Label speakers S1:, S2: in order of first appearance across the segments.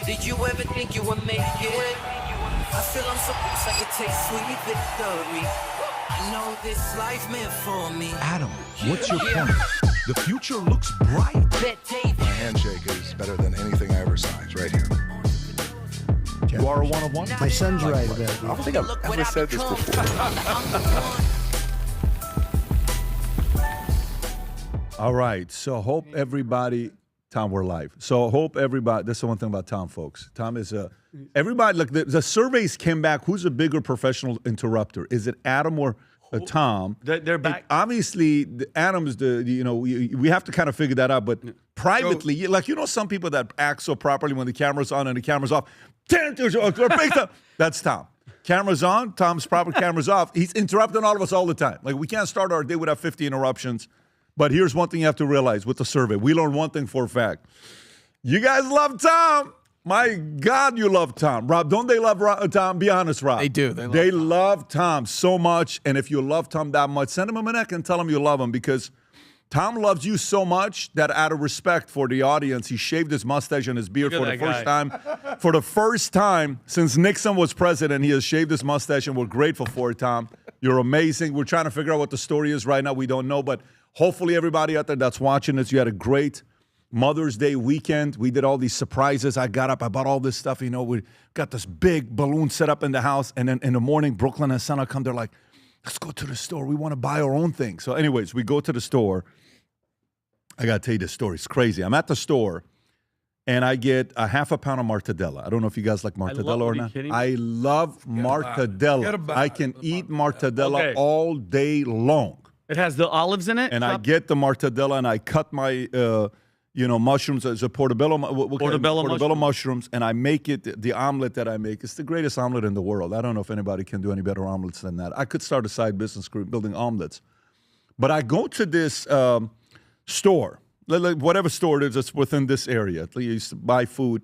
S1: Did you ever think you would make it? I feel I'm so close I could taste sweet victory. I know this life meant for me.
S2: Adam, what's your point? The future looks bright.
S3: My handshake is better than anything I ever saw. It's right here.
S2: You are a one-of-one?
S4: My son's right about
S3: I
S4: it.
S3: don't think I've ever said this before.
S5: All right. So hope everybody, Tom, we're live. So hope everybody, this is the one thing about Tom, folks. Tom is everybody, look, the surveys came back. Who's a bigger professional interrupter? Is it Adam or Tom?
S6: They're back.
S5: Obviously, Adam is we have to kind of figure that out. But privately, some people that act so properly when the camera's on and the camera's off. That's Tom. Camera's on, Tom's proper, camera's off. He's interrupting all of us all the time. Like, we can't start our day without 50 interruptions. But here's one thing you have to realize with the survey. We learned one thing for a fact. You guys love Tom. My God, you love Tom. Rob, don't they love Tom? Be honest, Rob.
S6: They do.
S5: They love Tom so much. And if you love Tom that much, send him a neck and tell him you love him, because Tom loves you so much that out of respect for the audience, he shaved his mustache and his beard for the first time. For the first time since Nixon was president, he has shaved his mustache, and we're grateful for it, Tom. You're amazing. We're trying to figure out what the story is right now. We don't know, but hopefully everybody out there that's watching this, you had a great Mother's Day weekend. We did all these surprises. I got up, I bought all this stuff. We got this big balloon set up in the house, and then in the morning, Brooklyn and Sana come. They're like, let's go to the store. We want to buy our own thing. So anyways, we go to the store. I got to tell you this story. It's crazy. I'm at the store, and I get a half a pound of mortadella. I don't know if you guys like mortadella or not. I love mortadella. I can eat mortadella all day long.
S6: It has the olives in it?
S5: And I get the mortadella, and I cut my mushrooms as a portobello mushrooms, and I make it, the omelet that I make. It's the greatest omelet in the world. I don't know if anybody can do any better omelets than that. I could start a side business group building omelets. But I go to this store, whatever store it is that's within this area. I used to buy food.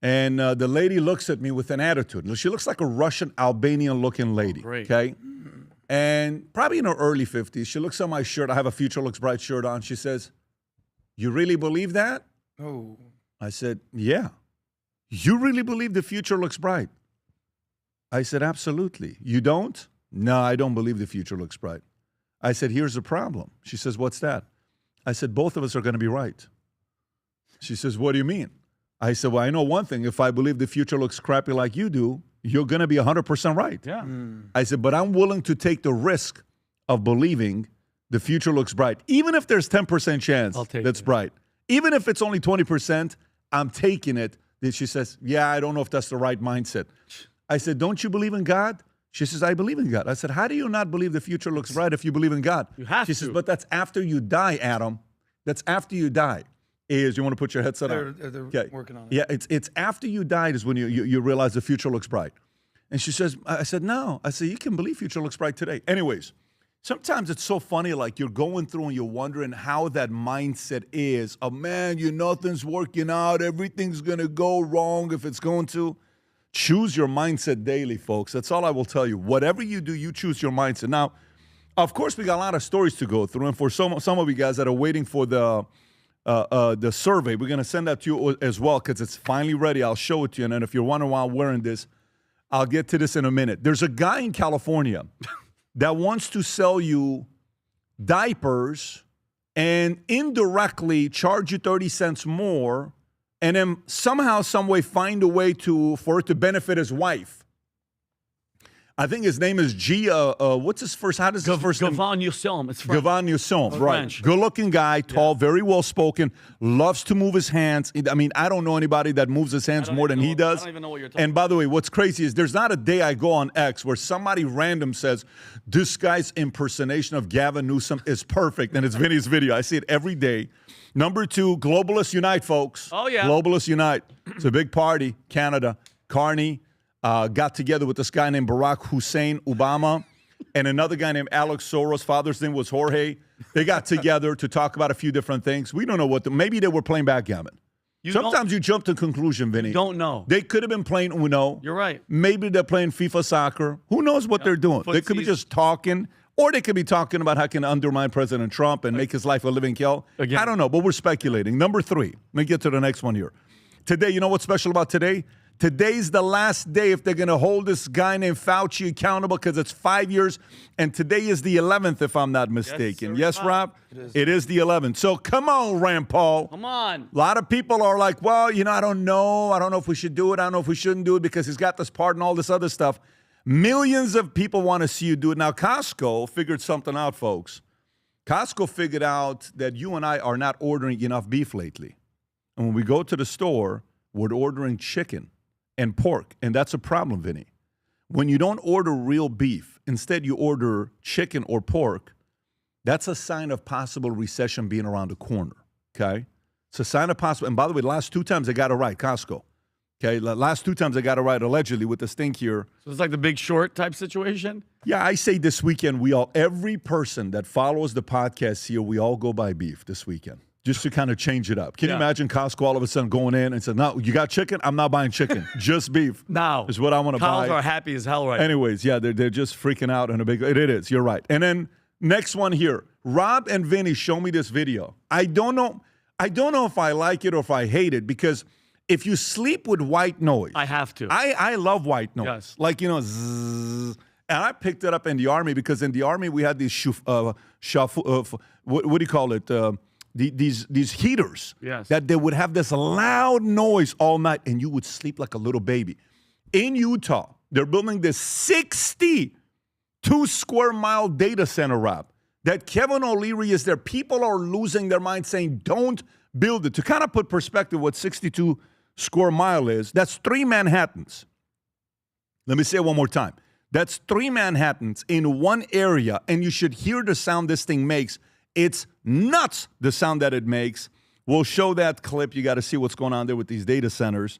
S5: And the lady looks at me with an attitude. She looks like a Russian Albanian looking lady.
S6: Great.
S5: Okay? And probably in her early 50s. She looks at my shirt. I have a Future Looks Bright shirt on. She says, "You really believe that?"
S4: Oh.
S5: I said, "Yeah." "You really believe the future looks bright?" I said, "Absolutely." "You don't?" "No, I don't believe the future looks bright." I said, "Here's the problem." She says, "What's that?" I said, "Both of us are going to be right." She says, "What do you mean?" I said, "Well, I know one thing. If I believe the future looks crappy like you do, you're going to be 100% right."
S6: Yeah.
S5: I said, "But I'm willing to take the risk of believing the future looks bright. Even if there's 10% chance that's bright. Even if it's only 20%, I'm taking it." Then she says, "Yeah, I don't know if that's the right mindset." I said, "Don't you believe in God?" She says, "I believe in God." I said, "How do you not believe the future looks bright if you believe in God?"
S6: You have
S5: She
S6: to.
S5: says, "But that's after you die, Adam. That's after you die." You want to put your headset on?
S4: They're working on it.
S5: Yeah, it's after you died is when you realize the future looks bright. And she says, I said, "No." I said, "You can believe future looks bright today." Anyways, sometimes it's so funny, like you're going through and you're wondering how that mindset is. Oh, man, nothing's working out. Everything's going to go wrong if it's going to. Choose your mindset daily, folks. That's all I will tell you. Whatever you do, you choose your mindset. Now, of course, we got a lot of stories to go through. And for some of you guys that are waiting for the survey, we're going to send that to you as well because it's finally ready. I'll show it to you. And then if you're wondering why I'm wearing this, I'll get to this in a minute. There's a guy in California that wants to sell you diapers and indirectly charge you 30 cents more and then somehow, some way find a way for it to benefit his wife. I think his name is what's his first? How does his first name?
S6: Gavin Newsom. It's French.
S5: Gavin Newsom, right?
S6: French.
S5: Good-looking guy, tall, very well-spoken, loves to move his hands. I mean, I don't know anybody that moves his hands more than he does.
S6: I don't even know what you're talking
S5: And by the way, what's crazy is there's not a day I go on X where somebody random says, "This guy's impersonation of Gavin Newsom is perfect," and it's Vinny's video. I see it every day. Number 2, Globalists Unite, folks.
S6: Oh, yeah.
S5: Globalists Unite. It's a big party. Canada. Carney. Got together with this guy named Barack Hussein Obama and another guy named Alex Soros. Father's name was Jorge. They got together to talk about a few different things. We don't know maybe they were playing backgammon. Sometimes you jump to conclusion, Vinny.
S6: Don't know.
S5: They could have been playing Uno.
S6: You're right.
S5: Maybe they're playing FIFA soccer. Who knows what they're doing? They could be just talking, or they could be talking about how can undermine President Trump and make his life a living hell.
S6: Again.
S5: I don't know, but we're speculating. Number 3. Let me get to the next one here. Today, you know what's special about today? Today's the last day if they're going to hold this guy named Fauci accountable because it's 5 years. And today is the 11th, if I'm not mistaken. Yes, Rob? It is the 11th. So come on, Rand Paul.
S6: Come on.
S5: A lot of people are like, well, I don't know. I don't know if we should do it. I don't know if we shouldn't do it because he's got this pardon, all this other stuff. Millions of people want to see you do it. Now, Costco figured something out, folks. Costco figured out that you and I are not ordering enough beef lately. And when we go to the store, we're ordering chicken and pork. And that's a problem, Vinny. When you don't order real beef, instead you order chicken or pork, that's a sign of possible recession being around the corner, okay? It's a sign of possible. And by the way, the last 2 times they got it right, Costco. Okay, the last 2 times they got it right, allegedly, with the stink here.
S6: So it's like the Big Short type situation?
S5: Yeah, I say this weekend, every person that follows the podcast here, we all go buy beef this weekend. Just to kind of change it up. Can you imagine Costco all of a sudden going in and saying, no, you got chicken? I'm not buying chicken. Just beef.
S6: Now.
S5: Is what I want to buy.
S6: Cows are happy as hell right now.
S5: Anyways, yeah, they're just freaking out in a big way. It is. You're right. And then next one here. Rob and Vinny show me this video. I don't know if I like it or if I hate it because if you sleep with white noise.
S6: I have to.
S5: I love white noise.
S6: Yes.
S5: Like, zzz. And I picked it up in the Army because in the Army we had these, what do you call it? These heaters that they would have this loud noise all night and you would sleep like a little baby. In Utah, they're building this 62 square mile data center, Rob, that Kevin O'Leary is there. People are losing their mind saying, don't build it. To kind of put perspective what 62 square mile is, that's 3 Manhattans. Let me say it one more time. That's 3 Manhattans in one area, and you should hear the sound this thing makes. It's nuts, the sound that it makes. We'll show that clip. You got to see what's going on there with these data centers.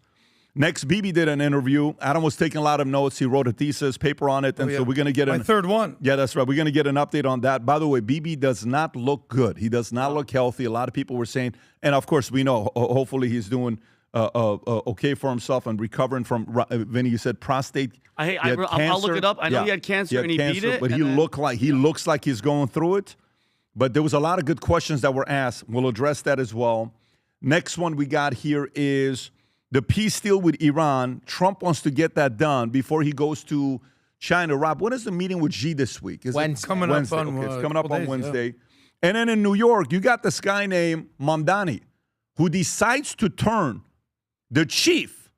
S5: Next, BB did an interview. Adam was taking a lot of notes. He wrote a thesis, paper on it. And so we're going to get
S4: my third one.
S5: Yeah, that's right. We're going to get an update on that. By the way, BB does not look good. He does not look healthy. A lot of people were saying, and of course, we know, hopefully he's doing okay for himself and recovering from, Vinny, you said prostate.
S6: I'll look it up. I know he had cancer and he beat it.
S5: But he looks like he's going through it. But there was a lot of good questions that were asked. We'll address that as well. Next one we got here is the peace deal with Iran. Trump wants to get that done before he goes to China. Rob, when is the meeting with Xi this week? Is
S4: Wednesday.
S5: It's coming up on Wednesday. Yeah. And then in New York, you got this guy named Mamdani who decides to turn the chief,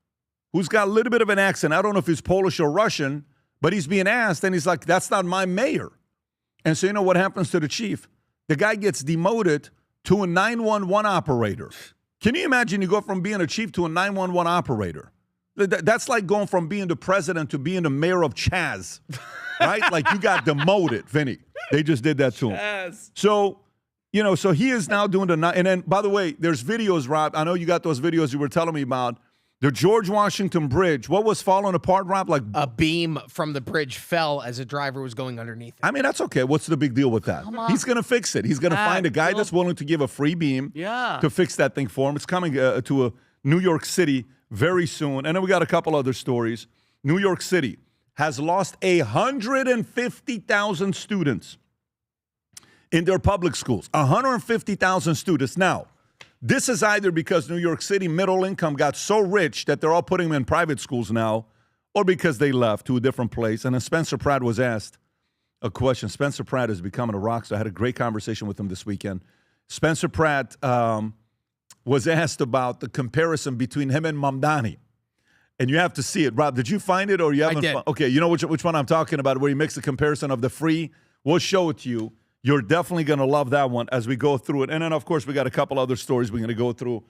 S5: who's got a little bit of an accent. I don't know if he's Polish or Russian, but he's being asked, and he's like, that's not my mayor. And so you know what happens to the chief? The guy gets demoted to a 911 operator. Can you imagine you go from being a chief to a 911 operator? That's like going from being the president to being the mayor of Chaz, right? Like you got demoted, Vinny. They just did that to him. So, so he is now doing and then, by the way, there's videos, Rob. I know you got those videos you were telling me about. The George Washington Bridge, what was falling apart, Rob? Like
S7: a beam from the bridge fell as a driver was going underneath it.
S5: I mean, that's okay. What's the big deal with that? He's going to fix it. He's going to find a guy that's willing to give a free beam to fix that thing for him. It's coming to a New York City very soon. And then we got a couple other stories. New York City has lost 150,000 students in their public schools. 150,000 students. Now, this is either because New York City middle income got so rich that they're all putting them in private schools now, or because they left to a different place. And then Spencer Pratt was asked a question. Spencer Pratt is becoming a rock star. I had a great conversation with him this weekend. Spencer Pratt was asked about the comparison between him and Mamdani. And you have to see it. Rob, did you find it or you haven't? Okay, you know which one I'm talking about, where he makes the comparison of the free? We'll show it to you. You're definitely going to love that one as we go through it. And then, of course, we got a couple other stories we're going to go through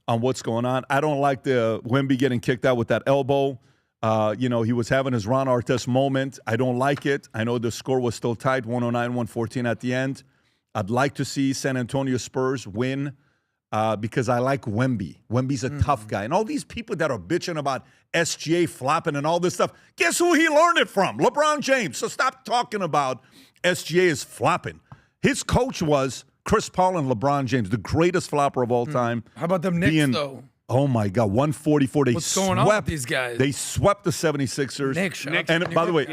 S5: on what's going on. I don't like the Wemby getting kicked out with that elbow. He was having his Ron Artest moment. I don't like it. I know the score was still tight, 109-114 at the end. I'd like to see San Antonio Spurs win because I like Wemby. Wemby's a tough guy. And all these people that are bitching about SGA flopping and all this stuff, guess who he learned it from? LeBron James. So stop talking about SGA is flopping. His coach was Chris Paul and LeBron James, the greatest flopper of all time.
S4: How about them Knicks, though?
S5: Oh, my God, 144.
S4: What's going on with these guys?
S5: They swept the 76ers.
S4: Knicks.
S5: And by the way,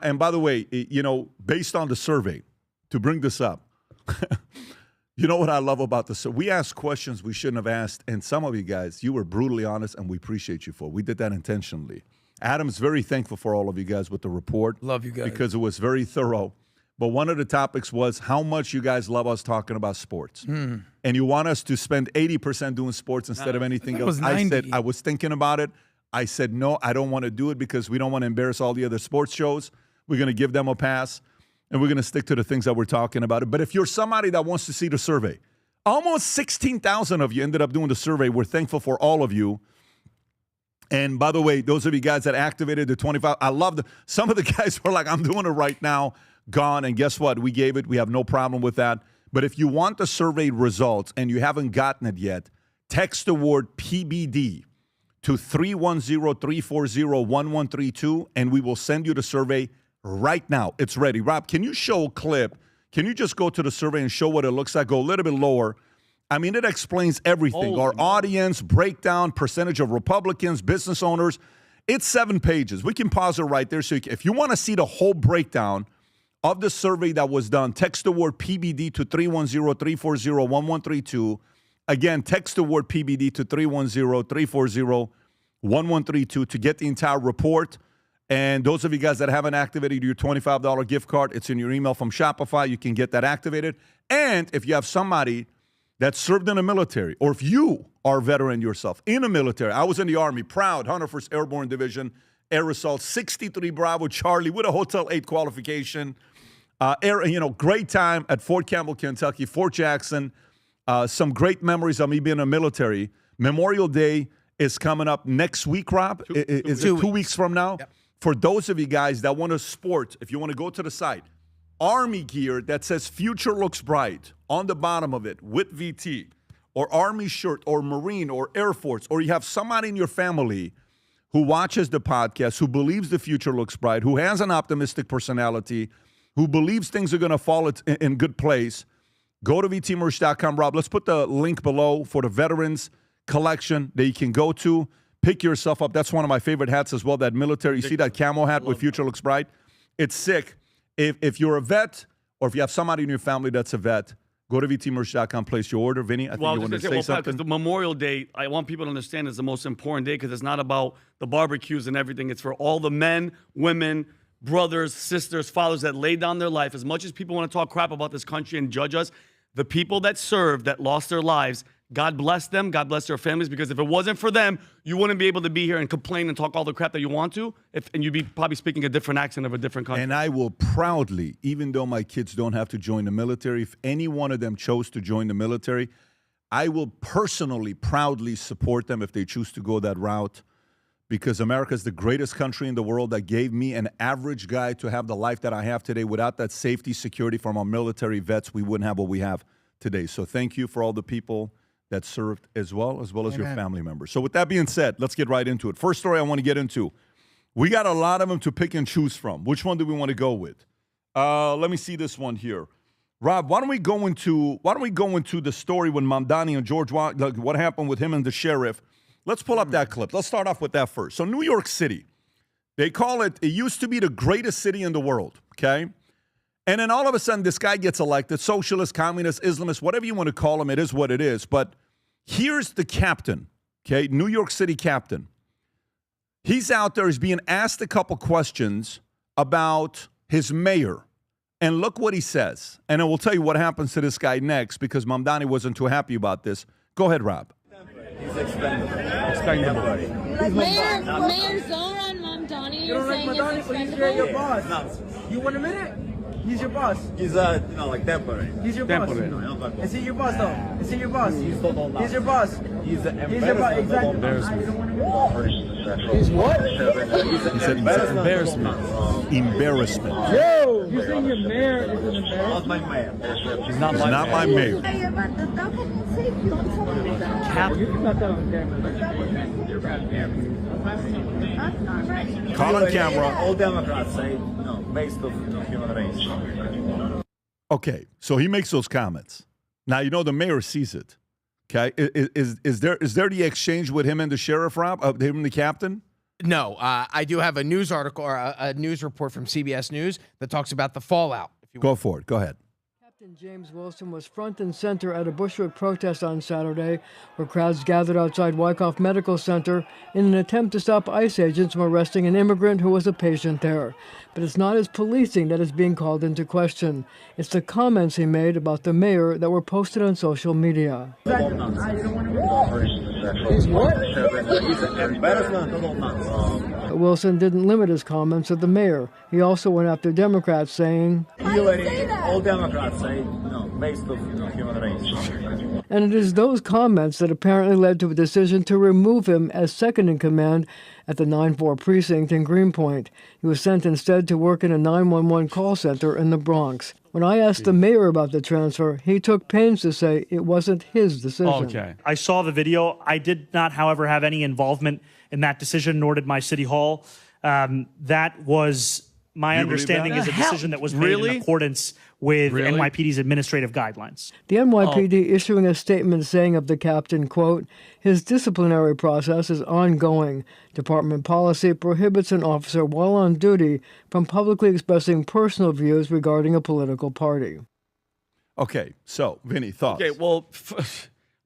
S5: and by the way, based on the survey, to bring this up, You know what I love about this? So we asked questions we shouldn't have asked, and some of you guys, you were brutally honest, and we appreciate you for it. We did that intentionally. Adam's very thankful for all of you guys with the report.
S4: Love you guys.
S5: Because it was very thorough. But one of the topics was how much you guys love us talking about sports. And you want us to spend 80% doing sports instead of anything else. I said, I was thinking about it. I said, no, I don't want to do it because we don't want to embarrass all the other sports shows. We're going to give them a pass, and we're going to stick to the things that we're talking about. But if you're somebody that wants to see the survey, almost 16,000 of you ended up doing the survey. We're thankful for all of you. And by the way, those of you guys that activated the 25, I love some of the guys were like, I'm doing it right now, gone. And guess what? We gave it. We have no problem with that. But if you want the survey results and you haven't gotten it yet, text the word PBD to 310-340-1132, and we will send you the survey right now. It's ready. Rob, can you show a clip? Can you just go to the survey and show what it looks like? Go a little bit lower. I mean, it explains everything. Our audience, breakdown, percentage of Republicans, business owners. It's 7 pages. We can pause it right there. So if you want to see the whole breakdown of the survey that was done, text the word PBD to 310-340-1132. Again, text the word PBD to 310-340-1132 to get the entire report. And those of you guys that haven't activated your $25 gift card, it's in your email from Shopify. You can get that activated. And if you have somebody that served in the military, or if you are a veteran yourself in the military, I was in the Army, proud, 101st Airborne Division, Air Assault, 63 Bravo Charlie with a Hotel 8 qualification. Great time at Fort Campbell, Kentucky, Fort Jackson. Some great memories of me being in the military. Memorial Day is coming up next week, Rob. Is it 2 weeks from now?
S7: Yep.
S5: For those of you guys that want to sport, if you want to go to the site, Army gear that says future looks bright on the bottom of it with VT, or Army shirt, or Marine, or Air Force, or you have somebody in your family who watches the podcast, who believes the future looks bright, who has an optimistic personality, who believes things are going to fall in good place, go to VTmerch.com. Rob, let's put the link below for the veterans collection that you can go to. Pick yourself up. That's one of my favorite hats as well, that military. You see that camo hat with future looks bright? It's sick. If you're a vet, or if you have somebody in your family that's a vet, go to VTmerch.com, place your order. Vinny, I think you want to say something.
S6: Because the Memorial Day, I want people to understand, is the most important day because it's not about the barbecues and everything. It's for all the men, women, brothers, sisters, fathers that laid down their life. As much as people want to talk crap about this country and judge us, the people that served, that lost their lives, God bless them, God bless their families, because if it wasn't for them, you wouldn't be able to be here and complain and talk all the crap that you want to, and you'd be probably speaking a different accent of a different country.
S5: And I will proudly, even though my kids don't have to join the military, if any one of them chose to join the military, I will personally, proudly support them if they choose to go that route, because America is the greatest country in the world that gave me, an average guy, to have the life that I have today. Without that safety, security from our military vets, we wouldn't have what we have today. So thank you for all the people that served as well as your family members. So with that being said, let's get right into it. First story I want to get into. We got a lot of them to pick and choose from. Which one do we want to go with? Let me see this one here. Rob, why don't we go into the story when Mamdani and George, what happened with him and the sheriff? Let's pull up that clip. Let's start off with that first. So New York City, they call it used to be the greatest city in the world, okay? And then all of a sudden, this guy gets elected, socialist, communist, Islamist, whatever you want to call him, it is what it is. But here's the captain, okay, New York City captain. He's out there, he's being asked a couple questions about his mayor. And look what he says. And I will tell you what happens to this guy next, because Mamdani wasn't too happy about this. Go ahead, Rob.
S8: He's expendable.
S9: Like Mayor Zoran Mamdani,
S8: You don't like Mamdani, but he's your boss. No. You want a minute? He's your boss.
S10: He's like temporary.
S8: He's your boss. Is he your boss though? Is he your boss? He's your boss.
S10: He's an
S8: embarrassment. Exactly. He's what?
S5: He's an embarrassment. Embarrassment.
S8: Yo, you saying your mayor is an embarrassment?
S10: Not my mayor.
S5: He's not my mayor. Call on camera.
S10: All Democrats say no, based on human race.
S5: Okay, so he makes those comments. Now, you know the mayor sees it. Okay, is there the exchange with him and the sheriff, Rob? Him and the captain?
S7: No, I do have a news article or a news report from CBS News that talks about the fallout.
S5: Go for it. Go ahead.
S11: Captain James Wilson was front and center at a Bushwick protest on Saturday, where crowds gathered outside Wyckoff Medical Center in an attempt to stop ICE agents from arresting an immigrant who was a patient there. But it's not his policing that is being called into question. It's the comments he made about the mayor that were posted on social media.
S8: He's what? He's an embarrassment.
S11: Wilson didn't limit his comments to the mayor. He also went after Democrats, saying,
S10: All Democrats say, based of human race.
S11: And it is those comments that apparently led to a decision to remove him as second in command at the 9-4 precinct in Greenpoint. He was sent instead to work in a 911 call center in the Bronx. When I asked the mayor about the transfer, he took pains to say it wasn't his decision.
S12: Okay. I saw the video. I did not, however, have any involvement in that decision, nor did my city hall. That was my understanding is a decision that was made in accordance with NYPD's administrative guidelines.
S11: The NYPD issuing a statement saying of the captain, quote, his disciplinary process is ongoing. Department policy prohibits an officer while on duty from publicly expressing personal views regarding a political party.
S5: Okay, so, Vinny, thoughts?
S6: Okay, well,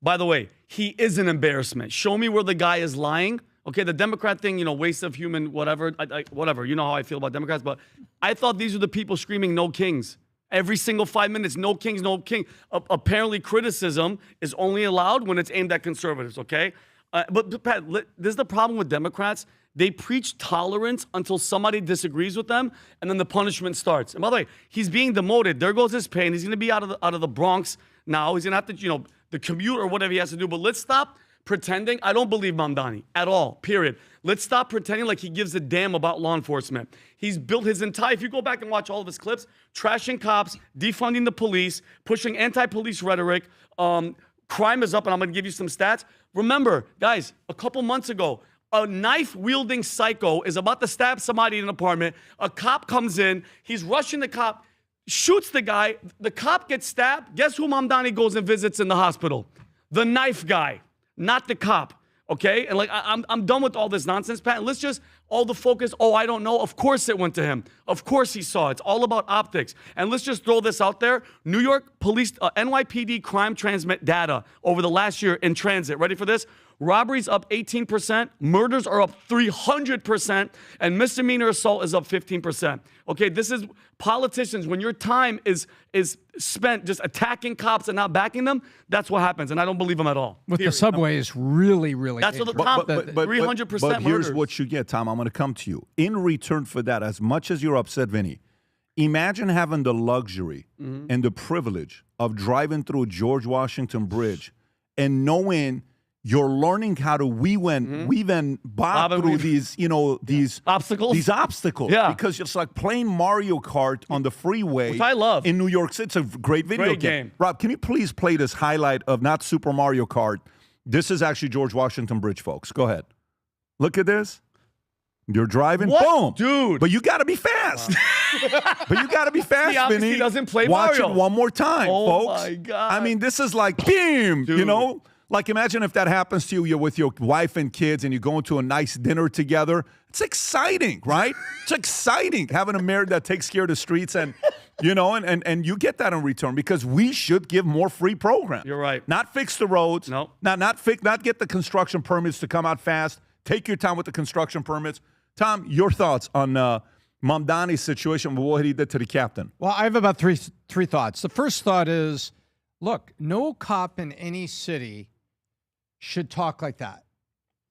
S6: by the way, he is an embarrassment. Show me where the guy is lying. Okay, the Democrat thing, waste of human, whatever, whatever. You know how I feel about Democrats, but I thought these were the people screaming no kings. Every single 5 minutes, no kings, no king. Apparently, criticism is only allowed when it's aimed at conservatives, okay? But Pat, this is the problem with Democrats. They preach tolerance until somebody disagrees with them, and then the punishment starts. And by the way, he's being demoted. There goes his pay, and he's going to be out of the Bronx now. He's going to have to, the commute or whatever he has to do. But let's stop pretending. I don't believe Mamdani at all, period. Let's stop pretending like he gives a damn about law enforcement. He's built his entire, if you go back and watch all of his clips, trashing cops, defunding the police, pushing anti-police rhetoric. Crime is up, and I'm going to give you some stats. Remember, guys, a couple months ago, a knife-wielding psycho is about to stab somebody in an apartment. A cop comes in. He's rushing the cop, shoots the guy. The cop gets stabbed. Guess who Mamdani goes and visits in the hospital? The knife guy. Not the cop, okay? And I'm done with all this nonsense, Pat. Let's just, all the focus, I don't know. Of course it went to him. Of course he saw it. It's all about optics. And let's just throw this out there. New York police, NYPD crime transmit data over the last year in transit. Ready for this? Robberies up 18%, murders are up 300%, and misdemeanor assault is up 15%. Okay, this is politicians. When your time is spent just attacking cops and not backing them, that's what happens, and I don't believe them at all.
S13: With the subway is really, really
S6: that's what the top, 300%
S5: But here's what you get, Tom. I'm going to come to you. In return for that, as much as you're upset, Vinny, imagine having the luxury and the privilege of driving through George Washington Bridge and knowing you're learning how to weave and bob through these
S6: obstacles.
S5: These obstacles.
S6: Yeah.
S5: Because it's like playing Mario Kart on the freeway.
S6: Which I love.
S5: In New York City. It's a great video game. Rob, can you please play this highlight of not Super Mario Kart? This is actually George Washington Bridge, folks. Go ahead. Look at this. You're driving.
S6: What?
S5: Boom.
S6: Dude.
S5: But you got to be fast. But you got to be fast,
S6: He obviously
S5: Vinny.
S6: doesn't play
S5: Watch
S6: Mario.
S5: it one more time, folks.
S6: Oh, my God.
S5: I mean, this is like, boom,
S6: Dude.
S5: Like, imagine if that happens to you, you're with your wife and kids, and you're going to a nice dinner together. It's exciting, right? It's exciting having a mayor that takes care of the streets, and and you get that in return because we should give more free programs.
S6: You're right.
S5: Not fix the roads.
S6: No.
S5: Not get the construction permits to come out fast. Take your time with the construction permits. Tom, your thoughts on Mamdani's situation with what he did to the captain?
S13: Well, I have about three thoughts. The first thought is, look, no cop in any city should talk like that.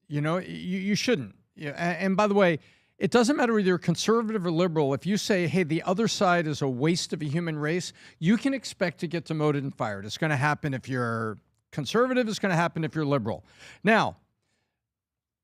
S13: You shouldn't. And by the way, it doesn't matter whether you're conservative or liberal. If you say, hey, the other side is a waste of a human race, you can expect to get demoted and fired. It's going to happen if you're conservative. It's going to happen if you're liberal. Now,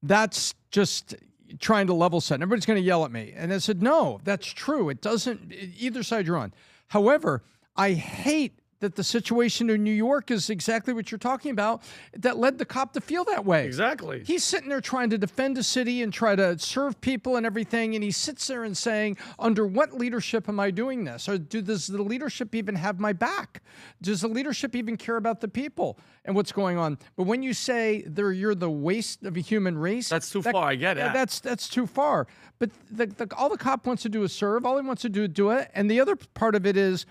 S13: that's just trying to level set. Everybody's going to yell at me. And I said, no, that's true. It doesn't, either side you're on. However, I hate that the situation in New York is exactly what you're talking about that led the cop to feel that way.
S6: Exactly.
S13: He's sitting there trying to defend a city and try to serve people and everything, and he sits there and saying, under what leadership am I doing this? Or does the leadership even have my back? Does the leadership even care about the people and what's going on? But when you say you're the waste of a human race,
S6: that's too far. I get it.
S13: That's too far. But all the cop wants to do is serve. All he wants to do is do it. And the other part of it is,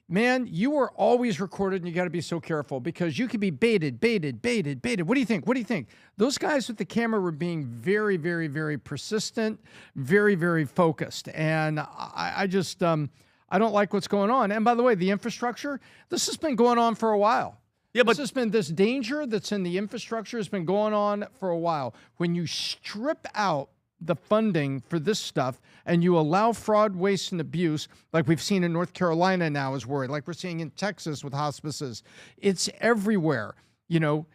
S13: man, you are always recorded and you got to be so careful because you could be baited. What do you think? Those guys with the camera were being very, very, very persistent, very, very focused. And I just, I don't like what's going on. And by the way, the infrastructure, this has been going on for a while. Yeah, but this danger that's in the infrastructure has been going on for a while. When you strip out the funding for this stuff and you allow fraud, waste, and abuse, like we've seen in North Carolina now is worried, like we're seeing in Texas with hospices, it's everywhere. You know,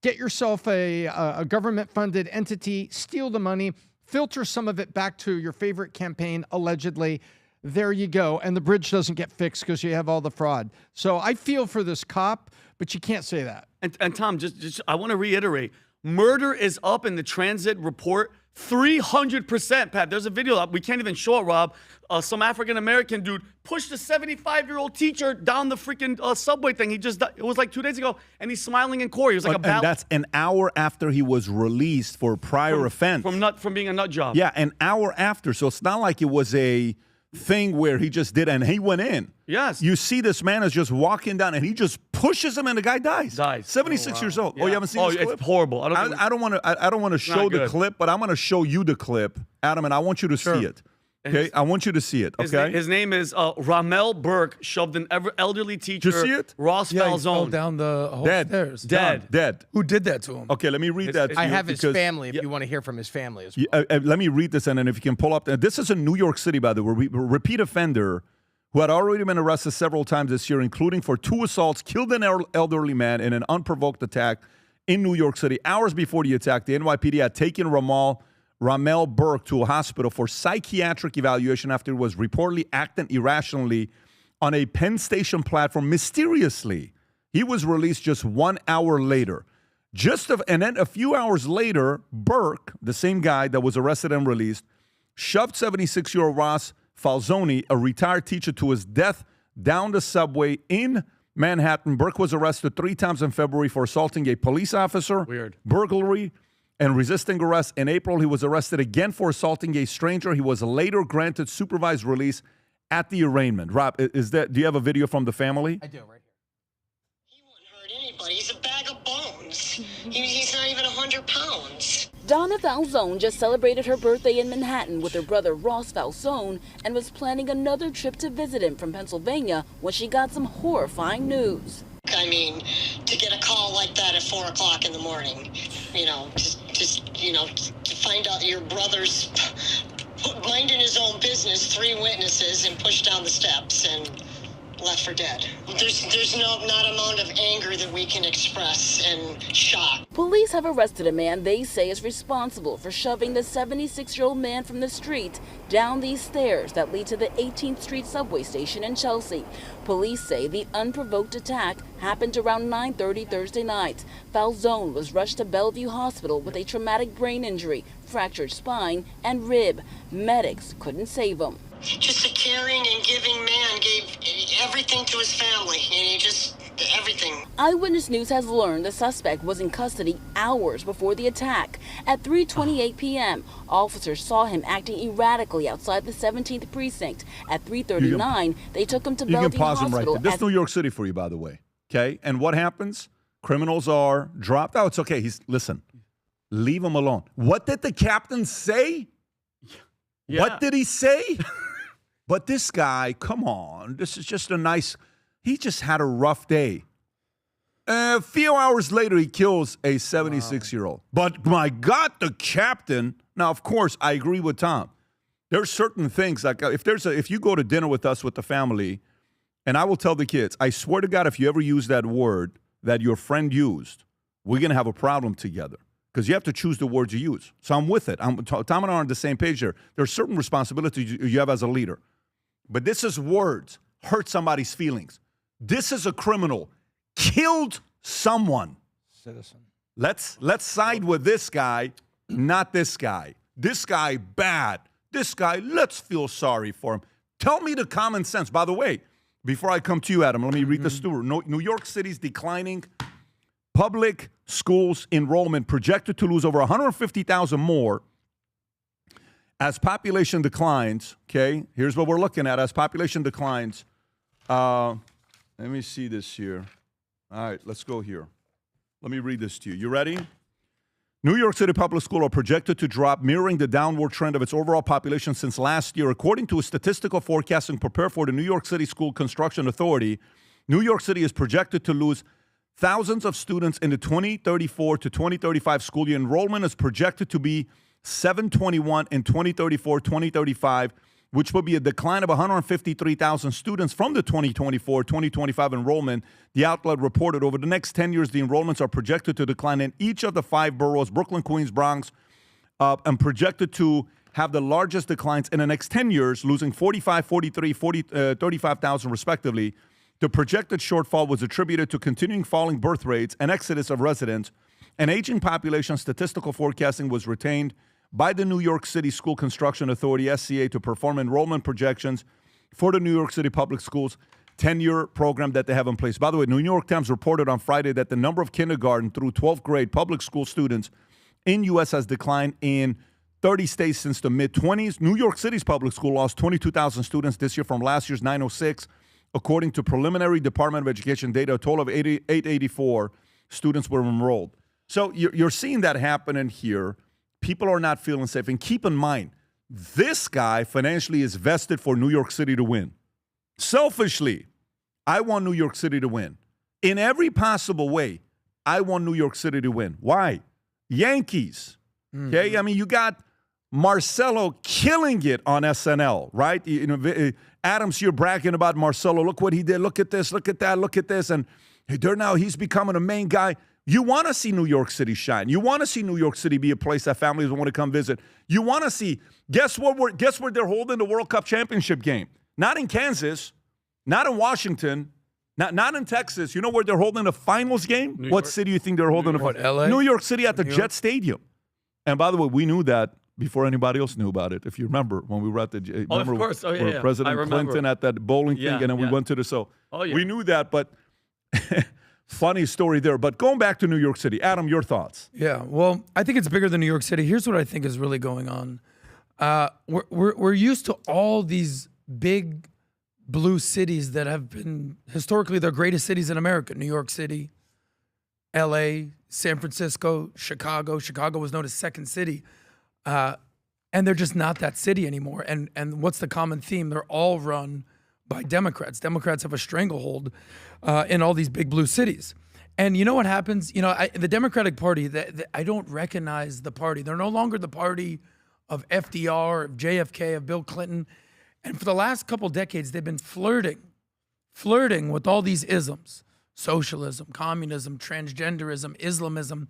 S13: get yourself a government-funded entity, steal the money, filter some of it back to your favorite campaign, allegedly. There you go. And the bridge doesn't get fixed because you have all the fraud. So I feel for this cop, but you can't say that.
S6: And Tom, just I want to reiterate, murder is up in the transit report 300%, Pat. There's a video up. We can't even show it, Rob. Some African-American dude pushed a 75-year-old teacher down the freaking subway thing. It was like 2 days ago, and he's smiling in court. He was like
S5: and that's an hour after he was released for prior offense.
S6: From being a nut job.
S5: Yeah, an hour after. So it's not like it was a thing where he just did and he went in.
S6: Yes.
S5: You see this man is just walking down and he just pushes him and the guy dies. 76 years old. Yeah. Oh, you haven't seen this clip?
S6: It's horrible. I don't
S5: want to show the clip, but I'm going to show you the clip, Adam, and I want you to see it. Okay, I want you to see it. Okay,
S6: his name is Ramel Burke. Shoved an elderly teacher.
S5: Did you see it?
S6: Ross Falzone
S4: down the whole stairs.
S5: Dead.
S4: Who did that to him?
S5: Okay, let me read that.
S7: I have his family. If you want to hear from his family as well.
S5: Let me read this, and then if you can pull up. This is in New York City, by the way. Repeat offender who had already been arrested several times this year, including for 2 assaults, killed an elderly man in an unprovoked attack in New York City. Hours before the attack, the NYPD had taken Ramel Burke to a hospital for psychiatric evaluation after he was reportedly acting irrationally on a Penn Station platform. Mysteriously, he was released just 1 hour later. And then a few hours later, Burke, the same guy that was arrested and released, shoved 76-year-old Ross Falzone, a retired teacher, to his death down the subway in Manhattan. Burke was arrested 3 times in February for assaulting a police officer, burglary, and resisting arrest. In April, he was arrested again for assaulting a stranger. He was later granted supervised release at the arraignment. Rob, do you have a video from the family?
S7: I do, right here.
S14: He wouldn't hurt anybody. He's a bag of bones. He's not even 100 pounds.
S9: Donna Falzone just celebrated her birthday in Manhattan with her brother Ross Falzone and was planning another trip to visit him from Pennsylvania when she got some horrifying news.
S14: I mean, to get a call like that at 4 o'clock in the morning, to find out your brother's minding his own business, 3 witnesses, and pushed down the steps and left for dead. There's not amount of anger that we can express and shock.
S9: Police have arrested a man they say is responsible for shoving the 76-year-old man from the street down these stairs that lead to the 18th Street subway station in Chelsea. Police say the unprovoked attack happened around 9:30 Thursday night. Falzone was rushed to Bellevue Hospital with a traumatic brain injury, fractured spine, and rib. Medics couldn't save him.
S14: Just a caring and giving man, gave everything to his family, and everything.
S9: Eyewitness News has learned the suspect was in custody hours before the attack. At 3:28 p.m., officers saw him acting erratically outside the 17th precinct. At 3:39, they took him to Bellevue Hospital.
S5: You can pause him right there. This is New York City for you, by the way. Okay? And what happens? Criminals are dropped out. It's okay. Listen, leave him alone. What did the captain say? Yeah. What did he say? But this guy, come on. This is just he just had a rough day. A few hours later, he kills a 76-year-old. But my God, the captain. Now, of course, I agree with Tom. There's certain things like if you go to dinner with us with the family, and I will tell the kids, I swear to God, if you ever use that word that your friend used, we're going to have a problem together. Because you have to choose the words you use. So I'm with it. Tom and I are on the same page there. There are certain responsibilities you have as a leader. But this is words. Hurt somebody's feelings. This is a criminal. Killed someone.
S13: Citizen.
S5: Let's side with this guy, not this guy. This guy, bad. This guy, let's feel sorry for him. Tell me the common sense. By the way, before I come to you, Adam, let me read the story. New York City's declining public schools enrollment projected to lose over 150,000 more as population declines. Okay, here's what we're looking at. As population declines, Let me see this here. All right, let's go here. Let me read this to you. You ready? New York City public schools are projected to drop, mirroring the downward trend of its overall population since last year. According to a statistical forecasting prepared for the New York City School Construction Authority, New York City is projected to lose thousands of students in the 2034 to 2035 school year. Enrollment is projected to be 721 in 2034-2035, which would be a decline of 153,000 students from the 2024-2025 enrollment. The outlet reported over the next 10 years, the enrollments are projected to decline in each of the 5 boroughs, Brooklyn, Queens, Bronx, and projected to have the largest declines in the next 10 years, losing 45, 43, 35,000 respectively. The projected shortfall was attributed to continuing falling birth rates, an exodus of residents, an aging population. Statistical forecasting was retained by the New York City School Construction Authority, SCA, to perform enrollment projections for the New York City Public Schools 10-year program that they have in place. By the way, New York Times reported on Friday that the number of kindergarten through 12th grade public school students in U.S. has declined in 30 states since the mid-20s. New York City's public school lost 22,000 students this year from last year's 906. According to preliminary Department of Education data, a total of 884 students were enrolled. So you're seeing that happening here. People are not feeling safe. And keep in mind, this guy financially is vested for New York City to win. Selfishly, I want New York City to win. In every possible way, I want New York City to win. Why? Yankees. Okay? I mean, you got Marcelo killing it on SNL, right? You know, Adam's here bragging about Marcelo. Look what he did. Look at this. Look at that. Look at this. And he's becoming a main guy. You want to see New York City shine. You want to see New York City be a place that families want to come visit. You want to see, guess where they're holding the World Cup championship game? Not in Kansas, not in Washington, not in Texas. You know where they're holding the finals game? What city do you think they're holding?
S4: LA?
S5: New York City at the Jet Stadium. And by the way, we knew that before anybody else knew about it. If you remember, when we were at the
S6: of course. Oh, yeah.
S5: President Clinton at that bowling thing, and then we went to we knew that, but funny story there. But going back to New York City, Adam, your thoughts?
S4: Yeah, well, I think it's bigger than New York City. Here's what I think is really going on. We're used to all these big blue cities that have been historically the greatest cities in America. New York City, LA, San Francisco, Chicago. Chicago was known as Second City. And they're just not that city anymore. And what's the common theme? They're all run by Democrats. Democrats have a stranglehold in all these big blue cities. And you know what happens? You know, the Democratic Party, I don't recognize the party. They're no longer the party of FDR, of JFK, of Bill Clinton. And for the last couple decades, they've been flirting with all these isms: socialism, communism, transgenderism, Islamism.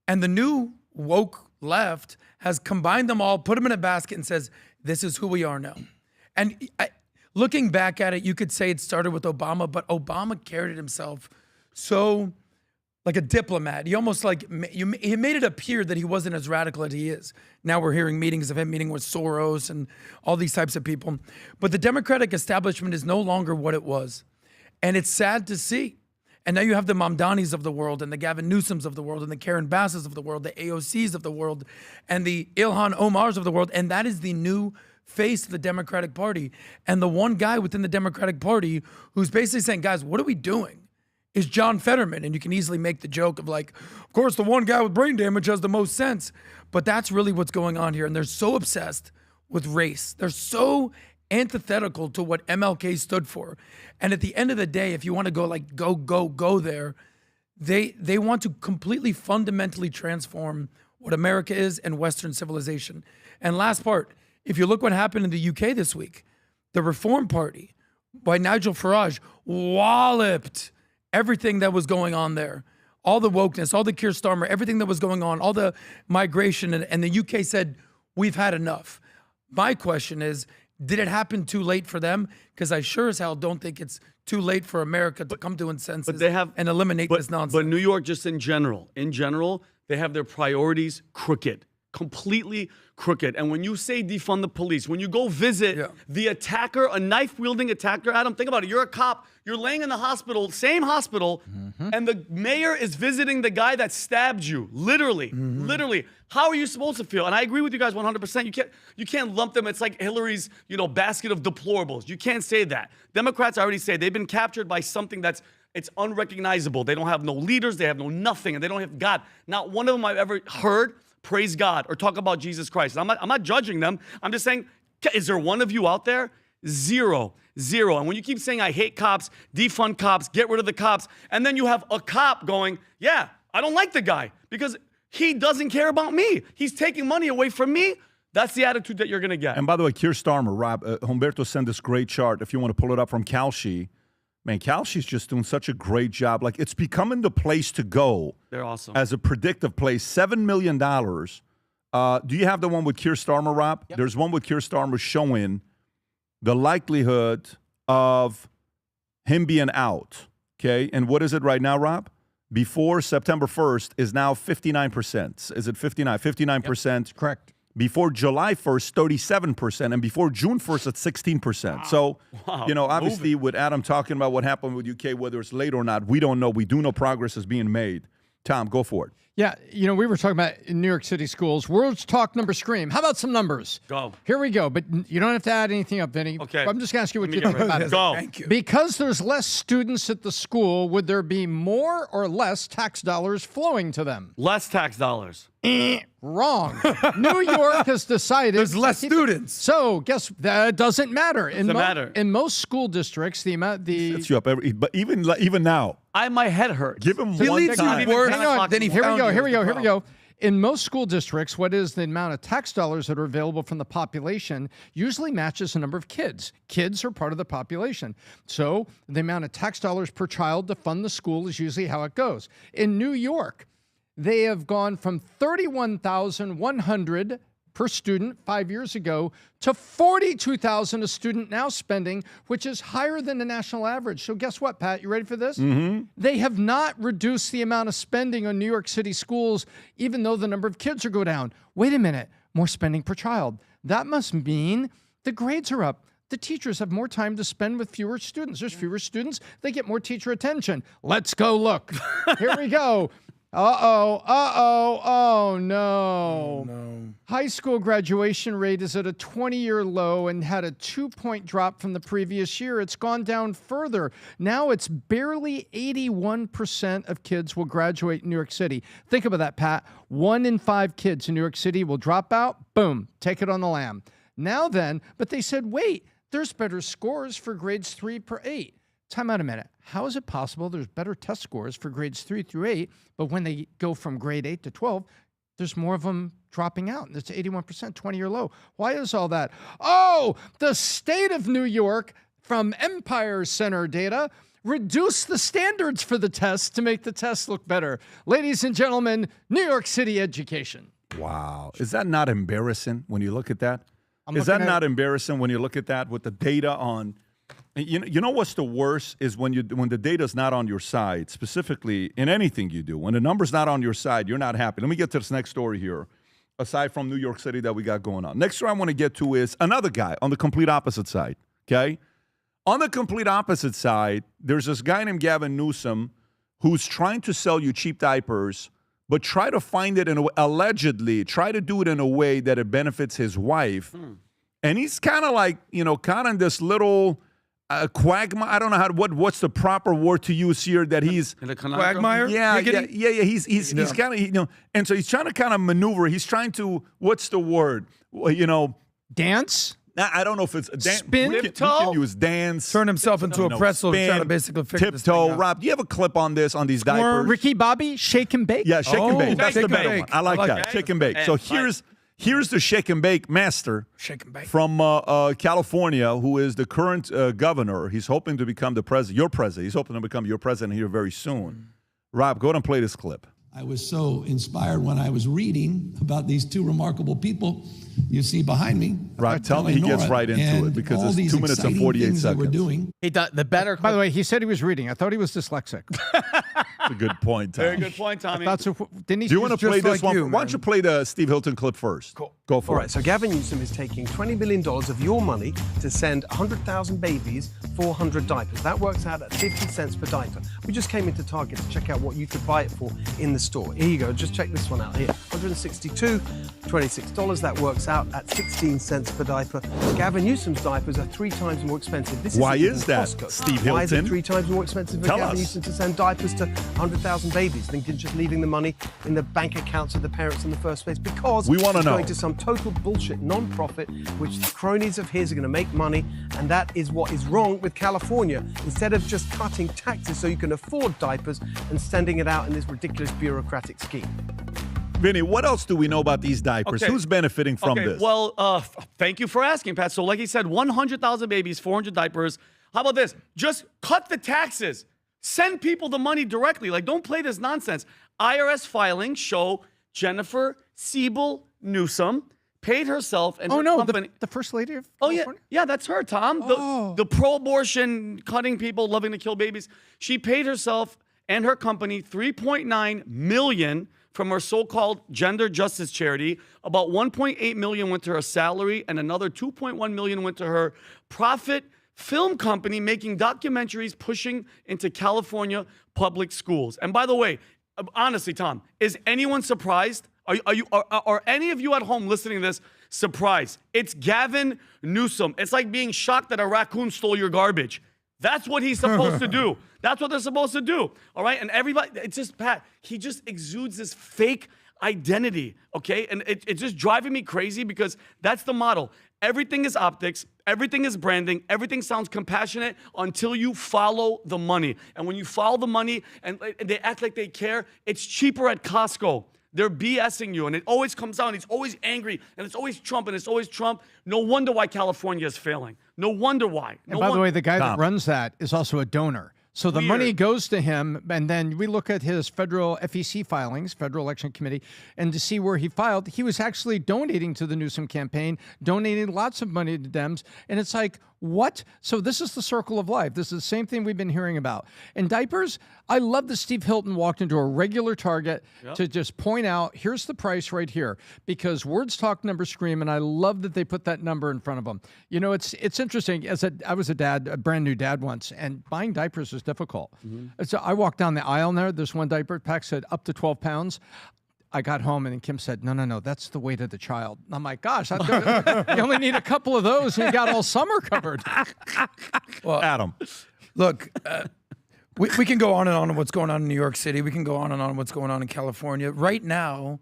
S4: And the new woke left has combined them all, put them in a basket, and says, this is who we are now. And looking back at it, you could say it started with Obama, but Obama carried himself so like a diplomat. He almost he made it appear that he wasn't as radical as he is. Now we're hearing meetings of him meeting with Soros and all these types of people. But the Democratic establishment is no longer what it was. And it's sad to see. And now you have the Mamdanis of the world and the Gavin Newsoms of the world and the Karen Basses of the world, the AOCs of the world and the Ilhan Omars of the world. And that is the new face of the Democratic Party. And the one guy within the Democratic Party who's basically saying, guys, what are we doing? Is John Fetterman. And you can easily make the joke of like, of course, the one guy with brain damage has the most sense. But that's really what's going on here. And they're so obsessed with race. They're so antithetical to what MLK stood for. And at the end of the day, if you want to go there, they want to completely fundamentally transform what America is and Western civilization. And last part, if you look what happened in the UK this week, the Reform Party by Nigel Farage walloped everything that was going on there. All the wokeness, all the Keir Starmer, everything that was going on, all the migration, and the UK said, we've had enough. My question is, did it happen too late for them? Because I sure as hell don't think it's too late for America to come to its senses and eliminate this nonsense.
S6: But New York, just in general, they have their priorities crooked. completely crooked. And when you say defund the police, when you go visit the attacker, a knife-wielding attacker, Adam, think about it. You're a cop. You're laying in the hospital, same hospital, and the mayor is visiting the guy that stabbed you. Literally. Literally. How are you supposed to feel? And I agree with you guys 100%. You can't lump them. It's like Hillary's, basket of deplorables. You can't say that. Democrats already say they've been captured by something it's unrecognizable. They don't have no leaders. They have no nothing, and they don't have God. Not one of them I've ever heard praise God or talk about Jesus Christ. I'm not judging them. I'm just saying, is there one of you out there? Zero. And when you keep saying, I hate cops, defund cops, get rid of the cops, and then you have a cop going, yeah, I don't like the guy because he doesn't care about me. He's taking money away from me. That's the attitude that you're going to get.
S5: And by the way, Keir Starmer, Rob, Humberto sent this great chart, if you want to pull it up from Calci. Man, Calci's just doing such a great job. Like, it's becoming the place to go.
S6: They're awesome.
S5: As a predictive place. $7 million. Do you have the one with Keir Starmer, Rob? Yep. There's one with Keir Starmer showing the likelihood of him being out. Okay? And what is it right now, Rob? Before September 1st is now 59%. Is it 59? 59%.
S13: Yep. Correct.
S5: Before July 1st, 37%, and before June 1st, it's 16%. Wow. So, obviously, with Adam talking about what happened with UK, whether it's late or not, we don't know. We do know progress is being made. Tom, go for it.
S13: Yeah, we were talking about in New York City schools. Words talk, numbers scream. How about some numbers?
S6: Go.
S13: Here we go, but you don't have to add anything up, Vinny.
S6: Okay.
S13: I'm just going to ask you what you think about it.
S6: Go.
S4: Thank you.
S13: Because there's less students at the school, would there be more or less tax dollars flowing to them?
S6: Less tax dollars.
S13: Wrong. New York has decided
S4: there's less students.
S13: So guess that doesn't matter.
S6: Doesn't matter.
S13: In most school districts,
S5: sets you up but even now,
S6: my head hurts.
S5: Give him
S4: he
S5: one
S4: leaves
S5: time.
S4: you worse
S13: than he found. Here we go. In most school districts, what is the amount of tax dollars that are available from the population usually matches the number of kids. Kids are part of the population. So the amount of tax dollars per child to fund the school is usually how it goes. In New York, they have gone from $31,100 per student 5 years ago to $42,000 a student now spending, which is higher than the national average. So guess what, Pat? You ready for this?
S5: Mm-hmm.
S13: They have not reduced the amount of spending on New York City schools, even though the number of kids are going down. Wait a minute, more spending per child. That must mean the grades are up. The teachers have more time to spend with fewer students. There's fewer students. They get more teacher attention. Let's go look. Here we go. Oh, no. High school graduation rate is at a 20-year low and had a 2-point drop from the previous year. It's gone down further. Now it's barely 81% of kids will graduate in New York City. Think about that, Pat. 1 in 5 kids in New York City will drop out. Boom, take it on the lam. Now then, but they said, wait, there's better scores for grades 3 per 8. Time out a minute. How is it possible there's better test scores for grades 3 through 8, but when they go from grade 8 to 12, there's more of them dropping out? It's 81%, 20-year low. Why is all that? Oh, the state of New York, from Empire Center data, reduced the standards for the tests to make the tests look better. Ladies and gentlemen, New York City education.
S5: Wow. Is that not embarrassing when you look at that? Is that not embarrassing when you look at that with the data on... You know what's the worst is when the data's not on your side, specifically in anything you do. When the number's not on your side, you're not happy. Let me get to this next story here, aside from New York City that we got going on. Next story I want to get to is another guy on the complete opposite side, okay? On the complete opposite side, there's this guy named Gavin Newsom who's trying to sell you cheap diapers, but try to find it try to do it in a way that it benefits his wife. And he's kind of like, kind of this little... quagmire. I don't know what's the proper word to use here. That he's
S4: quagmire.
S5: Yeah. He's kind of and so he's trying to kind of maneuver. He's trying to what's the word?
S13: Dance.
S5: I don't know if it's
S13: spin.
S5: We can use dance.
S4: Turn himself into a pretzel. Trying to basically figure this thing out.
S5: Rob, do you have a clip on these diapers?
S13: Ricky Bobby, shake and bake.
S5: Yeah, shake and bake. That's
S4: shake
S5: the better
S4: and
S5: one. I like that. Shake and bake. So here's the shake and bake master from California, who is the current governor. He's hoping to become your president. He's hoping to become your president here very soon. Rob, go ahead and play this clip.
S15: I was so inspired when I was reading about these two remarkable people you see behind me.
S5: Rob, tell me he gets right into it because it's 2 minutes and 48 seconds.
S15: We're doing.
S7: The better.
S13: By the way, he said he was reading. I thought he was dyslexic.
S5: That's a good point, Tom.
S6: Very good point, Tommy.
S5: Do you want to play this one? Why don't you play the Steve Hilton clip first? Cool. Go for
S16: All
S5: it.
S16: right, so Gavin Newsom is taking $20 billion of your money to send 100,000 babies 400 diapers. That works out at 50 cents per diaper. We just came into Target to check out what you could buy it for in the store. Here you go, just check this one out here. $162, $26. That works out at 16 cents per diaper. Gavin Newsom's diapers are 3 times more expensive. This
S5: Why
S16: isn't
S5: is
S16: even
S5: that,
S16: Costco.
S5: Steve Hilton?
S16: Why is it 3 times more expensive for
S5: Tell
S16: Gavin
S5: us.
S16: Newsom to send diapers to 100,000 babies than just leaving the money in the bank accounts of the parents in the first place? Because
S5: We wanna
S16: it's
S5: know.
S16: going to some total bullshit non-profit, which cronies of his are going to make money, and that is what is wrong with California. Instead of just cutting taxes so you can afford diapers and sending it out in this ridiculous bureaucratic scheme.
S5: Vinny, what else do we know about these diapers?
S6: Okay.
S5: Who's benefiting from this?
S6: Well, thank you for asking, Pat. So like he said, 100,000 babies, 400 diapers. How about this? Just cut the taxes. Send people the money directly. Like, don't play this nonsense. IRS filings show Jennifer Siebel Newsom paid herself and her company.
S13: The first lady of
S6: Oh,
S13: California?
S6: yeah, that's her, Tom. The pro-abortion, cutting people, loving to kill babies. She paid herself and her company $3.9 million from her so-called gender justice charity. About $1.8 million went to her salary, and another $2.1 million went to her profit film company making documentaries pushing into California public schools. And by the way, honestly, Tom, is anyone surprised? Are any of you at home listening to this surprised? It's Gavin Newsom. It's like being shocked that a raccoon stole your garbage. That's what he's supposed to do. That's what they're supposed to do. All right? And everybody, it's just, Pat, he just exudes this fake identity, okay? And it's just driving me crazy because that's the model. Everything is optics. Everything is branding. Everything sounds compassionate until you follow the money. And when you follow the money and they act like they care, it's cheaper at Costco. They're BSing you, and it always comes out, and he's always angry, and it's always Trump, and it's always Trump. No wonder why California is failing. No wonder why.
S13: And by the way, the guy that runs that is also a donor. So the money goes to him, and then we look at his federal FEC filings, Federal Election Committee, and to see where he filed, he was actually donating to the Newsom campaign, donating lots of money to Dems, and it's like, what? So this is the circle of life. This is the same thing we've been hearing about. And diapers, I love that Steve Hilton walked into a regular Target to just point out, here's the price right here, because words talk, numbers scream, and I love that they put that number in front of them. You know, it's interesting. I was a dad, a brand new dad once, and buying diapers is difficult. So I walked down the aisle, and there's one diaper pack said up to 12 pounds. I got home and then Kim said, no, that's the weight of the child. I'm like, gosh, you only need a couple of those and you got all summer covered.
S5: Well, Adam,
S4: look, we can go on and on what's going on in New York City. We can go on and on what's going on in California. Right now,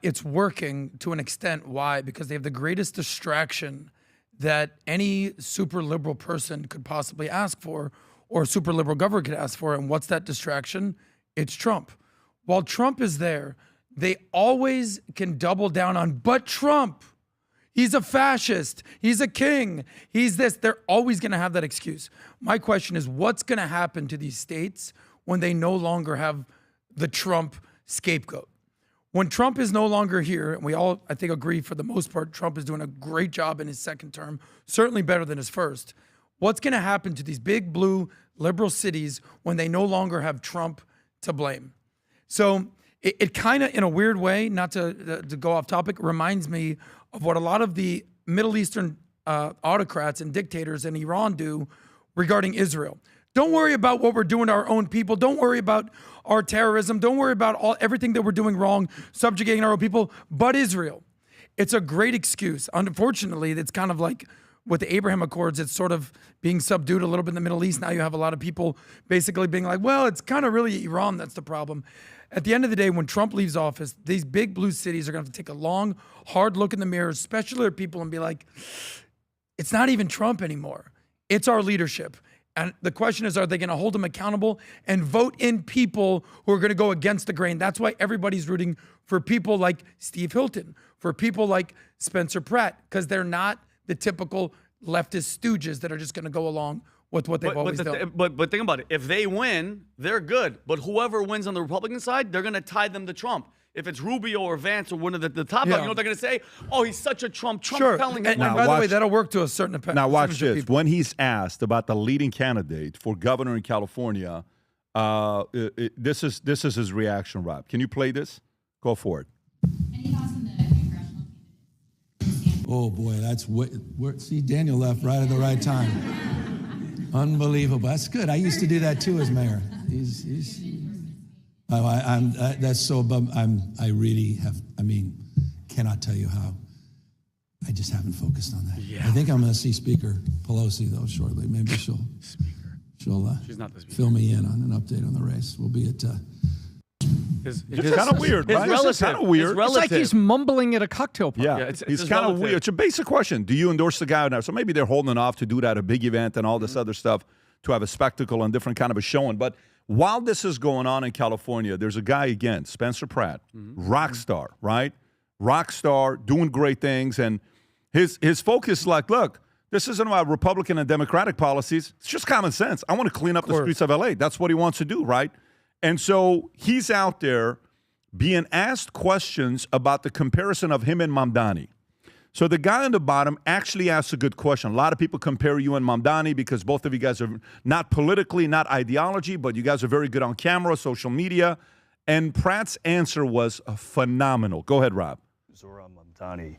S4: it's working to an extent. Why? Because they have the greatest distraction that any super liberal person could possibly ask for, or super liberal government could ask for. And what's that distraction? It's Trump. While Trump is there, they always can double down on, but Trump, he's a fascist, he's a king, he's this. They're always going to have that excuse. My question is, what's going to happen to these states when they no longer have the Trump scapegoat? When Trump is no longer here, and we all, I think, agree for the most part, Trump is doing a great job in his second term, certainly better than his first. What's going to happen to these big blue liberal cities when they no longer have Trump to blame? So it kind of, in a weird way, not to go off topic, reminds me of what a lot of the Middle Eastern autocrats and dictators in Iran do regarding Israel. Don't worry about what we're doing to our own people. Don't worry about our terrorism. Don't worry about everything that we're doing wrong, subjugating our own people, but Israel. It's a great excuse. Unfortunately, it's kind of like with the Abraham Accords, it's sort of being subdued a little bit in the Middle East. Now you have a lot of people basically being like, well, it's kind of really Iran that's the problem. At the end of the day, when Trump leaves office, these big blue cities are going to have to take a long, hard look in the mirror, especially their people, and be like, it's not even Trump anymore. It's our leadership. And the question is, are they going to hold him accountable and vote in people who are going to go against the grain? That's why everybody's rooting for people like Steve Hilton, for people like Spencer Pratt, because they're not the typical leftist stooges that are just going to go along with what they've always done.
S6: But think about it. If they win, they're good. But whoever wins on the Republican side, they're going to tie them to Trump. If it's Rubio or Vance or one of the top, you know what they're going to say? Oh, he's such a Trump. Trump's telling him.
S4: And by the way, that'll work to a certain extent.
S5: Now watch this. When he's asked about the leading candidate for governor in California, This is his reaction, Rob. Can you play this? Go for it.
S15: Oh boy, that's see, Daniel left right at the right time. Unbelievable. That's good. I used to do that too as mayor. That's so above. I really have. I mean, cannot tell you how. I just haven't focused on that. Yeah. I think I'm going to see Speaker Pelosi though shortly. Maybe she'll
S6: She's not the speaker.
S15: fill me in on an update on the race. We'll be at.
S5: It's kind of weird, right? It's kind of weird.
S13: It's like he's mumbling at a cocktail party.
S5: Yeah, it's kind of weird. It's a basic question. Do you endorse the guy or not? So maybe they're holding off to do that at a big event and all this other stuff to have a spectacle and different kind of a showing. But while this is going on in California, there's a guy again, Spencer Pratt, rock star, right? Rock star, doing great things. And his focus is like, look, this isn't about Republican and Democratic policies. It's just common sense. I want to clean up the streets of L.A. That's what he wants to do, right? And so he's out there being asked questions about the comparison of him and Mamdani. So the guy on the bottom actually asks a good question. A lot of people compare you and Mamdani because both of you guys are not politically, not ideology, but you guys are very good on camera, social media. And Pratt's answer was phenomenal. Go ahead, Rob.
S17: Mamdani,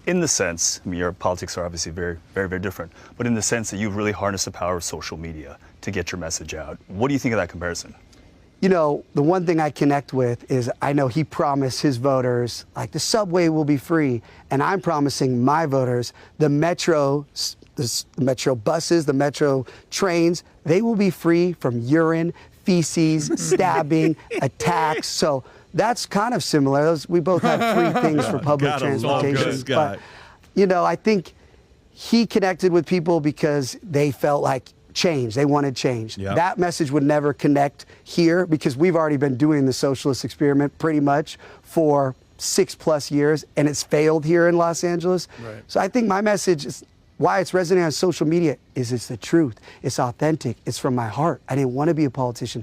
S17: in the sense, I mean, your politics are obviously very, very, very different, but in the sense that you've really harnessed the power of social media to get your message out. What do you think of that comparison?
S18: You know, the one thing I connect with is I know he promised his voters, like, the subway will be free. And I'm promising my voters the metro buses, the metro trains, they will be free from urine, feces, stabbing, attacks. So that's kind of similar. We both have free things for public transportation. But, you know, I think he connected with people because they felt like change. They wanted change. Yep. That message would never connect here because we've already been doing the socialist experiment pretty much for 6+ years, and it's failed here in Los Angeles. Right. So I think my message is why it's resonating on social media is it's the truth. It's authentic. It's from my heart. I didn't want to be a politician.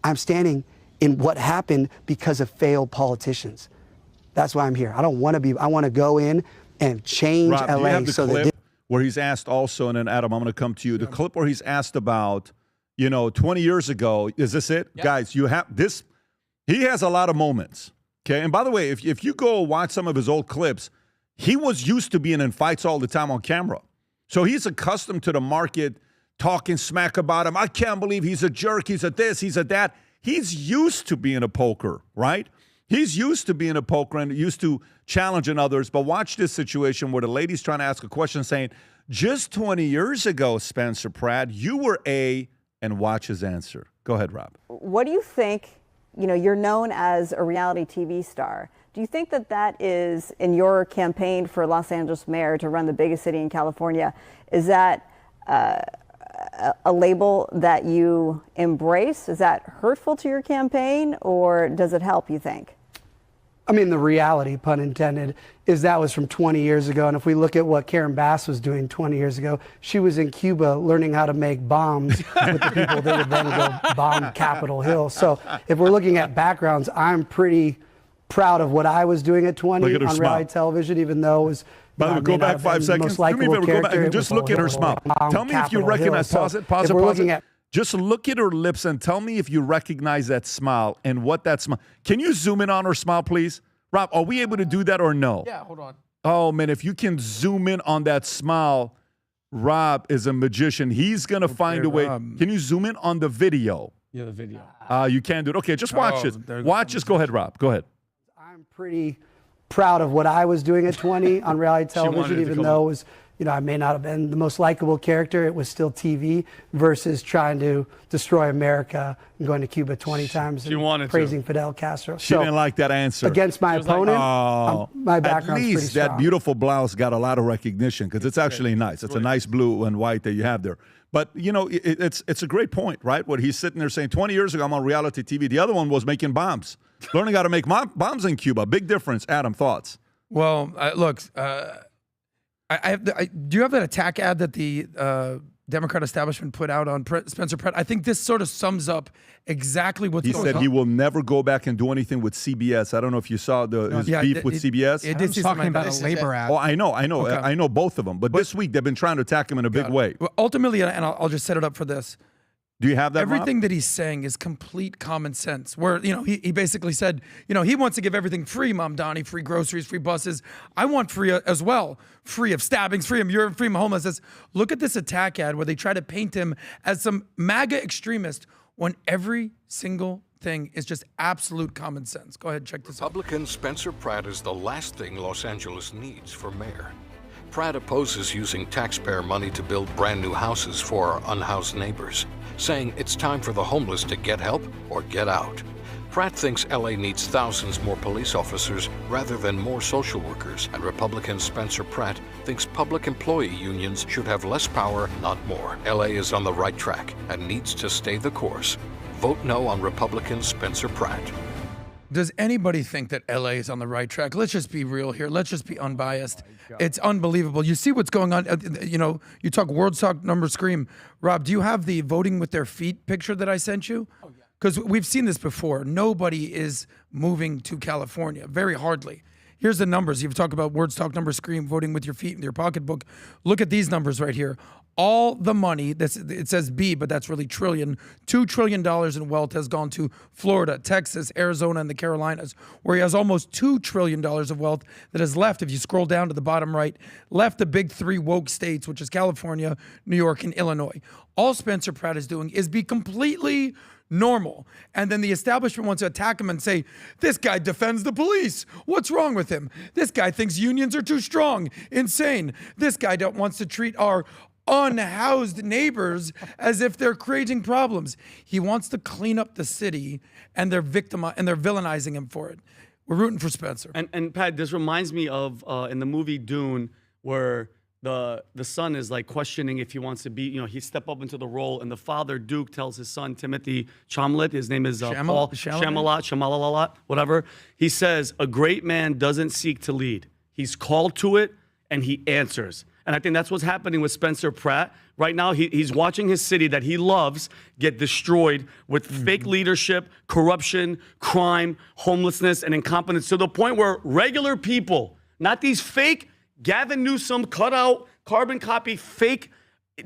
S18: I'm standing in what happened because of failed politicians. That's why I'm here. I don't want to be. I want to go in and change
S5: Rob,
S18: LA so that
S5: where he's asked also, and then Adam, I'm going to come to you. The clip where he's asked about, 20 years ago, is this it? Yep. Guys, you have this. He has a lot of moments, okay? And by the way, if you go watch some of his old clips, he was used to being in fights all the time on camera. So he's accustomed to the market talking smack about him. I can't believe he's a jerk. He's a this, he's a that. He's used to being a poker, right? He's used to being a poker and used to challenging others. But watch this situation where the lady's trying to ask a question saying, just 20 years ago, Spencer Pratt, you were and watch his answer. Go ahead, Rob.
S19: What do you think, you're known as a reality TV star. Do you think that is, in your campaign for Los Angeles mayor to run the biggest city in California, is that a label that you embrace? Is that hurtful to your campaign, or does it help, you think?
S18: I mean, the reality, pun intended, is that was from 20 years ago. And if we look at what Karen Bass was doing 20 years ago, she was in Cuba learning how to make bombs with the people that would then go bomb Capitol Hill. So if we're looking at backgrounds, I'm pretty proud of what I was doing at 20 on reality television, even though it was.
S5: By the way, go back 5 seconds. Do me a favor, go back and just look at her smile. Tell me if you recognize. Pause it. Just look at her lips and tell me if you recognize that smile and what that smile. Can you zoom in on her smile, please? Rob, are we able to do that or no?
S7: Yeah, hold on.
S5: Oh, man, if you can zoom in on that smile, Rob is a magician. He's going to find a way. Can you zoom in on the video?
S7: Yeah, the video.
S5: You can do it. Okay, just watch it. Watch this. Go ahead, Rob. Go ahead.
S18: I'm pretty proud of what I was doing at 20 on reality television, even though it was, I may not have been the most likable character. It was still TV versus trying to destroy America and going to Cuba 20 times and praising Fidel Castro.
S5: She didn't like that answer.
S18: Against my opponent, my background's
S5: at least
S18: pretty strong.
S5: that beautiful blouse got a lot of recognition because it's actually nice. It's a nice blue and white that you have there. But, it's a great point, right? What he's sitting there saying, 20 years ago, I'm on reality TV. The other one was making bombs, learning how to make bombs in Cuba. Big difference. Adam, thoughts?
S4: Well, look, do you have that attack ad that the Democrat establishment put out on Spencer Pratt? I think this sort of sums up exactly what's going on.
S5: He said he will never go back and do anything with CBS. I don't know if you saw his beef with CBS.
S13: He's talking about a labor ad.
S5: Oh, I know.
S4: Okay.
S5: I know both of them. But this week, they've been trying to attack him in a big way.
S4: Well, ultimately, and I'll just set it up for this,
S5: Do you have that,
S4: Everything
S5: Rob?
S4: that he's saying is complete common sense. Where, he basically said, he wants to give everything free, Mamdani, free groceries, free buses. I want free as well. Free of stabbings, free of urine, free of homelessness. Look at this attack ad where they try to paint him as some MAGA extremist when every single thing is just absolute common sense. Go ahead, check this out.
S20: Republican Spencer Pratt is the last thing Los Angeles needs for mayor. Pratt opposes using taxpayer money to build brand new houses for our unhoused neighbors, saying it's time for the homeless to get help or get out. Pratt thinks LA needs thousands more police officers rather than more social workers, and Republican Spencer Pratt thinks public employee unions should have less power, not more. LA is on the right track and needs to stay the course. Vote no on Republican Spencer Pratt.
S4: Does anybody think that LA is on the right track? Let's just be real here. Let's just be unbiased. It's unbelievable. You see what's going on. You talk words talk number scream. Rob, do you have the voting with their feet picture that I sent you? Oh, yeah. Because we've seen this before. Nobody is moving to California, very hardly. Here's the numbers. You've talked about words talk number scream, voting with your feet in your pocketbook. Look at these numbers right here. All the money, it says B, but that's really trillion, $2 trillion in wealth has gone to Florida, Texas, Arizona, and the Carolinas, where he has almost $2 trillion of wealth that has left, if you scroll down to the bottom right, left the big three woke states, which is California, New York, and Illinois. All Spencer Pratt is doing is be completely normal. And then the establishment wants to attack him and say, this guy defends the police. What's wrong with him? This guy thinks unions are too strong. Insane. This guy wants to treat our unhoused neighbors as if they're creating problems. He wants to clean up the city, and they're villainizing him for it. We're rooting for Spencer.
S6: And Pat, this reminds me of in the movie Dune, where the son is like questioning if he wants to be, he step up into the role, and the father Duke tells his son Timothy Chalamet, his name is Paul Chalamet, whatever. He says, a great man doesn't seek to lead. He's called to it, and he answers. And I think that's what's happening with Spencer Pratt. Right now, he's watching his city that he loves get destroyed with fake leadership, corruption, crime, homelessness, and incompetence, to the point where regular people, not these fake Gavin Newsom cut out, carbon copy, fake,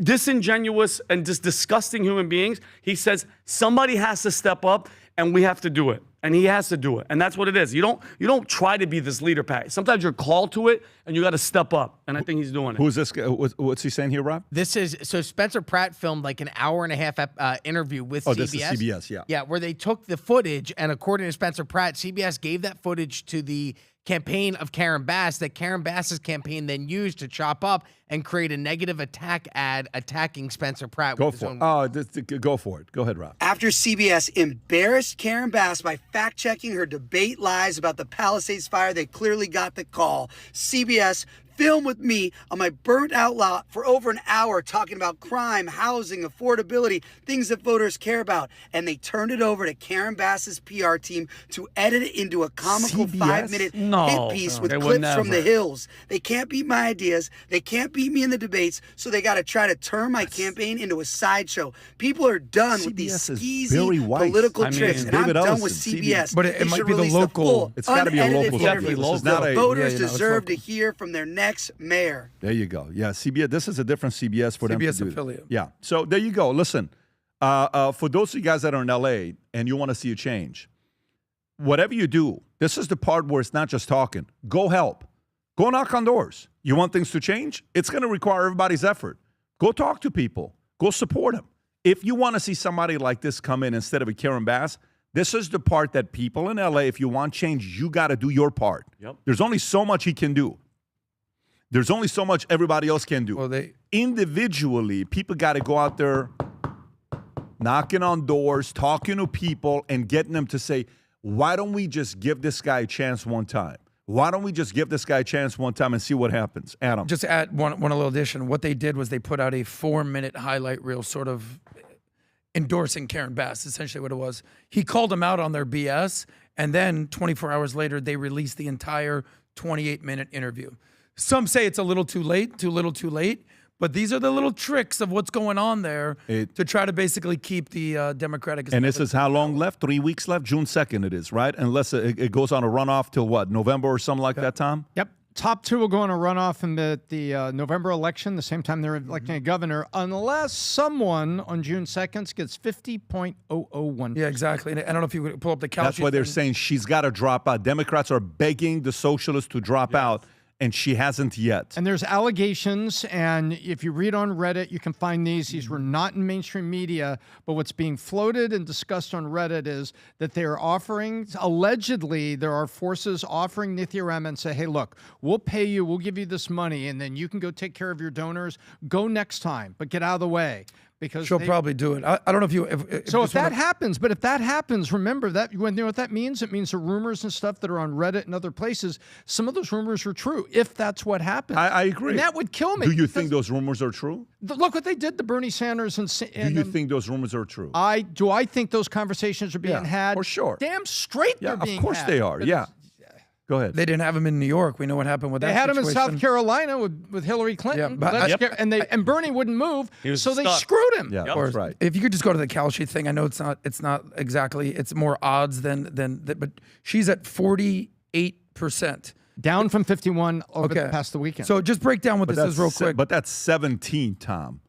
S6: disingenuous, and just disgusting human beings, he says somebody has to step up, and we have to do it. And he has to do it. And that's what it is. You don't try to be this leader, Pat. Sometimes you're called to it, and you got to step up. And I think he's doing it.
S5: Who's this guy? What's he saying here, Rob?
S7: So Spencer Pratt filmed like an hour-and-a-half interview with CBS.
S5: This is CBS, yeah.
S7: Yeah, where they took the footage, and according to Spencer Pratt, CBS gave that footage to the campaign of Karen Bass, that Karen Bass's campaign then used to chop up and create a negative attack ad attacking Spencer Pratt.
S5: Go for it. Go for it. Go ahead, Rob.
S18: After CBS embarrassed Karen Bass by fact-checking her debate lies about the Palisades fire, they clearly got the call. CBS filmed with me on my burnt-out lot for over an hour talking about crime, housing, affordability, things that voters care about. And they turned it over to Karen Bass's PR team to edit it into a comical 5-minute hit piece with clips from the hills. They can't beat my ideas. They can't beat me in the debates, so they got to try to turn my campaign into a sideshow. People are done with these skeezy political tricks, and I'm done with CBS.
S4: But it might be the local.
S5: It's got to be a local.
S4: Definitely local.
S18: Voters deserve to hear from their next mayor.
S5: There you go. Yeah, CBS. This is a different CBS for them to do.
S4: CBS affiliate.
S5: Yeah. So there you go. Listen, for those of you guys that are in LA and you want to see a change, whatever you do, this is the part where it's not just talking. Go help. Go knock on doors. You want things to change? It's going to require everybody's effort. Go talk to people. Go support them. If you want to see somebody like this come in instead of a Karen Bass, this is the part that people in LA, if you want change, you got to do your part.
S6: Yep.
S5: There's only so much he can do. There's only so much everybody else can do.
S4: Well,
S5: individually, people got to go out there knocking on doors, talking to people, and getting them to say, why don't we just give this guy a chance one time? Why don't we just give this guy a chance one time and see what happens? Adam.
S4: Just to add one little addition. What they did was they put out a 4-minute highlight reel sort of endorsing Karen Bass, essentially what it was. He called them out on their BS, and then 24 hours later, they released the entire 28-minute interview. Some say it's a little too late, but these are the little tricks of what's going on there to try to basically keep the Democratic.
S5: And this is how long left? 3 weeks left? June 2nd it is, right? Unless it goes on a runoff till what, November or something like that, Tom?
S7: Yep.
S13: top two will go on a runoff in the November election, the same time they're electing a governor, unless someone on June 2nd gets 50.001.
S4: Yeah, exactly. And I don't know if you would pull up the couch.
S5: That's why they're saying she's got to drop out. Democrats are begging the socialists to drop out, and she hasn't yet.
S13: And there's allegations, and if you read on Reddit, you can find these. These were not in mainstream media, but what's being floated and discussed on Reddit is that they are offering, allegedly, there are forces offering Nithya Ram and say, hey, look, we'll pay you, we'll give you this money, and then you can go take care of your donors. Go next time, but get out of the way. Because
S4: she'll probably do it. I don't know if you. If
S13: that happens, but if that happens, remember that you know what that means. It means the rumors and stuff that are on Reddit and other places. Some of those rumors are true. If that's what happens,
S5: I agree.
S13: And that would kill me.
S5: Do you think those rumors are true?
S13: Look what they did to Bernie Sanders and.
S5: Do you think those rumors are true?
S13: I think those conversations are being had.
S5: For sure.
S13: Damn straight they're being had.
S5: Of course they are. Yeah. Go ahead.
S4: They didn't have him in New York. We know what happened with that.
S13: They had him in
S4: situation.
S13: South Carolina with Hillary Clinton.
S4: Yeah, but
S13: and Bernie wouldn't move, so they
S6: stuck.
S13: screwed him.
S5: Yeah, that's right.
S4: If you could just go to the Kalshi thing, I know it's not exactly. It's more odds than but she's at 48%.
S13: Down from 51 over the past weekend.
S4: So just break down what this is real quick.
S5: But that's 17, Tom.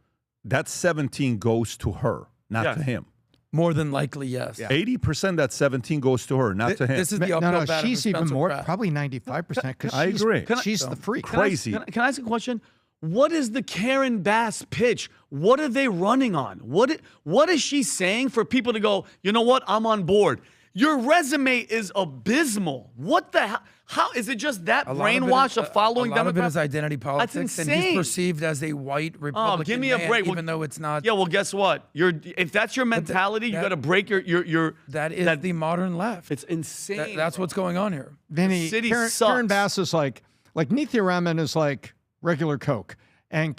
S5: That 17 goes to her, not to him.
S4: More than likely, yes.
S5: 80% that 17 goes to her, not to him.
S4: This is the uphill battle
S13: she's
S4: for
S13: even
S4: Spencer
S13: more,
S4: Pratt.
S13: probably 95%. Because
S5: I agree.
S13: She's the freak.
S5: Crazy.
S6: Can I ask a question? What is the Karen Bass pitch? What are they running on? What is she saying for people to go, you know what, I'm on board? Your resume is abysmal. What the hell? How is it just that brainwash of following Democrats?
S4: A lot of it is identity politics,
S6: That's
S4: and
S6: insane.
S4: he's perceived as a white Republican
S6: give me a
S4: man,
S6: break.
S4: even though it's not.
S6: Yeah, well, guess what? If that's your mentality, you got to break your.
S4: That is the modern left.
S6: It's insane.
S4: That's what's going on here.
S13: Vinny,
S6: city
S13: Karen
S6: sucks.
S13: Bass is like Nithya Raman is like regular Coke, and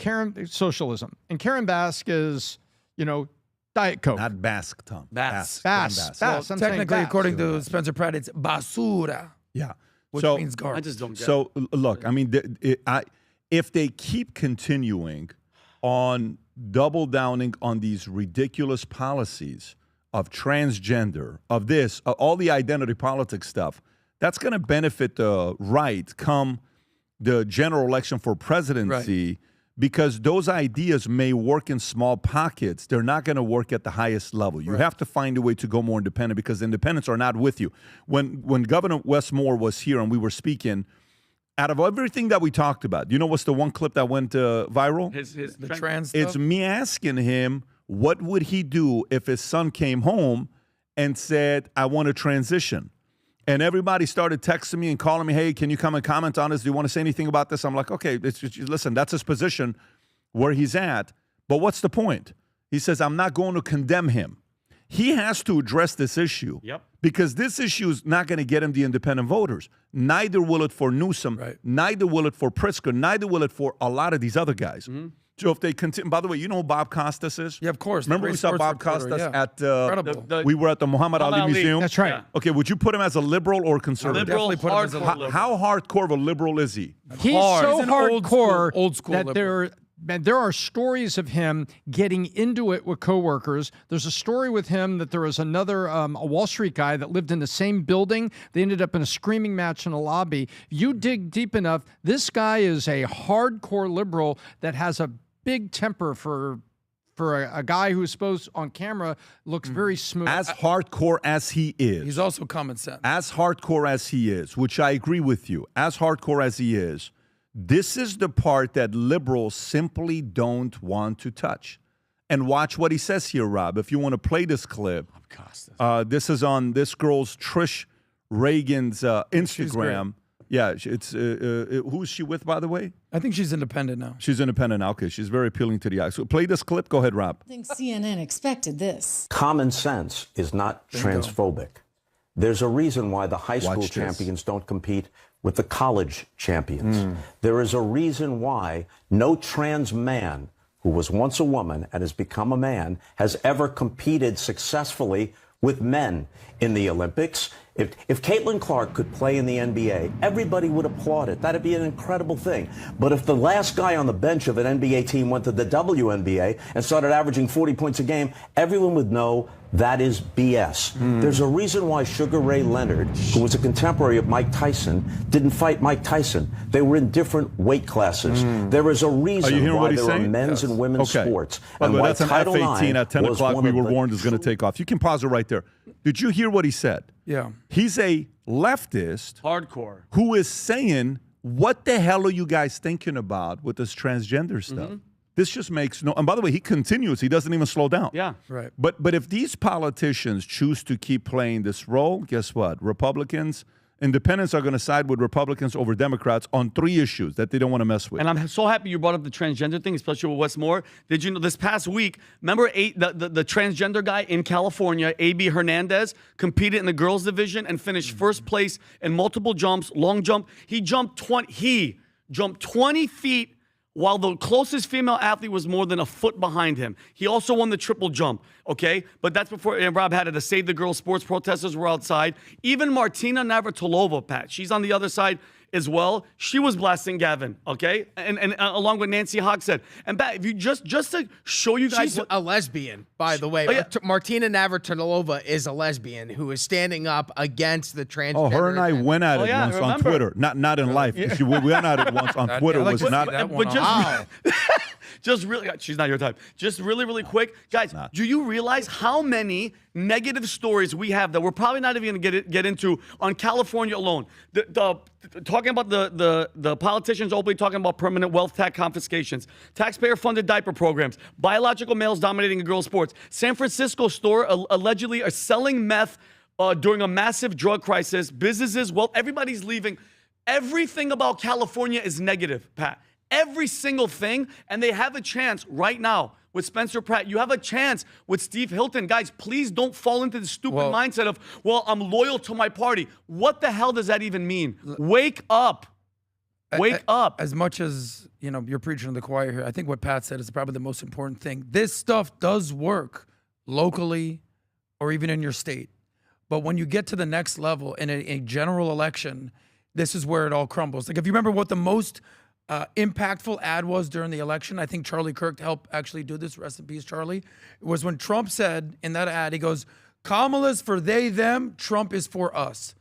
S13: socialism, and Karen Bass is, Diet Coke.
S5: Not Basque, Tom.
S13: Bass.
S4: Well,
S13: I'm saying
S4: technically,
S13: Bass.
S4: according to Spencer Pratt, it's basura.
S5: Yeah.
S4: Which means garbage.
S6: I just don't get
S5: So, look, I mean, if they keep continuing on double downing on these ridiculous policies of transgender, of this, all the identity politics stuff, that's going to benefit the right come the general election for presidency because those ideas may work in small pockets. They're not going to work at the highest level. You have to find a way to go more independent because independents are not with you. When Governor Westmore was here and we were speaking, out of everything that we talked about, you know what's the one clip that went viral?
S4: The trans stuff?
S5: It's me asking him, what would he do if his son came home and said, I want to transition? And everybody started texting me and calling me, hey, can you come and comment on this? Do you want to say anything about this? I'm like, okay, listen, that's his position where he's at. But what's the point? He says, I'm not going to condemn him. He has to address this issue because this issue is not going to get him the independent voters. Neither will it for Newsom. Neither will it for Pritzker. Neither will it for a lot of these other guys. So if they continue, by the way, you know who Bob Costas is?
S4: Yeah, of course.
S5: Remember we saw Bob Costas at,
S4: we
S5: were at the Muhammad Ali Museum?
S13: That's right.
S5: Okay, would you put him as a liberal or conservative?
S6: Liberal, hardcore.
S5: How hardcore of a liberal is he?
S13: He's so
S4: He's an
S13: hardcore
S4: old school
S13: that
S4: liberal.
S13: there are stories of him getting into it with coworkers. There's a story with him that there was another a Wall Street guy that lived in the same building. They ended up in a screaming match in a lobby. You dig deep enough, this guy is a hardcore liberal that has a big temper for a guy who's supposed on camera looks very smooth.
S5: As hardcore as he is.
S4: He's also common sense.
S5: As hardcore as he is, which I agree with you, as hardcore as he is, this is the part that liberals simply don't want to touch. And watch what he says here, Rob. If you want to play this clip, this is on this girl's Trish Reagan's Instagram. Yeah, it's who is she with, by the way?
S4: I think she's independent now.
S5: She's independent now. Okay, she's very appealing to the eye. So play this clip. Go ahead, Rob.
S21: I think CNN expected this.
S22: Common sense is not transphobic. There's a reason why the high school champions don't compete with the college champions. There is a reason why no trans man who was once a woman and has become a man has ever competed successfully with men in the Olympics. If Caitlin Clark could play in the NBA, everybody would applaud it. That'd be an incredible thing. But if the last guy on the bench of an NBA team went to the WNBA and started averaging 40 points a game, everyone would know That is BS. There's a reason why Sugar Ray Leonard, who was a contemporary of Mike Tyson, didn't fight Mike Tyson. They were in different weight classes. There is a reason why there are men's and women's sports.
S5: By the
S22: And
S5: way,
S22: why
S5: that's an
S22: Title
S5: F-18
S22: IX
S5: at 10
S22: was
S5: o'clock.
S22: one
S5: We
S22: of
S5: were
S22: the
S5: warned is going to take off. You can pause it right there. Did you hear what he said?
S4: Yeah.
S5: He's a leftist.
S6: Hardcore.
S5: Who is saying, what the hell are you guys thinking about with this transgender stuff? This just makes no. And by the way, he continues. He doesn't even slow down.
S6: Yeah.
S4: Right.
S5: But if these politicians choose to keep playing this role, guess what? Independents are going to side with Republicans over Democrats on 3 issues that they don't want to mess with.
S6: And I'm so happy you brought up the transgender thing, especially with Westmore. Did you know this past week, remember the transgender guy in California, A.B. Hernandez, competed in the girls division and finished first place in multiple jumps, long jump. He jumped 20 feet while the closest female athlete was more than a foot behind him. He also won the triple jump, okay? But that's before Rob had it to Save the Girls. Sports protesters were outside. Even Martina Navratilova, Pat, she's on the other side as well. She was blasting Gavin, okay? And along with Nancy Hogshead. And Pat, if you just to show you guys.
S7: She's a lesbian, by the way.
S6: Oh, yeah.
S7: Martina Navratilova is a lesbian who is standing up against the transgender.
S5: Oh, her and I went at it once on Twitter. Not in life. We went at it once on Twitter.
S6: Like,
S5: was not.
S6: But just really, she's not your type. Just really quick, guys. Do you realize how many negative stories we have that we're probably not even going to get into on California alone? Talking about the politicians openly talking about permanent wealth tax confiscations, taxpayer-funded diaper programs, biological males dominating girls' sports. San Francisco store allegedly are selling meth during a massive drug crisis. Businesses, well, everybody's leaving. Everything about California is negative, Pat. Every single thing, and they have a chance right now with Spencer Pratt. You have a chance with Steve Hilton. Guys, please don't fall into the stupid mindset of, well, I'm loyal to my party. What the hell does that even mean? Wake up. Wake up.
S4: As much as, you're preaching to the choir here, I think what Pat said is probably the most important thing. This stuff does work locally or even in your state. But when you get to the next level in a general election, this is where it all crumbles. Like, if you remember what the most impactful ad was during the election, I think Charlie Kirk helped actually do this, rest in peace, Charlie, it was when Trump said in that ad, he goes, Kamala's for they, them, Trump is for us.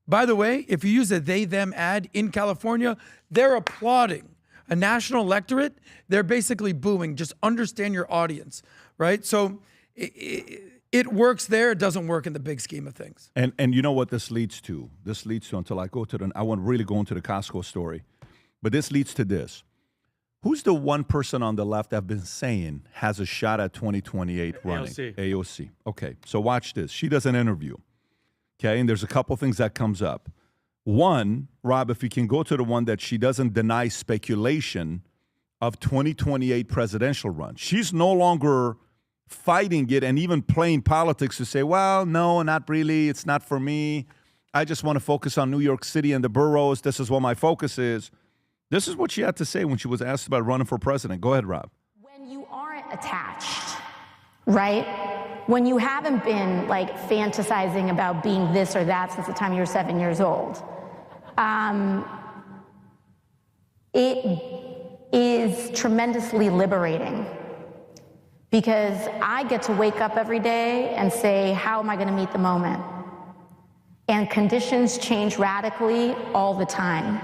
S4: By the way, if you use a they, them ad in California, they're applauding. A national electorate, they're basically booing. Just understand your audience, right? So it works there. It doesn't work in the big scheme of things.
S5: And you know what this leads to? This leads to, until I want to really go into the Costco story. But this leads to this. Who's the one person on the left I've been saying has a shot at 2028 running? AOC. Okay, so watch this. She does an interview. Okay, and there's a couple things that comes up. One, Rob, if you can go to the one that she doesn't deny speculation of 2028 presidential run. She's no longer fighting it and even playing politics to say, well, no, not really. It's not for me. I just want to focus on New York City and the boroughs. This is what my focus is. This is what she had to say when she was asked about running for president. Go ahead, Rob.
S1: When you aren't attached, right? When you haven't been fantasizing about being this or that since the time you were 7 years old, it is tremendously liberating because I get to wake up every day and say, how am I going to meet the moment? And conditions change radically all the time.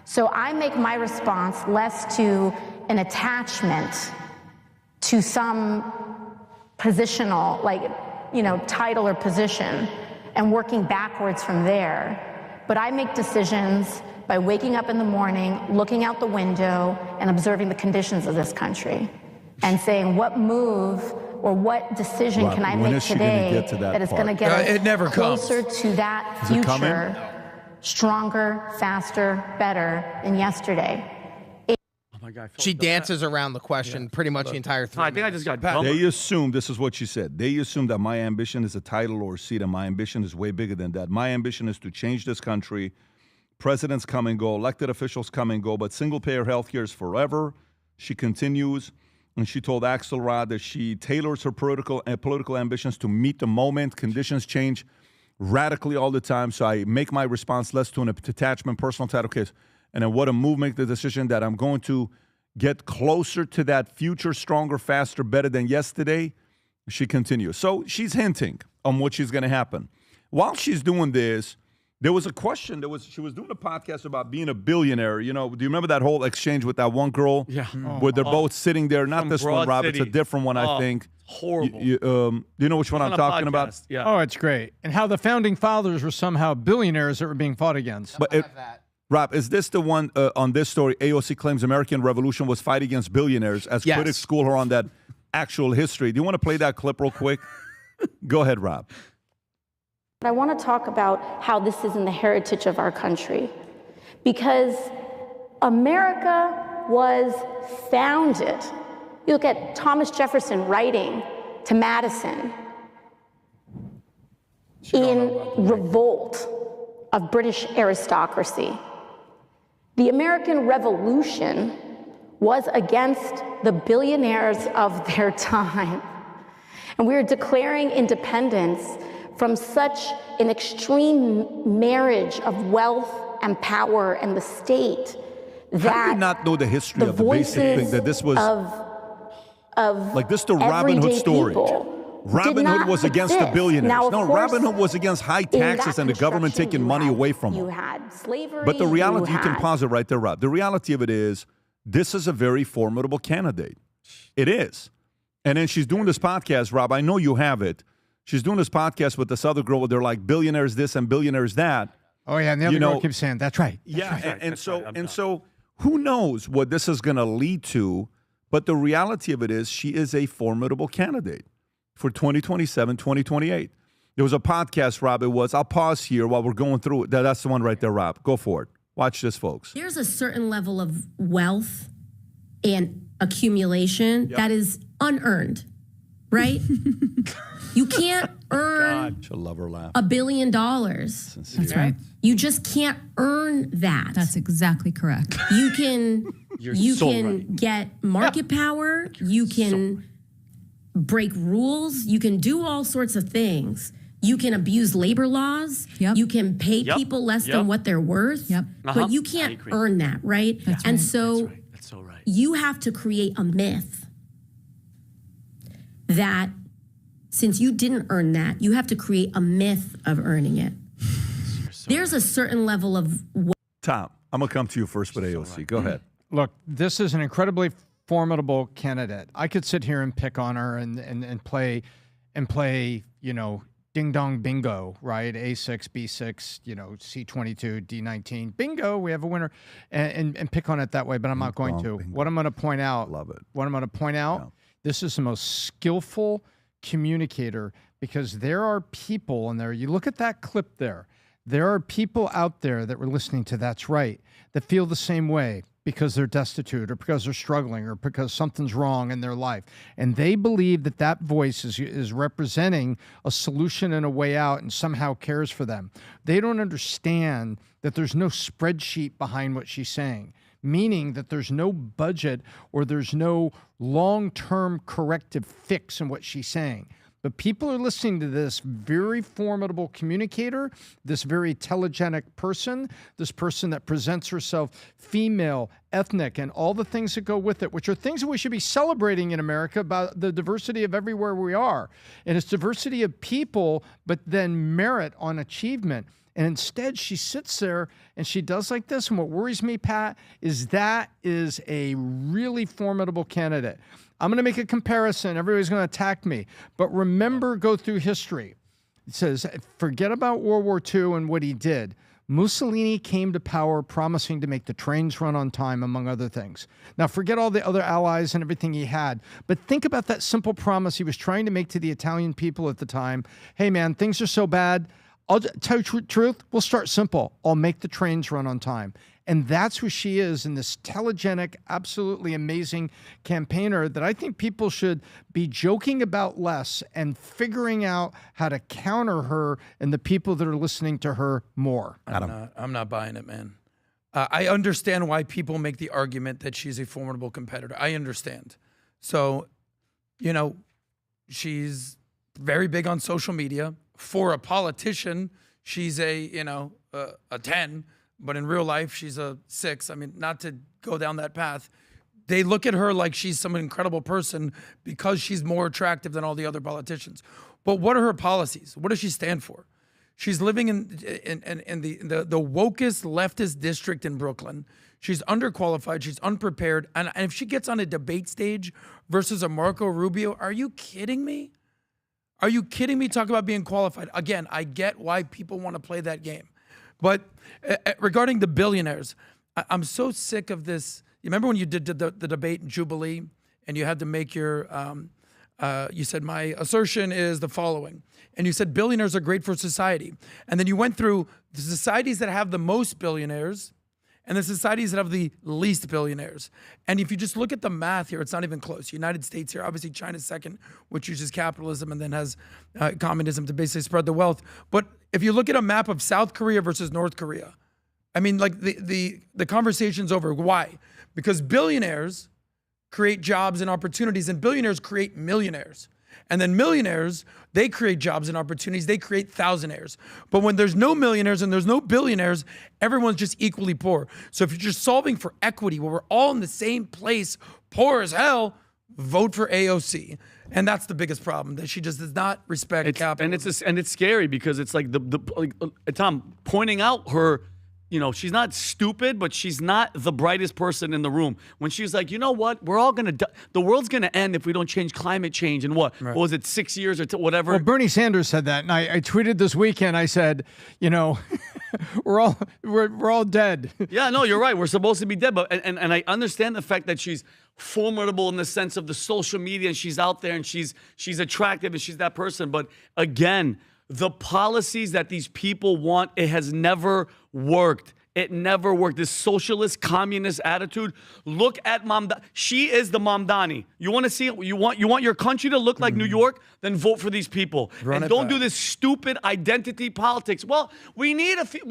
S1: So I make my response less to an attachment to some positional, title or position and working backwards from there. But I make decisions by waking up in the morning, looking out the window and observing the conditions of this country and saying what move or what decision can I make today that is going to get us closer to that future, stronger, faster, better than yesterday.
S6: Oh my God,
S7: she dances around the question pretty much the entire 3 minutes.
S6: I think I just got dumb.
S5: They assume, this is what she said, they assume that my ambition is a title or a seat, and my ambition is way bigger than that. My ambition is to change this country. Presidents come and go, elected officials come and go, but single-payer health care is forever. She continues, and she told Axelrod that she tailors her political ambitions to meet the moment. Conditions change radically all the time, so I make my response less to an attachment, personal title case. And then what a move, make the decision that I'm going to get closer to that future, stronger, faster, better than yesterday. She continues. So she's hinting on what she's going to happen. While she's doing this, there was a question. She was doing a podcast about being a billionaire. You know, do you remember that whole exchange with that one girl?
S6: Yeah.
S5: Where they're both sitting there. Not this one, Rob. It's a different one, I think.
S6: Horrible.
S5: Do you know which one I'm talking about?
S6: Yeah.
S13: Oh, it's great. And how the founding fathers were somehow billionaires that were being fought against.
S5: But Rob, is this the one on this story? AOC claims American Revolution was fight against billionaires as critics school her on that actual history. Do you want to play that clip real quick? Go ahead, Rob.
S1: I want to talk about how this is in the heritage of our country, because America was founded. You look at Thomas Jefferson writing to Madison in revolt of British aristocracy. The American Revolution was against the billionaires of their time. And we are declaring independence from such an extreme marriage of wealth and power and the state that
S5: I did not know the history of the basic thing, that this was like this the Robin Hood story. Robin Hood was against the billionaires.
S1: Now,
S5: no, Robin Hood was against high taxes and the government taking money away from them.
S1: You had slavery.
S5: But the reality, you can pause it right there, Rob. The reality of it is, this is a very formidable candidate. It is. And then she's doing this podcast, Rob. I know you have it. She's doing this podcast with this other girl where they're like billionaires this and billionaires that.
S13: Oh, yeah. And the other girl keeps saying, that's right.
S5: So who knows what this is going to lead to? But the reality of it is, she is a formidable candidate for 2027, 2028. There was a podcast, Rob. I'll pause here while we're going through it. That's the one right there, Rob. Go for it. Watch this, folks.
S2: There's a certain level of wealth and accumulation that is unearned, right? You can't earn
S5: She'll love her laugh.
S2: $1 billion. That's
S3: right.
S2: You just can't earn that.
S3: That's exactly correct.
S2: You can
S3: right.
S2: get market power. You can break rules. You can do all sorts of things. You can abuse labor laws.
S3: Yep.
S2: You can pay people less than what they're worth.
S3: Yep.
S2: But you can't earn that, right?
S3: That's
S2: and
S3: right.
S2: so
S6: That's so right.
S2: you have to create a myth that since you didn't earn that, you have to create a myth of earning it. There's a certain level of...
S5: Tom, I'm going to come to you first with AOC. Go ahead.
S13: Look, this is an incredibly formidable candidate. I could sit here and pick on her and play, you know, ding dong bingo, right? A6, B6, you know, C22, D19, bingo, we have a winner, and pick on it that way, but I'm not going to. What I'm going to point out, what I'm going to point out, this is the most skillful communicator, because there are people in there, you look at that clip there, there are people out there that were listening to That's Right that feel the same way because they're destitute or because they're struggling or because something's wrong in their life. And they believe that that voice is representing a solution and a way out and somehow cares for them. They don't understand that there's no spreadsheet behind what she's saying, meaning that there's no budget or there's no long-term corrective fix in what she's saying. But people are listening to this very formidable communicator, this very telegenic person, this person that presents herself female, ethnic, and all the things that go with it, which are things that we should be celebrating in America about the diversity of everywhere we are. And it's diversity of people, but then merit on achievement. And instead, she sits there and she does like this. And what worries me, Pat, is that is a really formidable candidate. I'm going to make a comparison. Everybody's going to attack me. But remember, go through history. It says, forget about World War II and what he did. Mussolini came to power promising to make the trains run on time, among other things. Now, forget all the other allies and everything he had. But think about that simple promise he was trying to make to the Italian people at the time. Hey, man, things are so bad. I'll tell you the truth, we'll start simple. I'll make the trains run on time. And that's who she is in this telegenic, absolutely amazing campaigner that I think people should be joking about less and figuring out how to counter her and the people that are listening to her more.
S4: I'm not buying it, man. I understand why people make the argument that she's a formidable competitor. I understand. So, you know, she's very big on social media. For a politician, she's a 10, but in real life, she's a 6. I mean, not to go down that path. They look at her like she's some incredible person because she's more attractive than all the other politicians. But what are her policies? What does she stand for? She's living in the wokest leftist district in Brooklyn. She's underqualified. She's unprepared. And if she gets on a debate stage versus a Marco Rubio, are you kidding me? Are you kidding me? Talk about being qualified. Again, I get why people want to play that game. But regarding the billionaires, I'm so sick of this. You remember when you did the debate in Jubilee and you had to make your, you said, my assertion is the following. And you said billionaires are great for society. And then you went through the societies that have the most billionaires and the societies that have the least billionaires. And if you just look at the math here, it's not even close. United States here, obviously China's second, which uses capitalism and then has communism to basically spread the wealth. But if you look at a map of South Korea versus North Korea, I mean, like the conversation's over. Why? Because billionaires create jobs and opportunities, and billionaires create millionaires. And then millionaires, they create jobs and opportunities. They create thousandaires. But when there's no millionaires and there's no billionaires, everyone's just equally poor. So if you're just solving for equity, where we're all in the same place, poor as hell, vote for AOC. And that's the biggest problem, that she just does not respect capitalism.
S6: And it's scary because it's like Tom pointing out her. You know, she's not stupid, but she's not the brightest person in the room. When she's like, you know what, we're all going to the world's going to end if we don't change climate change in what? Right. What was it, 6 years or whatever?
S13: Well, Bernie Sanders said that, and I tweeted this weekend, I said, you know, we're all dead.
S6: Yeah, no, you're right. We're supposed to be dead. But and I understand the fact that she's formidable in the sense of the social media, and she's out there and she's attractive and she's that person. But again, the policies that these people want, it has never worked. It never worked. This socialist, communist attitude. Look at Mamdani. She is the Mamdani. You want to see it? You want your country to look like New York? Then vote for these people. And don't do this stupid identity politics. Well, we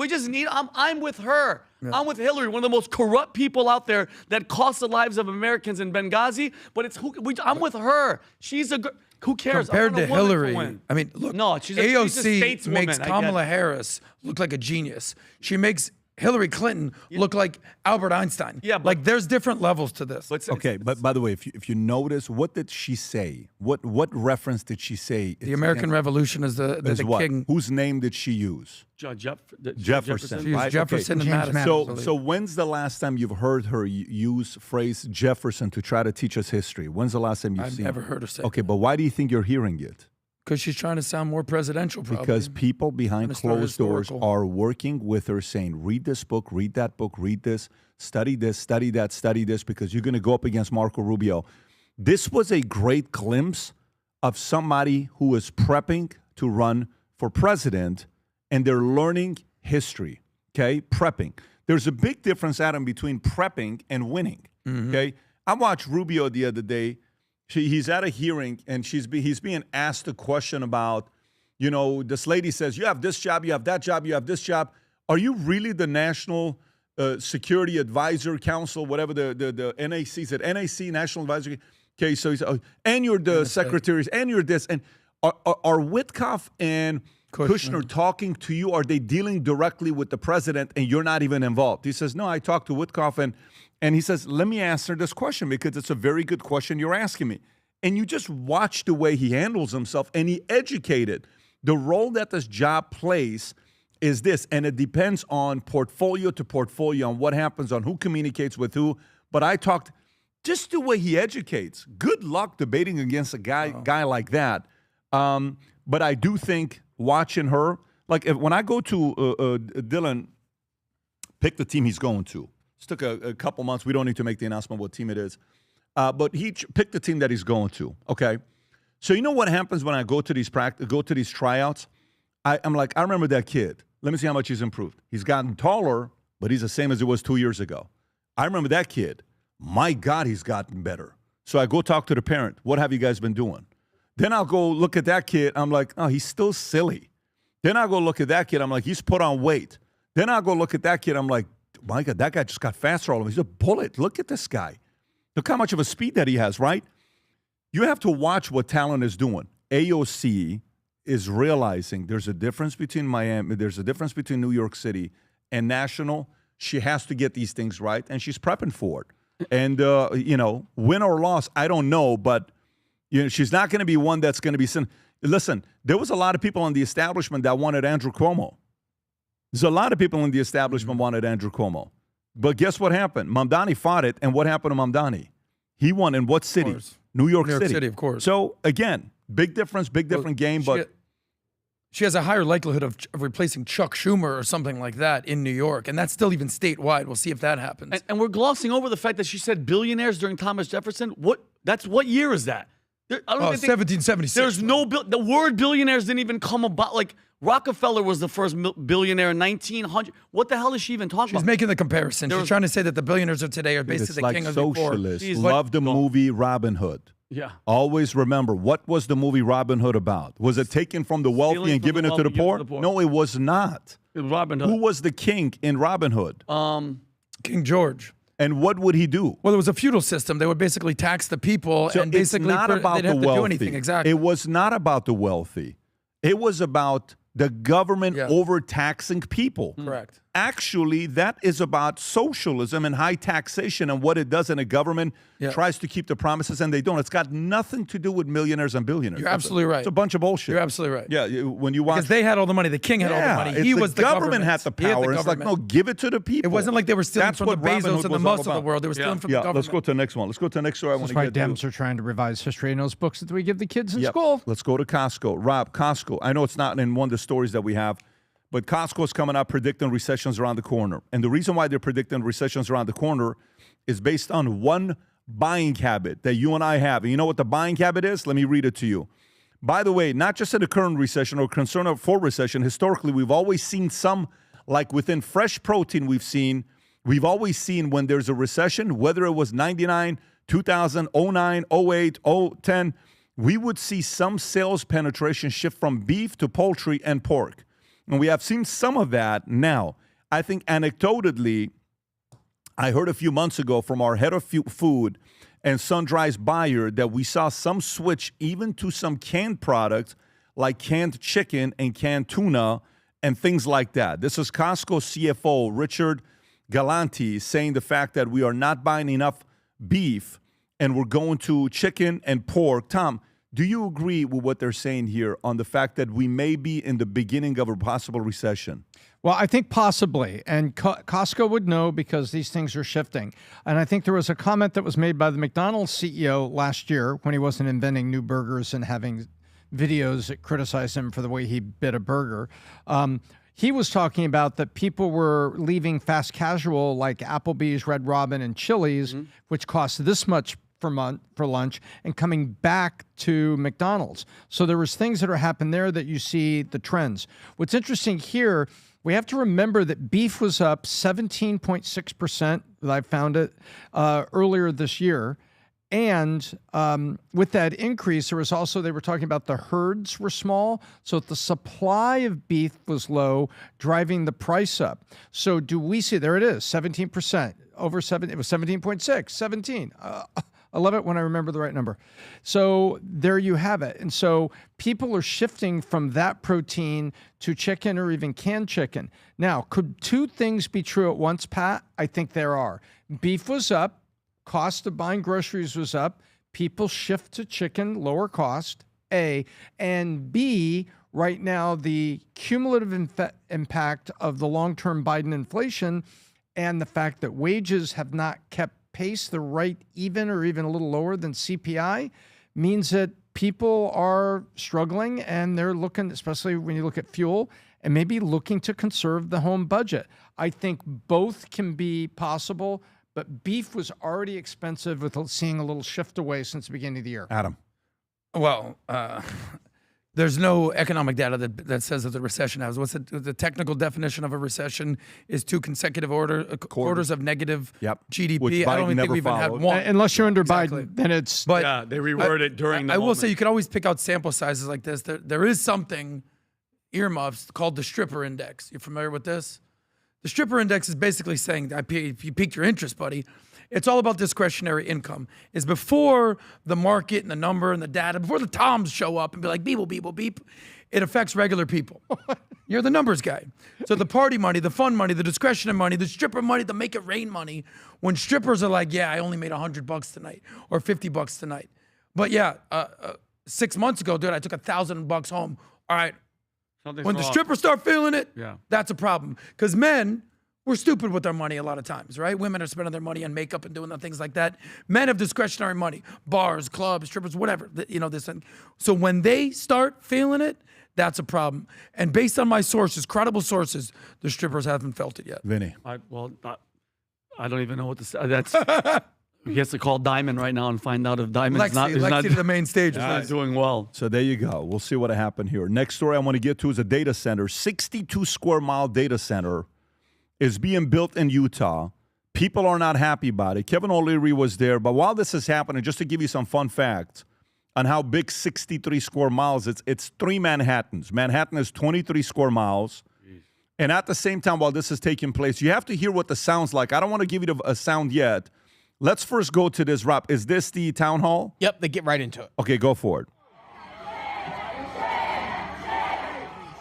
S6: just need. I'm with her. Yeah. I'm with Hillary, one of the most corrupt people out there that cost the lives of Americans in Benghazi. But I'm with her. She's a. Who cares?
S4: Compared to Hillary, I mean, look,
S6: no, she's
S4: AOC makes Kamala Harris look like a genius. She makes Hillary Clinton look like Albert Einstein. Yeah, like there's different levels to this.
S5: Okay, but by the way, if you notice, what did she say? What reference did she say?
S4: The American Revolution is the king.
S5: Whose name did she use? Jefferson.
S4: She used Jefferson and Madison.
S5: So when's the last time you've heard her use phrase Jefferson to try to teach us history? When's the last time you've seen it?
S4: I've never heard her say
S5: Okay, but why do you think you're hearing it?
S4: Because she's trying to sound more presidential, probably.
S5: Because people behind closed doors are working with her saying, read this book, read that book, read this, study that, study this, because you're going to go up against Marco Rubio. This was a great glimpse of somebody who is prepping to run for president, and they're learning history, okay? Prepping. There's a big difference, Adam, between prepping and winning, okay? I watched Rubio the other day. He's at a hearing, and he's being asked a question about, you know, this lady says, you have this job, you have that job, you have this job. Are you really the National Security Advisor Council, whatever the NAC said, NAC, National Advisory? Okay, so he's, and you're the secretaries, and you're this. And are Witkoff and Kushner talking to you? Are they dealing directly with the president, and you're not even involved? He says, no, I talked to Witkoff, and he says, let me answer this question because it's a very good question you're asking me. And you just watch the way he handles himself, and he educated. The role that this job plays is this, and it depends on portfolio to portfolio, on what happens, on who communicates with who. But I talked, just the way he educates. Good luck debating against a guy like that. But I do think watching her, like when I go to Dylan, pick the team he's going to. It took a couple months. We don't need to make the announcement what team it is. But he picked the team that he's going to, okay? So you know what happens when I go to these tryouts? I'm like, I remember that kid. Let me see how much he's improved. He's gotten taller, but he's the same as he was 2 years ago. I remember that kid. My God, he's gotten better. So I go talk to the parent. What have you guys been doing? Then I'll go look at that kid. I'm like, oh, he's still silly. Then I'll go look at that kid. I'm like, he's put on weight. Then I'll go look at that kid. I'm like, my God, that guy just got faster all of a sudden. He's a bullet. Look at this guy. Look how much of a speed that he has, right? You have to watch what talent is doing. AOC is realizing there's a difference between Miami, there's a difference between New York City and national. She has to get these things right, and she's prepping for it. And, win or loss, I don't know. But, she's not going to be one that's going to be Listen, there was a lot of people in the establishment that wanted Andrew Cuomo. There's a lot of people in the establishment wanted Andrew Cuomo. But guess what happened? Mamdani fought it, and what happened to Mamdani? He won in what city? New York City,
S4: of course.
S5: So, again, big difference, different game, but...
S4: She has a higher likelihood of replacing Chuck Schumer or something like that in New York, and that's still even statewide. We'll see if that happens.
S6: And we're glossing over the fact that she said billionaires during Thomas Jefferson. What year is that? I don't even think
S4: 1776.
S6: There's no the word billionaires didn't even come about. Like Rockefeller was the first billionaire in 1900. What the hell is she even talking about?
S4: She's making the comparison. She's trying to say that the billionaires of today are basically the king of before.
S5: Love the movie Robin Hood.
S6: Yeah.
S5: Always remember, what was the movie Robin Hood about? Was it taken from the wealthy and giving it to the poor? No, it was not.
S6: It was Robin Hood.
S5: Who was the king in Robin Hood?
S4: King George.
S5: And what would he do?
S4: Well, it was a feudal system. They would basically tax the people and basically
S5: not about
S4: they'd have
S5: the wealthy.
S4: to do anything. Exactly.
S5: It was not about the wealthy. It was about the government overtaxing people.
S4: Correct.
S5: Actually, that is about socialism and high taxation and what it does in a government tries to keep the promises and they don't. It's got nothing to do with millionaires and billionaires.
S4: You're absolutely right.
S5: It's a bunch of bullshit.
S4: You're absolutely right.
S5: Yeah, when you watch...
S4: Because they had all the money. The king had all the money. He was the
S5: government had the power. It's like, no, give it to the people.
S4: It wasn't like they were stealing from the Bezos and the Musk of the world. They were stealing from the government.
S5: Let's go to the next one. Let's go to the next story.
S13: That's why Dems are trying to revise history in those books that we give the kids in school.
S5: Let's go to Costco. Rob, Costco. I know it's not in one of the stories that we have, but Costco's coming out predicting recessions around the corner. And the reason why they're predicting recessions around the corner is based on one buying habit that you and I have. And you know what the buying habit is? Let me read it to you. By the way, not just in the current recession or concern for recession, historically, we've always seen some, like within fresh protein we've always seen when there's a recession, whether it was 99, 2000, 09, 08, 010, we would see some sales penetration shift from beef to poultry and pork. And we have seen some of that now. I think anecdotally, I heard a few months ago from our head of food and sun-dries buyer that we saw some switch even to some canned products like canned chicken and canned tuna and things like that. This is Costco CFO Richard Galanti saying the fact that we are not buying enough beef and we're going to chicken and pork. Tom, do you agree with what they're saying here on the fact that we may be in the beginning of a possible recession?
S13: Well, I think possibly. And Costco would know because these things are shifting. And I think there was a comment that was made by the McDonald's CEO last year when he wasn't inventing new burgers and having videos that criticized him for the way he bit a burger. He was talking about that people were leaving fast casual like Applebee's, Red Robin, and Chili's, which cost this much for lunch, and coming back to McDonald's. So there was things that are happening there that you see the trends. What's interesting here, we have to remember that beef was up 17.6%, I found it, earlier this year. And with that increase, there was also, they were talking about the herds were small. So the supply of beef was low, driving the price up. So do we see, there it is, 17%, over 7, it was 17.6, 17. I love it when I remember the right number. So there you have it. And so people are shifting from that protein to chicken or even canned chicken. Now, could two things be true at once, Pat? I think there are. Beef was up. Cost of buying groceries was up. People shift to chicken, lower cost, A. And B, right now, the cumulative impact of the long-term Biden inflation and the fact that wages have not kept pace, the right even or even a little lower than CPI, means that people are struggling and they're looking, especially when you look at fuel, and maybe looking to conserve the home budget. I think both can be possible, but beef was already expensive with seeing a little shift away since the beginning of the year.
S5: Adam.
S4: Well, there's no economic data that says that the recession has. What's the technical definition of a recession is 2 consecutive quarters of negative GDP.
S5: Which
S4: I don't think we've even had one.
S13: Unless you're under Biden, then it's...
S4: But
S6: yeah, they reword it during the
S4: I will
S6: moment.
S4: say you can always pick out sample sizes like this. There is something, earmuffs, called the stripper index. You familiar with this? The stripper index is basically saying that if you piqued your interest, buddy, it's all about discretionary income. It's before the market and the number and the data, before the toms show up and be like, beep, beep, beep. it affects regular people. You're the numbers guy. So the party money, the fun money, the discretionary money, the stripper money, the make it rain money, when strippers are like, yeah, I only made $100 tonight or $50 tonight. But yeah, 6 months ago, dude, I took $1,000 home. All right.
S6: Something's
S4: When the
S6: wrong.
S4: strippers start feeling it,
S6: Yeah.
S4: that's a problem. Because men, we're stupid with our money a lot of times, right? Women are spending their money on makeup and doing things like that. Men have discretionary money, bars, clubs, strippers, whatever, this thing. So when they start feeling it, that's a problem. And based on my sources, credible sources, the strippers haven't felt it yet.
S5: Vinny.
S6: I don't even know what to say. That's he has to call Diamond right now and find out if Diamond's
S4: Lexi to the main stage.
S6: is not doing well.
S5: So there you go. We'll see what happened here. Next story I want to get to is a data center. 62 square mile data center is being built in Utah. People are not happy about it. Kevin O'Leary was there. But while this is happening, just to give you some fun facts on how big 63 square miles is, it's 3 Manhattans. Manhattan is 23 square miles. And at the same time, while this is taking place, you have to hear what the sound's like. I don't want to give you a sound yet. Let's first go to this, Rob. Is this the town hall?
S7: Yep, they get right into it.
S5: Okay, go for it.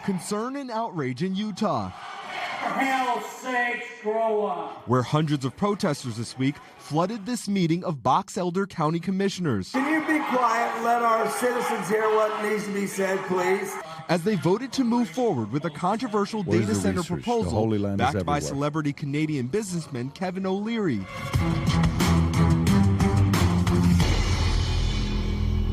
S8: Concern and outrage in Utah,
S10: For hell's sakes, grow up.
S8: where hundreds of protesters this week flooded this meeting of Box Elder County Commissioners
S10: Can you be quiet and let our citizens hear what needs to be said, please?
S8: as they voted to move forward with a controversial
S5: Where's
S8: data
S5: the
S8: center
S5: research? The
S8: proposal
S5: Holy Land is
S8: backed by
S5: everywhere.
S8: celebrity Canadian businessman Kevin O'Leary.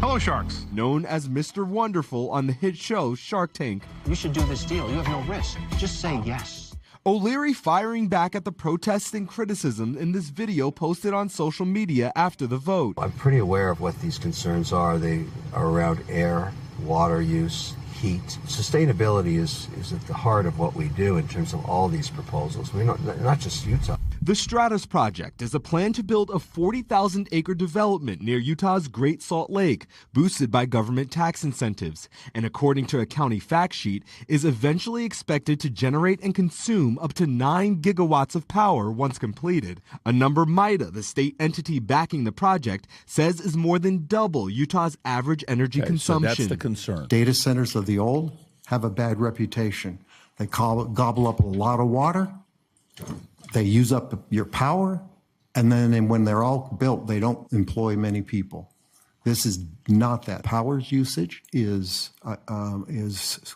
S23: Hello, Sharks.
S8: Known as Mr. Wonderful on the hit show Shark Tank.
S23: You should do this deal. You have no risk. Just say yes.
S8: O'Leary firing back at the protests and criticism in this video posted on social media after the vote.
S24: I'm pretty aware of what these concerns are. They are around air, water use, heat. Sustainability is at the heart of what we do in terms of all these proposals. We're not just Utah.
S8: The Stratus Project is a plan to build a 40,000-acre development near Utah's Great Salt Lake, boosted by government tax incentives, and according to a county fact sheet, is eventually expected to generate and consume up to 9 gigawatts of power once completed, a number MIDA, the state entity backing the project, says is more than double Utah's average energy consumption.
S5: So that's the concern.
S25: Data centers of the old have a bad reputation. They gobble up a lot of water. They use up your power, and then when they're all built, they don't employ many people. This is not that. Power's usage is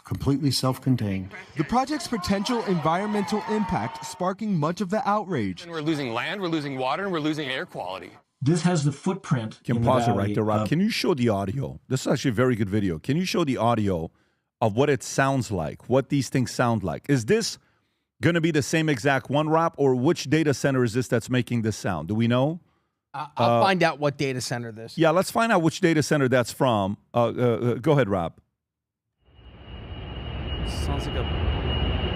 S25: completely self-contained.
S8: The project's potential environmental impact sparking much of the outrage.
S23: And we're losing land, we're losing water, and we're losing air quality.
S10: This has the footprint.
S5: Can pause it right there, Rob. Can you show the audio? This is actually a very good video. Can you show the audio of what it sounds like, what these things sound like? Is this going to be the same exact one, Rob, or which data center is this that's making this sound? Do we know?
S7: I'll find out what data center this.
S5: Yeah, let's find out which data center that's from. Go ahead, Rob.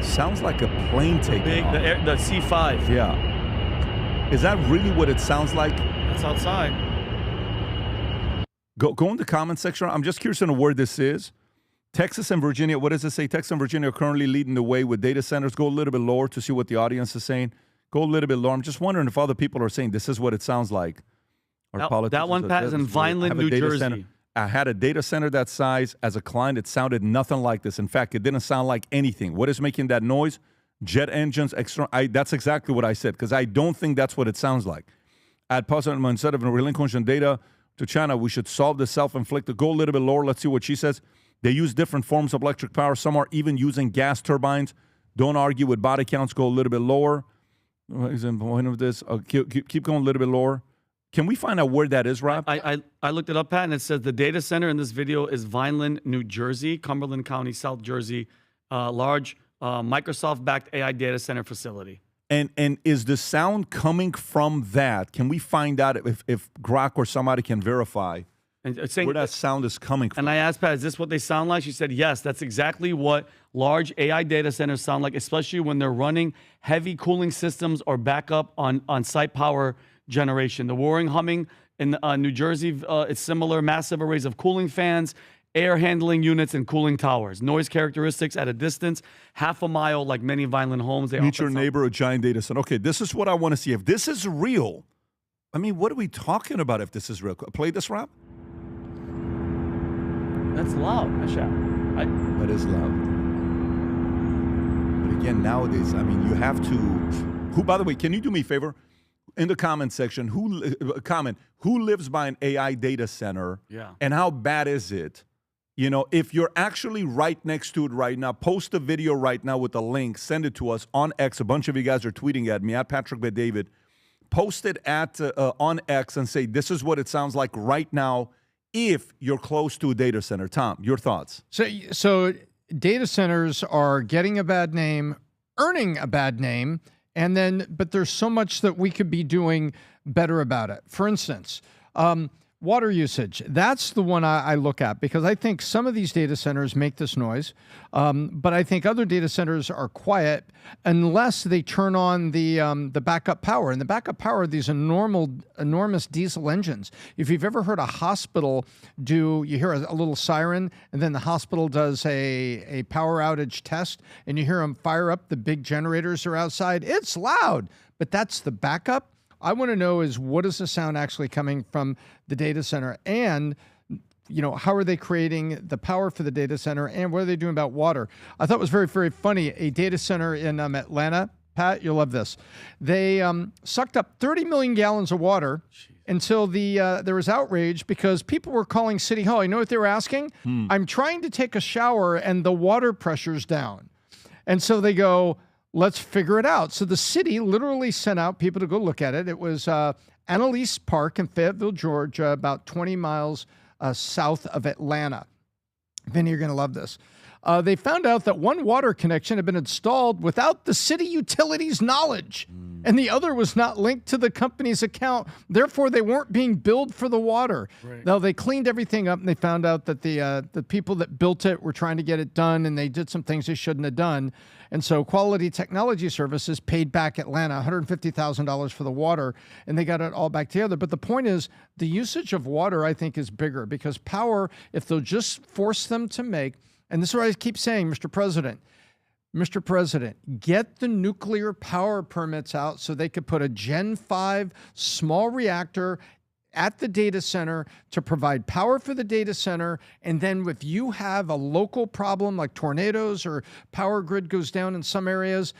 S5: Sounds like a plane taking off.
S6: The C5.
S5: Yeah. Is that really what it sounds like?
S6: It's outside.
S5: Go in the comment section. I'm just curious to know where this is. Texas and Virginia, what does it say? Texas and Virginia are currently leading the way with data centers. Go a little bit lower to see what the audience is saying. Go a little bit lower. I'm just wondering if other people are saying this is what it sounds like.
S6: That one, Pat, is in Vineland, New Jersey.
S5: Center. I had a data center that size as a client. It sounded nothing like this. In fact, it didn't sound like anything. What is making that noise? Jet engines, that's exactly what I said, because I don't think that's what it sounds like. At Puzzle, instead of relinquishing data to China, we should solve the self-inflicted. Go a little bit lower. Let's see what she says. They use different forms of electric power. Some are even using gas turbines. Don't argue with body counts. Go a little bit lower. What is the point of this? Keep going a little bit lower. Can we find out where that is, Rob?
S6: I looked it up, Pat, and it says the data center in this video is Vineland, New Jersey, Cumberland County, South Jersey, large Microsoft-backed AI data center facility.
S5: And is the sound coming from that? Can we find out if Grok or somebody can verify where that sound is coming from?
S6: And I asked Pat, is this what they sound like? She said, yes, that's exactly what large AI data centers sound like, especially when they're running heavy cooling systems or backup on-site power generation. The whirring, humming in New Jersey, it's similar, massive arrays of cooling fans, air handling units, and cooling towers. Noise characteristics at a distance, half a mile, like many Vineland homes. They
S5: Meet your neighbor, a giant data center. Okay, this is what I want to see. If this is real, I mean, what are we talking about if this is real? Play this, Rob.
S6: That's loud, Michelle.
S5: That is loud. But again, nowadays, I mean, you have to. Who, by the way, can you do me a favor? In the comment section, who lives by an AI data center?
S6: Yeah.
S5: And how bad is it? You know, if you're actually right next to it right now, post a video right now with a link, send it to us on X. A bunch of you guys are tweeting at me, at Patrick Bet-David. Post it on X and say, this is what it sounds like right now if you're close to a data center. Tom, your thoughts?
S13: So data centers are getting a bad name, earning a bad name, but there's so much that we could be doing better about it. For instance, water usage. That's the one I look at because I think some of these data centers make this noise, but I think other data centers are quiet unless they turn on the backup power. And the backup power are these enormous diesel engines. If you've ever heard a hospital you hear a little siren, and then the hospital does a power outage test, and you hear them fire up the big generators are outside. It's loud, but that's the backup. I want to know is what is the sound actually coming from the data center, and how are they creating the power for the data center, and what are they doing about water? I thought it was very, very funny. A data center in Atlanta, Pat, you'll love this. They sucked up 30 million gallons of water until there was outrage because people were calling City Hall. You know what they were asking? I'm trying to take a shower and the water pressure's down. And so they go, let's figure it out. So the city literally sent out people to go look at it. It was Annalise Park in Fayetteville, Georgia, about 20 miles south of Atlanta. Vinny, you're going to love this. They found out that one water connection had been installed without the city utility's knowledge, and the other was not linked to the company's account. Therefore, they weren't being billed for the water. Right. Now, they cleaned everything up, and they found out that the people that built it were trying to get it done, and they did some things they shouldn't have done. And so Quality Technology Services paid back Atlanta $150,000 for the water, and they got it all back together. But the point is, the usage of water, I think, is bigger because power, if they'll just force them to make, and this is what I keep saying, Mr. President, get the nuclear power permits out so they could put a Gen 5 small reactor at the data center to provide power for the data center. And then if you have a local problem like tornadoes or power grid goes down in some areas,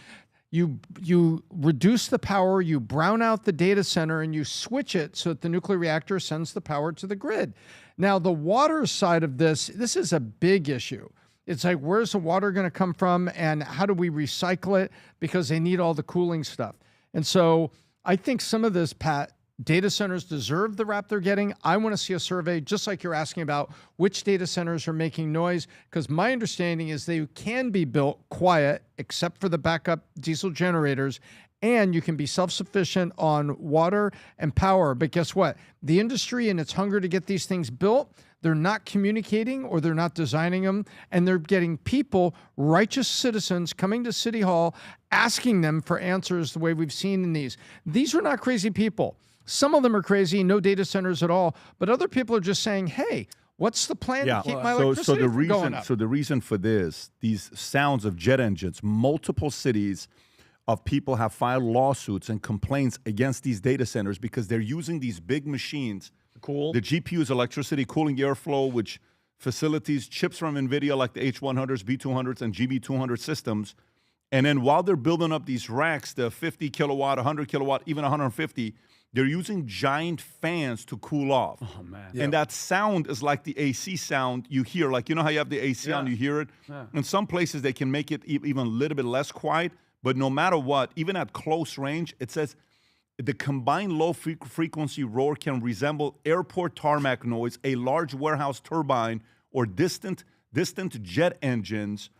S13: you reduce the power, you brown out the data center, and you switch it so that the nuclear reactor sends the power to the grid. Now, the water side of this is a big issue. It's like, where's the water going to come from, and how do we recycle it? Because they need all the cooling stuff. And so I think some of this, Pat, data centers deserve the rap they're getting. I want to see a survey, just like you're asking about which data centers are making noise, because my understanding is they can be built quiet, except for the backup diesel generators, and you can be self-sufficient on water and power. But guess what? The industry and its hunger to get these things built, they're not communicating or they're not designing them, and they're getting people, righteous citizens, coming to City Hall, asking them for answers the way we've seen in these. These are not crazy people. Some of them are crazy, no data centers at all, but other people are just saying, hey, what's the plan to keep my electricity from going up?
S5: So the reason for this, these sounds of jet engines, multiple cities of people have filed lawsuits and complaints against these data centers because they're using these big machines.
S6: Cool.
S5: The GPUs, electricity, cooling, airflow, which facilities, chips from NVIDIA like the H100s, B200s, and GB200 systems. And then while they're building up these racks, the 50 kilowatt, 100 kilowatt, even 150, they're using giant fans to cool off.
S6: Oh, man.
S5: And that sound is like the AC sound you hear. Like, you know how you have the AC on, you hear it?
S6: Yeah.
S5: In some places, they can make it even a little bit less quiet. But no matter what, even at close range, it says the combined low-frequency roar can resemble airport tarmac noise, a large warehouse turbine, or distant jet engines.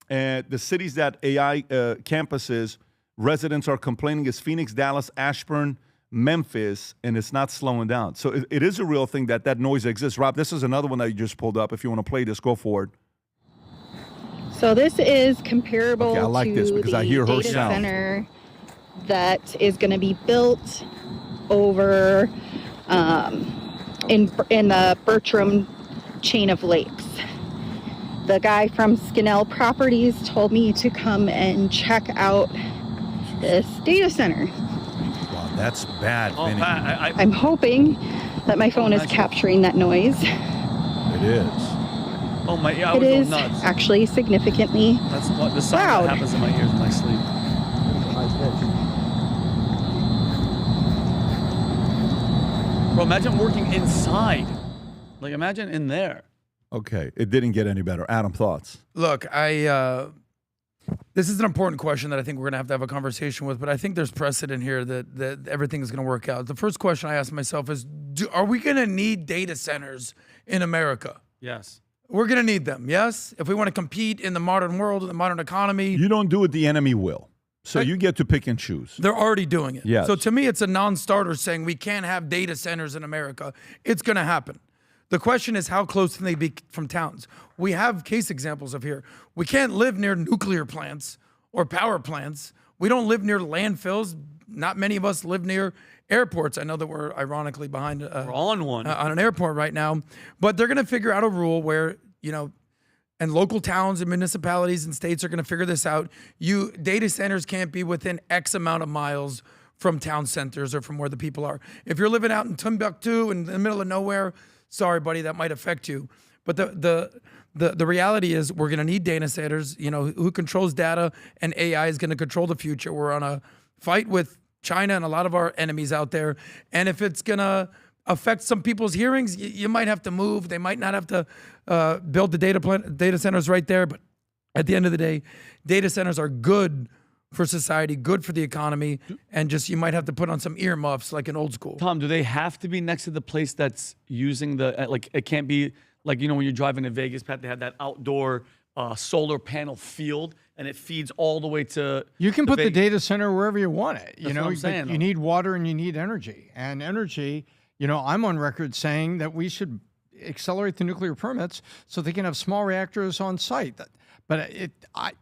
S5: And the cities that AI campuses, residents are complaining is Phoenix, Dallas, Ashburn, Memphis, and it's not slowing down. So it is a real thing that noise exists. Rob, this is another one that you just pulled up. If you want to play this, go for it.
S9: So this is comparable
S5: I like
S9: to
S5: this because
S9: the
S5: I hear her
S9: data
S5: sound.
S9: center that is going to be built over in the Bertram chain of lakes. The guy from Skinnell Properties told me to come and check out this data center.
S5: Wow, that's bad, Vinny.
S9: I'm hoping that my phone is capturing that noise.
S5: It is.
S6: Oh my! Yeah, I
S9: It
S6: was going
S9: is
S6: nuts.
S9: actually significantly
S6: That's what the sound
S9: loud.
S6: that happens in my ears in my sleep. Bro, imagine working inside. Like, imagine in there.
S5: Okay, it didn't get any better. Adam, thoughts?
S4: Look, this is an important question that I think we're going to have a conversation with, but I think there's precedent here that everything is going to work out. The first question I ask myself is, are we going to need data centers in America?
S6: Yes.
S4: We're going to need them, yes? If we want to compete in the modern world, in the modern economy.
S5: You don't do it, the enemy will. So you get to pick and choose.
S4: They're already doing it.
S5: Yes.
S4: So to me, it's a non-starter saying we can't have data centers in America. It's going to happen. The question is, how close can they be from towns? We have case examples of here. We can't live near nuclear plants or power plants. We don't live near landfills. Not many of us live near airports. I know that we're ironically behind
S6: We're on one.
S4: on an airport right now, but they're going to figure out a rule where, and local towns and municipalities and states are going to figure this out. Data centers can't be within X amount of miles from town centers or from where the people are. If you're living out in Timbuktu in the middle of nowhere, sorry, buddy, that might affect you. But the reality is we're going to need data centers. Who controls data and AI is going to control the future. We're on a fight with China and a lot of our enemies out there. And if it's going to affect some people's hearings, you might have to move. They might not have to build the data centers right there. But at the end of the day, data centers are good for society, good for the economy, and just you might have to put on some earmuffs like in old school.
S6: Tom, do they have to be next to the place that's using it can't be like, when you're driving to Vegas, Pat, they have that outdoor solar panel field and it feeds all the way to.
S13: You can put the data center wherever you want it.
S6: That's what I'm saying,
S13: You need water and you need energy. And energy, I'm on record saying that we should accelerate the nuclear permits so they can have small reactors on site. But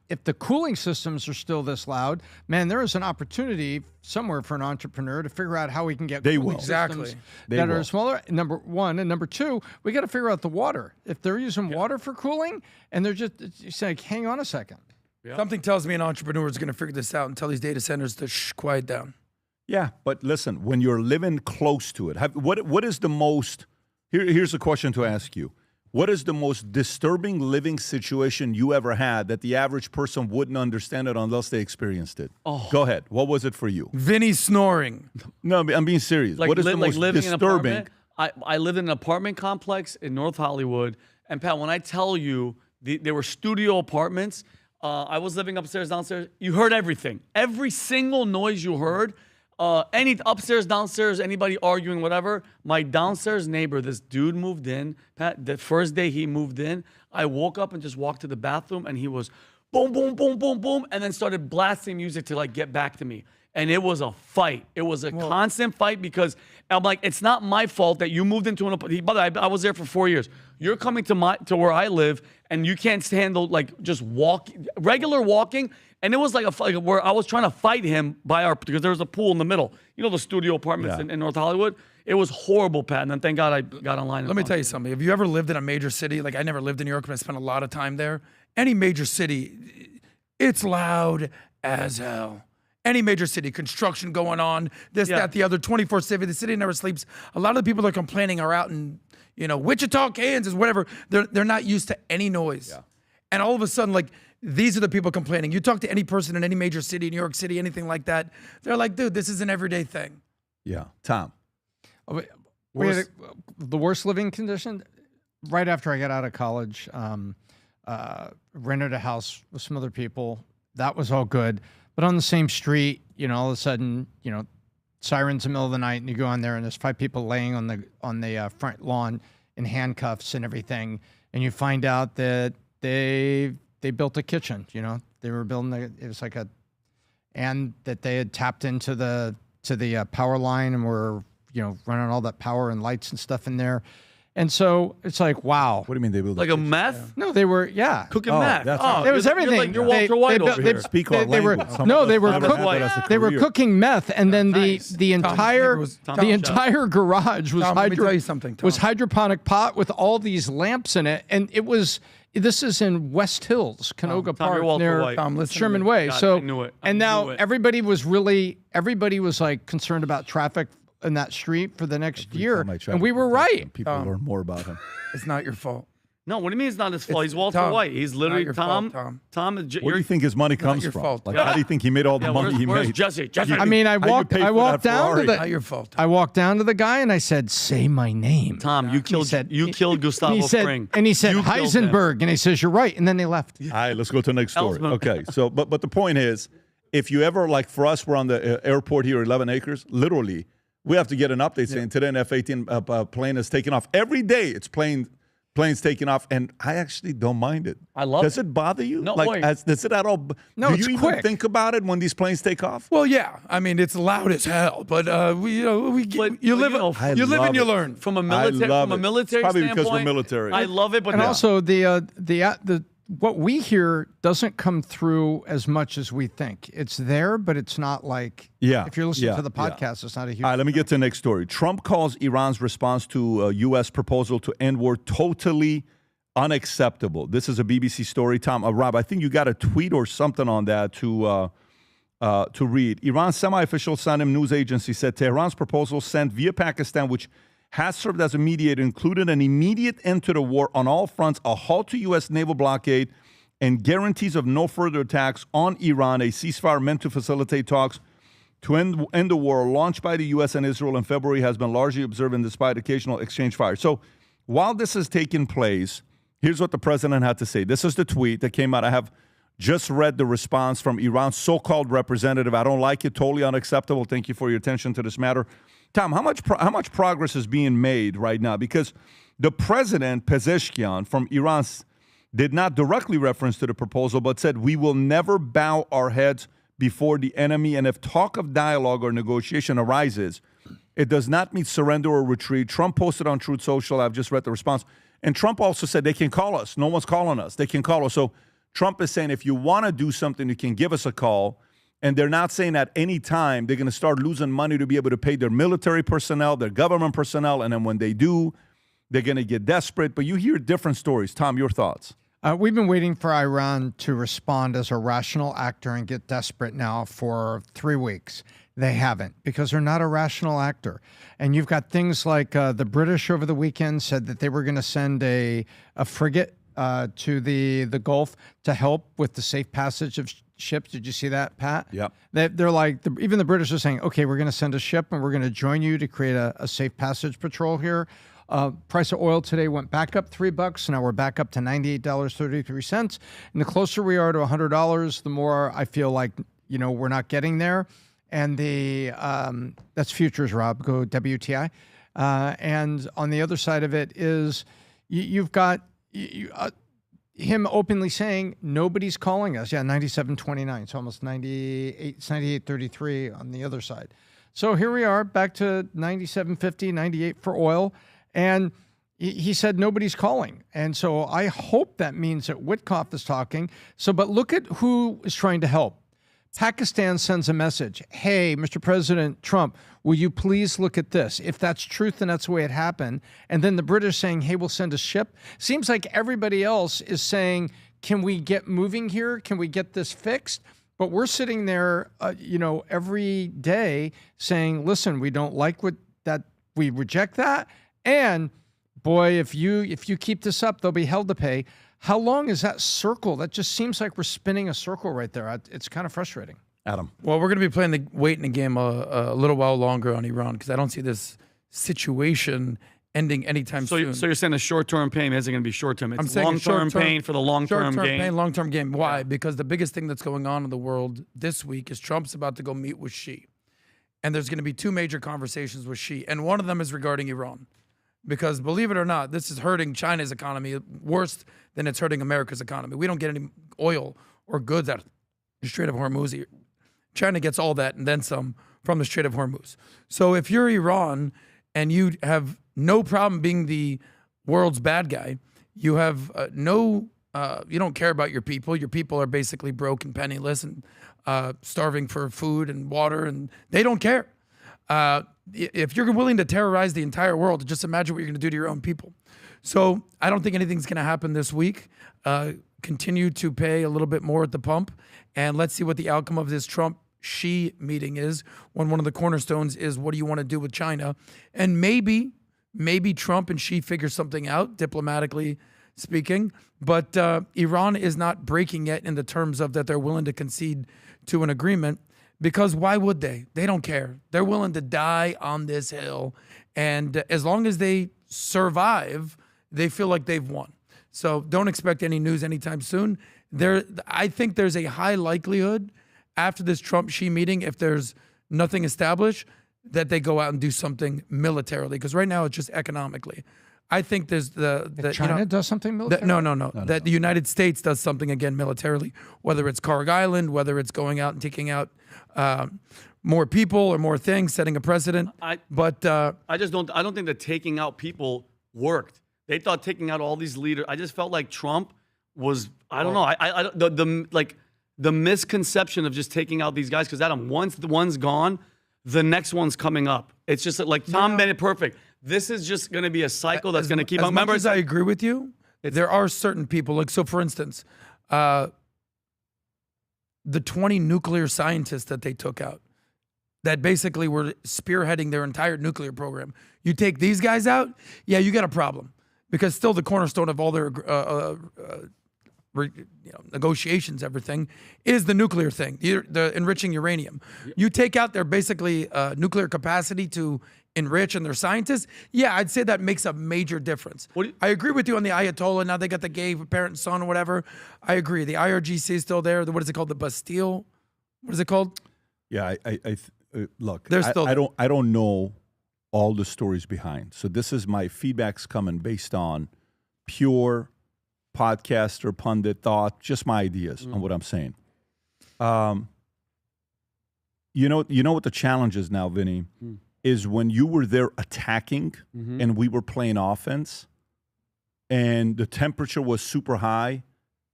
S13: if the cooling systems are still this loud, man, there is an opportunity somewhere for an entrepreneur to figure out how we can get cooling systems that are smaller, number one. And number two, we got to figure out the water. If they're using water for cooling and they're just saying, hang on a second.
S4: Yeah. Something tells me an entrepreneur is going to figure this out and tell these data centers to quiet down.
S5: Yeah, but listen, when you're living close to it, what is the most, here's a question to ask you. What is the most disturbing living situation you ever had that the average person wouldn't understand it unless they experienced it?
S6: Oh.
S5: Go ahead. What was it for you?
S4: Vinny snoring.
S5: No, I'm being serious. What is the most
S6: living
S5: disturbing?
S6: In an apartment? I lived in an apartment complex in North Hollywood. And Pat, when I tell you they were studio apartments, I was living upstairs, downstairs. You heard everything. Every single noise you heard. Any upstairs, downstairs, anybody arguing, whatever. My downstairs neighbor, this dude moved in. Pat, the first day he moved in, I woke up and just walked to the bathroom and he was boom, boom, boom, boom, boom, and then started blasting music to get back to me. And it was a fight. It was a constant fight because I'm like, it's not my fault that you moved into an apartment. By the way, I was there for 4 years. You're coming to where I live and you can't handle just regular walking. And it was like a fight where I was trying to fight him because there was a pool in the middle. The studio apartments in North Hollywood. It was horrible, Pat. And then thank God I got online.
S4: Let me tell you something. Have you ever lived in a major city? Like I never lived in New York, but I spent a lot of time there. Any major city, it's loud as hell. Any major city, construction going on, this, that, the other, 24/7. The city never sleeps. A lot of the people that are complaining are out in, Wichita, Kansas, whatever. They're not used to any noise. Yeah. And all of a sudden, these are the people complaining. You talk to any person in any major city, New York City, anything like that, they're like, dude, this is an everyday thing.
S5: Yeah. Tom.
S13: We had the worst living condition right after I got out of college. Rented a house with some other people. That was all good. But on the same street, all of a sudden, sirens in the middle of the night, and you go on there, and there's 5 people laying on the front lawn in handcuffs and everything, and you find out that they built a kitchen. They were building it was and that they had tapped into the power line and were running all that power and lights and stuff in there. And so it's like, wow.
S5: What do you mean they built
S6: a meth?
S13: No, they were,
S6: cooking meth.
S13: It was everything.
S6: You're Walter White over here.
S5: Speak our language.
S13: They were cooking meth, and then the entire garage was
S4: let me tell you something, Tom.
S13: was hydroponic pot with all these lamps in it, and it was. This is in West Hills, Canoga Park, near Sherman Way.
S6: God,
S13: so,
S6: I knew it.
S13: and now everybody was concerned about traffic in that street for the next year, and we were right.
S5: People learn more about him.
S4: It's not your fault.
S6: No, what do you mean it's not his fault?
S4: It's
S6: He's Walter
S4: Tom.
S6: White. He's literally
S4: Not your
S6: Tom.
S4: fault, Tom.
S5: Where do you think his money comes
S4: your
S5: from?
S4: fault.
S5: Like,
S6: Yeah.
S5: how do you think he made all the money he
S6: where's
S5: made?
S6: Jesse? Jesse.
S13: I mean, I
S5: How you
S13: walked
S5: paid for
S13: down
S5: that
S13: to
S5: Ferrari?
S4: Not your fault.
S13: I walked down to the guy and I said, "Say my name."
S6: Tom, you killed. You killed Gustavo
S13: he said,
S6: Fring.
S13: and he said
S6: You killed him.
S13: Heisenberg, and he says, "You're right," and then they left.
S5: All right, let's go to the next story.
S6: Ellsworth.
S5: Okay, so but the point is, if you ever, like for us, we're on the airport here, 11 acres. Literally, we have to get an update saying today an F-18 plane is taking off. Every day, it's planes taking off, and I actually don't mind it.
S6: I love
S5: Does
S6: it.
S5: it bother you?
S6: No,
S5: like,
S6: wait.
S5: does it at all?
S13: No,
S5: do
S13: it's
S5: you
S13: quick.
S5: even think about it when these planes take off?
S4: Well, yeah. I mean, it's loud as hell, but you live and you learn.
S6: From a military
S5: Probably
S6: standpoint,
S5: because we're military.
S6: I love it, but
S13: And also the what we hear doesn't come through as much as we think. It's there, but it's not like if you're listening to the podcast, it's not a huge.
S5: All right, let me get to the next story. Trump calls Iran's response to U.S. proposal to end war totally unacceptable. This is a BBC story. Tom, Rob, I think you got a tweet or something on that to read. Iran's semi-official Sanim news agency said Tehran's proposal sent via Pakistan, which has served as a mediator, included an immediate end to the war on all fronts, a halt to U.S. naval blockade, and guarantees of no further attacks on Iran, a ceasefire meant to facilitate talks to end the war launched by the U.S. and Israel in February has been largely observed despite occasional exchange fire. So while this has taken place, here's what the president had to say. This is the tweet that came out. I have just read the response from Iran's so-called representative. I don't like it. Totally unacceptable. Thank you for your attention to this matter. Tom, how much progress is being made right now? Because the president, Pezeshkian, from Iran, did not directly reference to the proposal, but said, we will never bow our heads before the enemy. And if talk of dialogue or negotiation arises, it does not mean surrender or retreat. Trump posted on Truth Social. I've just read the response. And Trump also said they can call us. No one's calling us. They can call us. So Trump is saying if you want to do something, you can give us a call. And they're not saying at any time they're going to start losing money to be able to pay their military personnel, their government personnel. And then when they do, they're going to get desperate. But you hear different stories. Tom, your thoughts?
S13: We've been waiting for Iran to respond as a rational actor and get desperate now for 3 weeks. They haven't, because they're not a rational actor. And you've got things like the British over the weekend said that they were going to send a frigate to the Gulf to help with the safe passage of ships. Did you see that, Pat?
S5: Yeah.
S13: They're like, even the British are saying, okay, we're going to send a ship and we're going to join you to create a safe passage patrol here. Price of oil today went back up $3. So now we're back up to $98.33. And the closer we are to $100, the more I feel like, we're not getting there. And that's futures, Rob, go WTI. And on the other side of it is you've got him openly saying nobody's calling us. Yeah, 97.29. It's almost 98. It's 98.33 on the other side. So here we are back to 97.50, 98 for oil. And he said nobody's calling. And so I hope that means that Witkoff is talking. But look at who is trying to help. Pakistan sends a message. Hey, Mr. President Trump, will you please look at this? If that's truth, then that's the way it happened. And then the British saying, hey, we'll send a ship. Seems like everybody else is saying, can we get moving here? Can we get this fixed? But we're sitting there, every day saying, listen, we don't like that. We reject that. And boy, if you keep this up, they'll be held to pay. How long is that circle? That just seems like we're spinning a circle right there. It's kind of frustrating.
S5: Adam.
S4: Well, we're going to be playing the waiting game a little while longer on Iran because I don't see this situation ending anytime soon.
S6: So you're saying the short-term pain isn't going to be short-term. It's
S4: I'm saying
S6: long-term pain for the long-term gain.
S4: Pain, long-term game. Why? Yeah. Because the biggest thing that's going on in the world this week is Trump's about to go meet with Xi. And there's going to be 2 major conversations with Xi. And one of them is regarding Iran. Because believe it or not, this is hurting China's economy worse than it's hurting America's economy. We don't get any oil or goods out of the Strait of Hormuz. China gets all that and then some from the Strait of Hormuz. So if you're Iran and you have no problem being the world's bad guy, you have you don't care about your people. Your people are basically broke and penniless and starving for food and water, and they don't care. If you're willing to terrorize the entire world, just imagine what you're going to do to your own people. So I don't think anything's going to happen this week. Continue to pay a little bit more at the pump, and let's see what the outcome of this Trump-Xi meeting is, when one of the cornerstones is what do you want to do with China? And maybe Trump and Xi figure something out diplomatically speaking. But Iran is not breaking yet in the terms of that they're willing to concede to an agreement, because why would they? They don't care. They're willing to die on this hill. And as long as they survive, they feel like they've won. So don't expect any news anytime soon. I think there's a high likelihood after this Trump-Xi meeting, if there's nothing established, that they go out and do something militarily. Because right now it's just economically. I think there's
S13: If China does something militarily?
S4: No. That the United States does something again militarily, whether it's Karg Island, whether it's going out and taking out more people or more things, setting a precedent. I don't think that taking out people worked. They thought taking out all these leaders. I just felt like Trump was, I don't know. The misconception of just taking out these guys, because Adam, once the one's gone, the next one's coming up. It's just like Tom made it perfect. This is just going to be a cycle that's going to keep on. Remember, as I agree with you, there are certain people, like, so for instance, the 20 nuclear scientists that they took out, that basically were spearheading their entire nuclear program. You take these guys out, yeah, you got a problem, because still the cornerstone of all their negotiations, everything, is the nuclear thing, the enriching uranium. You take out their basically nuclear capacity to enrich and their scientists, yeah, I'd say that makes a major difference. I agree with you on the Ayatollah. Now they got the gay parent and son or whatever. I agree. The IRGC is still there. What is it called? The Bastille? What is it called?
S5: Yeah, look,
S4: They're still
S5: I don't know all the stories behind. So this is my feedback's coming based on pure podcaster, pundit thought, just my ideas on what I'm saying. You know what the challenge is now, Vinny, is when you were there attacking and we were playing offense and the temperature was super high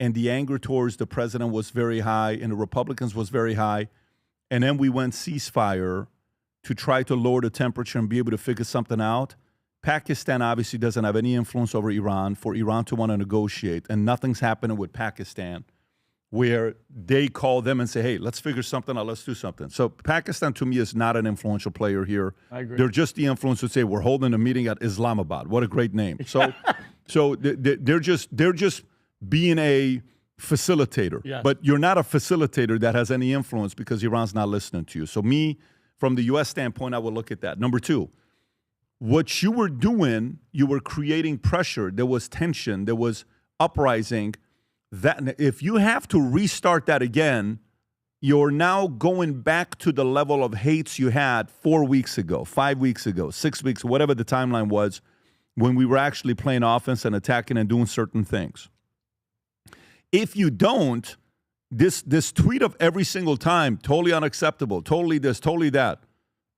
S5: and the anger towards the president was very high and the Republicans was very high. And then we went ceasefire to try to lower the temperature and be able to figure something out. Pakistan obviously doesn't have any influence over Iran for Iran to want to negotiate, and nothing's happening with Pakistan where they call them and say, hey, let's figure something out, let's do something. So Pakistan, to me, is not an influential player here.
S6: I agree.
S5: They're just the influence to say, we're holding a meeting at Islamabad. What a great name. So they're just being a facilitator.
S6: Yes.
S5: But you're not a facilitator that has any influence because Iran's not listening to you. So me, from the U.S. standpoint, I would look at that. Number two, what you were doing, you were creating pressure. There was tension. There was uprising. That if you have to restart that again, you're now going back to the level of hates you had 4 weeks ago, 5 weeks ago, 6 weeks, whatever the timeline was, when we were actually playing offense and attacking and doing certain things. If you don't, this tweet of every single time, totally unacceptable, totally this, totally that.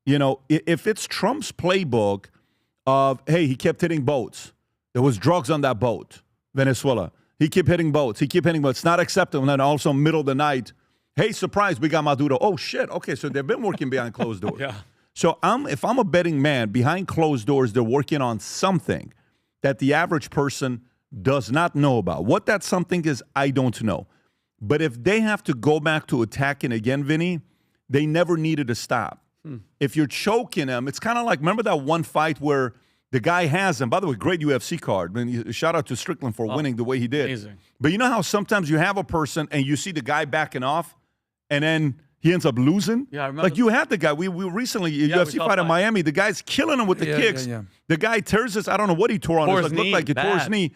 S5: You know, if it's Trump's playbook of, hey, he kept hitting boats. There was drugs on that boat, Venezuela. He kept hitting boats. He kept hitting boats. It's not acceptable. And then also middle of the night, hey, surprise, we got Maduro. Oh, shit. Okay, so they've been working behind closed doors.
S6: Yeah.
S5: So if I'm a betting man, behind closed doors, they're working on something that the average person does not know about. What that something is, I don't know. But if they have to go back to attacking again, Vinny, they never needed to stop. If you're choking them, it's kind of like, remember that one fight where the guy has him. By the way, great UFC card. I mean, shout out to Strickland for winning the way he did.
S6: Amazing.
S5: But you know how sometimes you have a person and you see the guy backing off and then he ends up losing?
S6: Yeah, I remember.
S5: Like you had the guy. We recently, UFC fight in Miami, the guy's killing him with the kicks.
S4: Yeah.
S5: The guy tears his, I don't know what he tore on
S6: Tore
S5: his
S6: his
S5: leg. Looked
S6: knee,
S5: like he tore his
S6: bad.
S5: knee.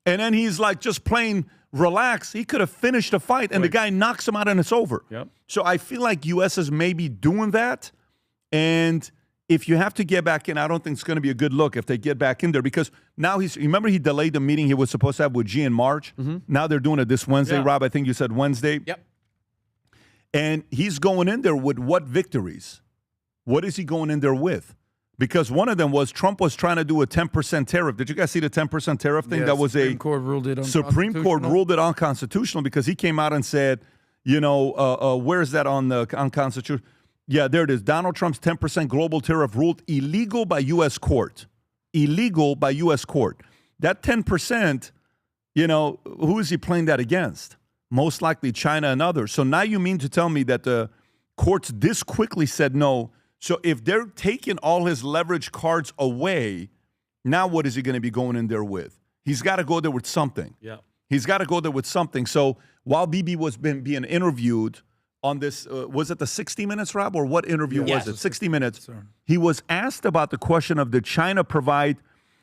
S5: And then he's like just playing relax. He could have finished the fight and the guy knocks him out and it's over.
S6: Yep.
S5: So I feel like US is maybe doing that. And if you have to get back in, I don't think it's going to be a good look if they get back in there because now remember he delayed the meeting he was supposed to have with G in March? Now they're doing it this Wednesday,
S6: Yeah.
S5: Rob. I think you said Wednesday.
S7: Yep.
S5: And he's going in there with what victories? What is he going in there with? Because one of them was Trump was trying to do a 10% tariff. Did you guys see the 10% tariff thing?
S4: Yeah,
S5: That was
S4: Supreme Court ruled it
S5: Supreme Court
S4: unconstitutional.
S5: ruled it unconstitutional because he came out and said, you know, where is that on the unconstitutional? Yeah, there it is. Donald Trump's 10% global tariff ruled illegal by U.S. court. Illegal by U.S. court. That 10%, you know, who is he playing that against? Most likely China and others. So now you mean to tell me that the courts this quickly said no. So if they're taking all his leverage cards away, now what is he going to be going in there with? He's got to go there with something.
S6: Yeah.
S5: He's got to go there with something. So while Bibi was being interviewed on this, was it the 60 Minutes, Rob, or what interview was it? 60 Minutes. He was asked about the question of did China provide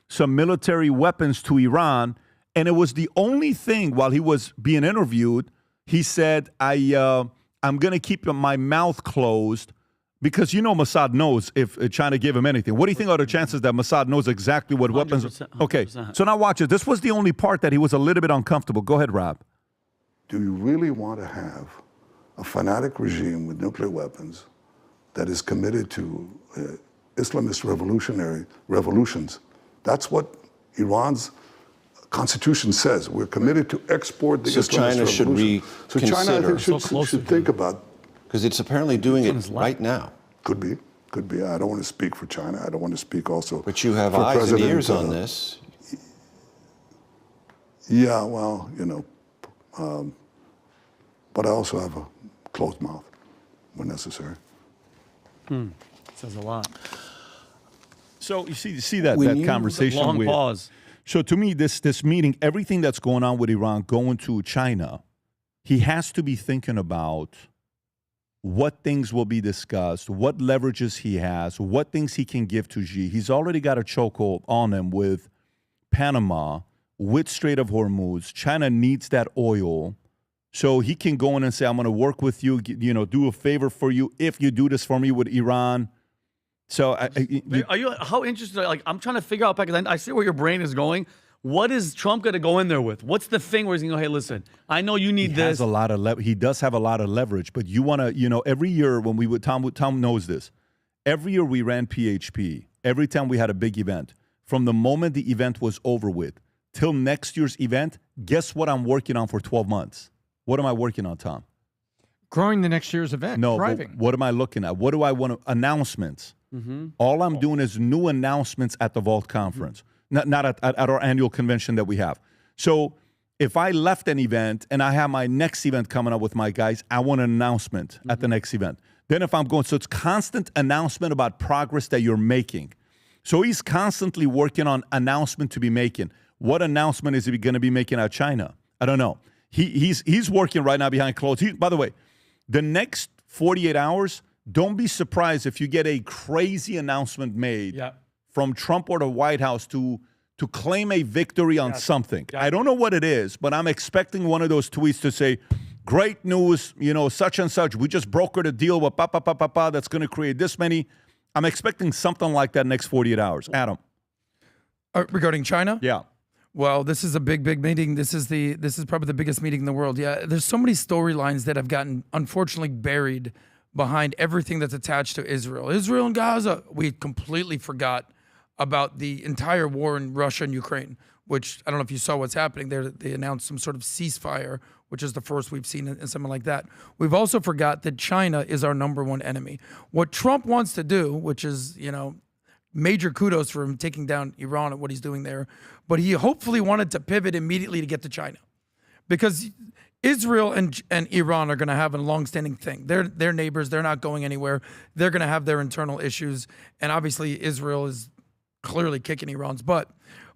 S5: some military weapons to Iran, and it was the only thing while he was being interviewed. He said, I'm going to keep my mouth closed because Mossad knows if China gave him anything. What do you think are the chances that Mossad knows exactly what weapons?
S6: 100%.
S5: Okay, so now watch it. This was the only part that he was a little bit uncomfortable. Go ahead, Rob.
S11: Do you really want to have a fanatic regime with nuclear weapons that is committed to Islamist revolutions? That's what Iran's constitution says. We're committed to export the Islamist
S12: China should
S11: revolution. So China, I think, should think about.
S12: Because it's apparently doing it right now.
S11: Could be. I don't want to speak for China. I don't want to speak also.
S12: But you have
S11: for
S12: eyes
S11: President,
S12: and ears on this.
S11: Yeah, well, but I also have a closed mouth when necessary.
S6: Says a lot.
S5: So you see that
S6: When
S5: conversation.
S6: Long
S5: with,
S6: pause.
S5: So to me, this meeting, everything that's going on with Iran going to China, he has to be thinking about what things will be discussed, what leverages he has, what things he can give to Xi. He's already got a chokehold on him with Panama, with Strait of Hormuz. China needs that oil. So he can go in and say, I'm going to work with you, do a favor for you if you do this for me with Iran. So
S6: Are you how interested? Like, I'm trying to figure out, because I see where your brain is going. What is Trump going to go in there with? What's the thing where he's going to go, hey, listen, I know you need this.
S5: He does have a lot of leverage, but you want to, every year when we would, Tom knows this, every year we ran PHP, every time we had a big event, from the moment the event was over with till next year's event, guess what I'm working on for 12 months? What am I working on, Tom?
S13: Growing the next year's event.
S5: No,
S13: Thriving.
S5: what am I looking at? What do I want to, announcements. All I'm doing is new announcements at the Vault Conference. Not at our annual convention that we have. So if I left an event and I have my next event coming up with my guys, I want an announcement at the next event. Then if I'm going, so it's constant announcement about progress that you're making. So he's constantly working on announcement to be making. What announcement is he going to be making out China? I don't know. He's working right now behind closed. By the way, the next 48 hours, don't be surprised if you get a crazy announcement made from Trump or the White House to claim a victory on something. I don't know what it is, but I'm expecting one of those tweets to say, great news, such and such. We just brokered a deal with that's going to create this many. I'm expecting something like that next 48 hours. Adam.
S4: Regarding China?
S5: Yeah.
S4: Well, this is a big meeting. This is probably the biggest meeting in the world. Yeah, there's so many storylines that have gotten, unfortunately, buried behind everything that's attached to Israel. Israel and Gaza. We completely forgot about the entire war in Russia and Ukraine, which I don't know if you saw what's happening there. They announced some sort of ceasefire, which is the first we've seen in something like that. We've also forgot that China is our number one enemy. What Trump wants to do, which is, major kudos for him taking down Iran and what he's doing there, but he hopefully wanted to pivot immediately to get to China, because Israel and Iran are going to have a long-standing thing. They're neighbors. They're not going anywhere. They're going to have their internal issues, and obviously Israel is clearly kicking Iran's butt.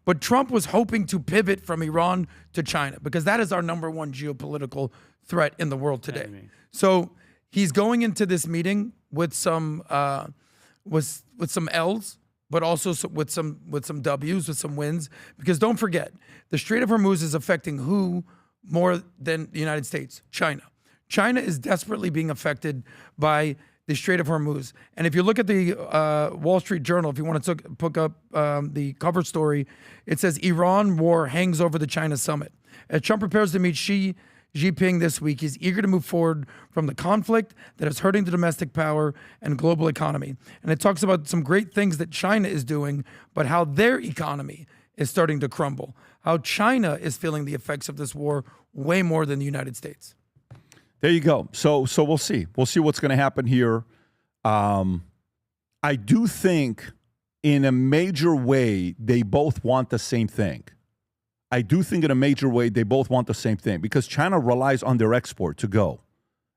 S4: But Trump was hoping to pivot from Iran to China, because that is our number one geopolitical threat in the world today. So he's going into this meeting with some L's, but also with some W's, with some wins. Because don't forget, the Strait of Hormuz is affecting who more than the United States? China. China is desperately being affected by the Strait of Hormuz. And if you look at the Wall Street Journal, if you want to pick up the cover story, it says Iran war hangs over the China summit. As Trump prepares to meet Xi Jinping this week, he's eager to move forward from the conflict that is hurting the domestic power and global economy. And it talks about some great things that China is doing, but how their economy is starting to crumble, how China is feeling the effects of this war way more than the United States.
S5: There you go. So we'll see. We'll see what's going to happen here. I do think in a major way, they both want the same thing. I do think in a major way, they both want the same thing, because China relies on their export to go.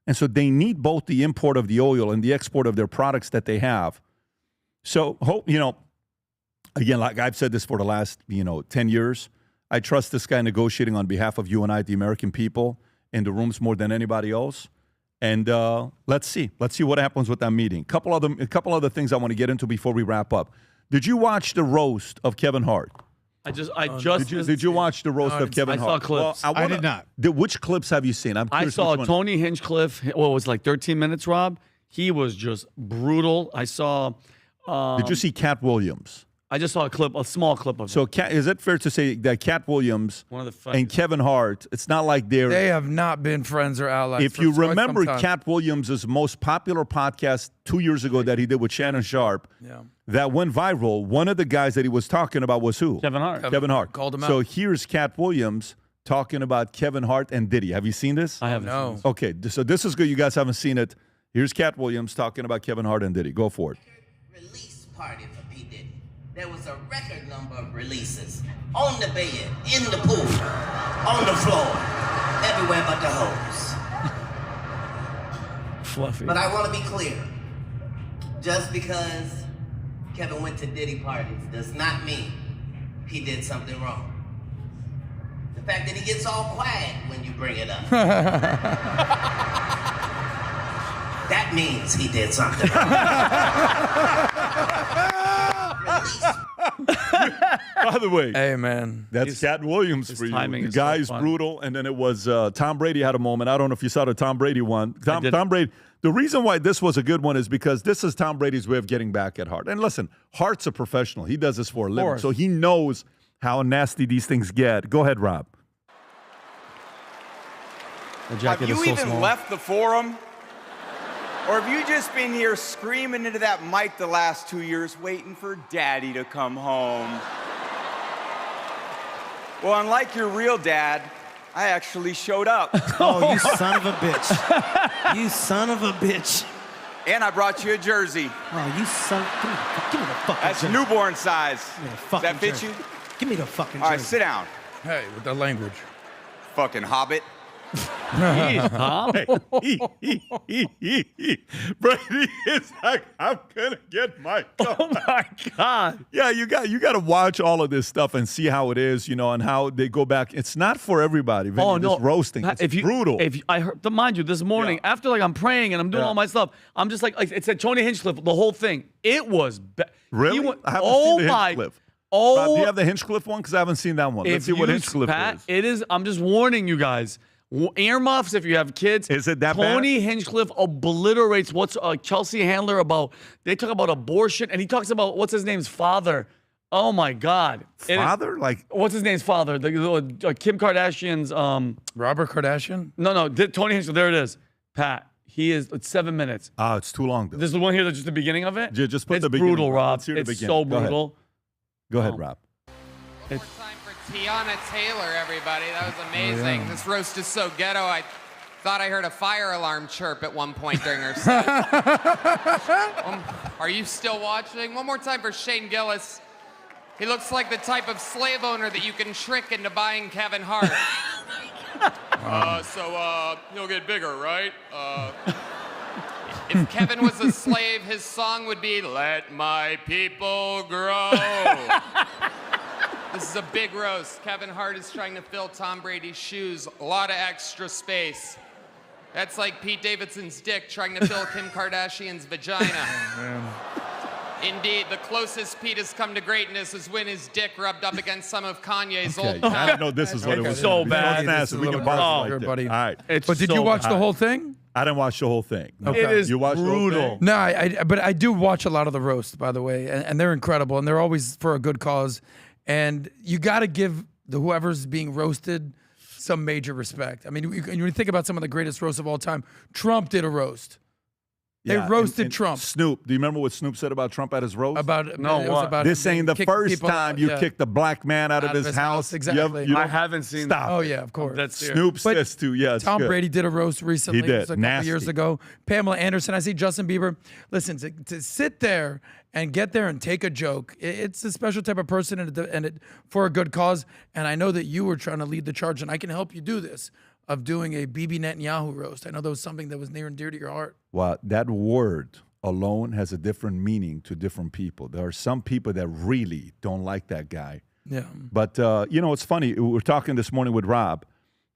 S5: And so they need both the import of the oil and the export of their products that they have. So, again, like I've said this for the last, 10 years, I trust this guy negotiating on behalf of you and I, the American people, in the rooms more than anybody else. And let's see what happens with that meeting. A couple other things I want to get into before we wrap up. Did you watch the roast of Kevin Hart?
S6: Did
S5: you watch the roast of Kevin Hart?
S6: I saw clips.
S5: Well,
S13: I did not.
S5: Which clips have you seen? I'm
S6: I
S5: curious
S6: saw
S5: which one.
S6: Tony Hinchcliffe. Well, it was like 13 minutes, Rob. He was just brutal. I saw.
S5: Did you see Cat Williams?
S6: I just saw a small clip of it.
S5: So, is it fair to say that Cat Williams and Kevin Hart, it's not like
S4: they have not been friends or allies.
S5: If
S4: for
S5: you
S4: quite
S5: remember
S4: some time.
S5: Cat Williams' most popular podcast 2 years ago that he did with Shannon Sharp, that went viral, one of the guys that he was talking about was who?
S6: Kevin Hart.
S5: Kevin Hart.
S4: Called him out.
S5: So here's Cat Williams talking about Kevin Hart and Diddy. Have you seen this?
S6: I haven't.
S4: No.
S5: Okay, so this is good. You guys haven't seen it. Here's Cat Williams talking about Kevin Hart and Diddy. Go for it.
S14: Release party for P. Diddy. There was a record number of releases on the bed, in the pool, on the floor, everywhere but the hose.
S6: Fluffy.
S14: But I want to be clear. Just because Kevin went to Diddy parties does not mean he did something wrong. The fact that he gets all quiet when you bring it up. That means he did something wrong.
S5: By the way,
S4: hey man,
S5: that's Cat Williams for you. The guy is brutal, and then it was Tom Brady had a moment. I don't know if you saw the Tom Brady one. Tom Brady. The reason why this was a good one is because this is Tom Brady's way of getting back at Hart. And listen, Hart's a professional. He does this for a living, so he knows how nasty these things get. Go ahead, Rob.
S15: Have you even left the forum? Or have you just been here screaming into that mic the last 2 years waiting for daddy to come home? Well, unlike your real dad, I actually showed up.
S16: Oh, you son of a bitch. You son of a bitch.
S15: And I brought you a jersey.
S16: Oh, you son. Give me the fucking
S15: That's
S16: jersey.
S15: newborn size.
S16: Give me the
S15: Does
S16: fucking
S15: that fit
S16: jersey.
S15: you?
S16: Give me the fucking
S15: All right,
S16: jersey.
S15: sit down.
S4: Hey, with that language.
S15: Fucking hobbit.
S6: Jeez, Tom.
S5: Brady is like, I'm gonna get my.
S6: Oh my God.
S5: Yeah, you got to watch all of this stuff and see how it is, and how they go back. It's not for everybody. Vinny,
S6: Oh no,
S5: this roasting. It's brutal.
S6: If I heard, mind you, this morning after I'm praying and I'm doing all my stuff, I'm just like it said Tony Hinchcliffe, the whole thing. It was
S5: really. I haven't seen the Hinchcliffe. Rob, do you have the Hinchcliffe one? Because I haven't seen that one. Let's see what Hinchcliffe is.
S6: It is. I'm just warning you guys. Earmuffs if you have kids.
S5: Is it that
S6: Tony Hinchcliffe obliterates what's Chelsea Handler about. They talk about abortion, and he talks about what's his name's father. Oh my God,
S5: father? Like
S6: what's his name's father? The Kim Kardashian's
S4: Robert Kardashian?
S6: No, Tony Hinchcliffe. There it is. Pat. He is. It's 7 minutes.
S5: Oh, it's too long. Though.
S6: This is the one here that's just the beginning of it.
S5: Just put
S6: it's
S5: the beginning.
S6: Brutal, Rob.
S5: Let's hear the
S6: It's
S5: beginning.
S6: so brutal.
S5: Go ahead, Rob.
S17: Tiana Taylor, everybody. That was amazing.
S5: yeah.
S17: This roast is so ghetto. I thought I heard a fire alarm chirp at one point during her set. Are you still watching? One more time for Shane Gillis. He looks like the type of slave owner that you can trick into buying Kevin Hart. So he'll get bigger, right? If Kevin was a slave, his song would be, "Let my people grow." This is a big roast. Kevin Hart is trying to fill Tom Brady's shoes. A lot of extra space. That's like Pete Davidson's dick trying to fill Kim Kardashian's vagina. Indeed, the closest Pete has come to greatness is when his dick rubbed up against some of Kanye's old
S5: I don't know. This is what it was.
S6: So bad.
S5: We can bounce like
S4: buddy.
S5: that. All right.
S4: But did you watch the whole thing?
S5: I didn't watch the whole thing.
S4: Okay.
S6: It is
S5: You watched the whole thing?
S4: No, but I do watch a lot of the roasts, by the way, and they're incredible, and they're always for a good cause. And you got to give whoever's being roasted some major respect. I mean, when you think about some of the greatest roasts of all time, Trump did a roast. They roasted Trump.
S5: Snoop. Do you remember what Snoop said about Trump at his roast? This ain't the first time you kicked a black man out of his house.
S4: Exactly.
S6: I haven't seen
S5: Stop.
S4: Oh, yeah, of course.
S6: That's
S5: Snoop says too. Yes.
S4: Tom Brady did a roast recently.
S5: He did.
S4: It was a couple years ago. Pamela Anderson. I see Justin Bieber. Listen, to sit there and get there and take a joke, it's a special type of person and for a good cause. And I know that you were trying to lead the charge, and I can help you do this, of doing a Bibi Netanyahu roast. I know that was something that was near and dear to your heart.
S5: Well, that word alone has a different meaning to different people. There are some people that really don't like that guy.
S4: Yeah.
S5: But, it's funny. We were talking this morning with Rob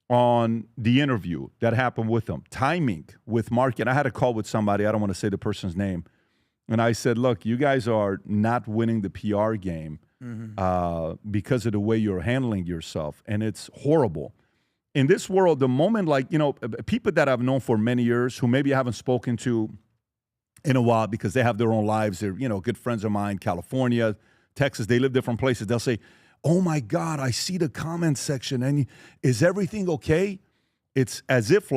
S5: on the interview that happened with him. Timing with Mark. And I had a call with somebody. I don't want to say the person's name. And I said, look, you guys are not winning the PR game because of the way you're handling yourself. And it's horrible. In this world, the moment, people that I've known for many years who maybe I haven't spoken to in a while because they have their own lives. They're, good friends of mine, California, Texas. They live different places. They'll say, oh, my God, I see the comment section. And is everything okay? It's as if,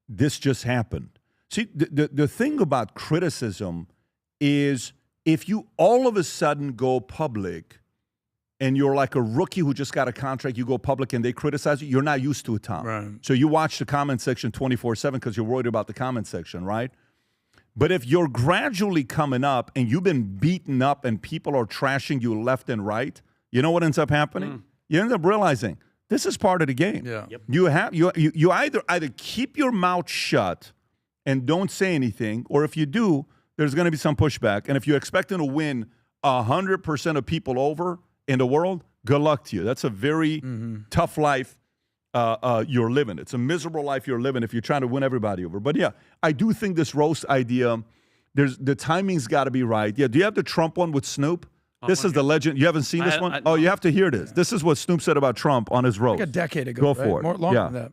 S5: this just happened. See, the thing about criticism is if you all of a sudden go public and you're like a rookie who just got a contract, you go public and they criticize you, you're not used to it, Tom.
S4: Right.
S5: So you watch the comment section 24/7 because you're worried about the comment section, right? But if you're gradually coming up and you've been beaten up and people are trashing you left and right, you know what ends up happening? You end up realizing this is part of the game.
S4: Yeah.
S6: Yep.
S5: You either keep your mouth shut and don't say anything, or if you do, there's going to be some pushback. And if you're expecting to win 100% of people over in the world, good luck to you. That's a very tough life you're living. It's a miserable life you're living if you're trying to win everybody over. But yeah, I do think this roast idea, the timing's got to be right. Yeah, do you have the Trump one with Snoop? This is the legend. You haven't seen this one? You have to hear this. This is what Snoop said about Trump on his roast.
S4: Like a decade ago.
S5: Go
S4: right?
S5: for it.
S4: More longer than that.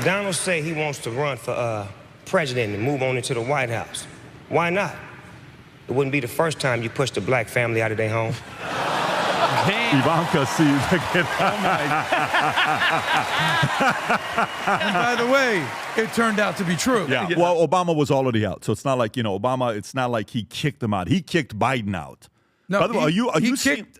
S18: Donald say he wants to run for president and move on into the White House. Why not? It wouldn't be the first time you pushed a black family out of their home.
S5: Ivanka sees again.
S4: And by the way, it turned out to be true.
S5: Yeah. Well, Obama was already out, so it's not like Obama. It's not like he kicked him out. He kicked Biden out.
S4: No,
S5: by the way, are you
S4: he
S5: seeing?
S4: kicked?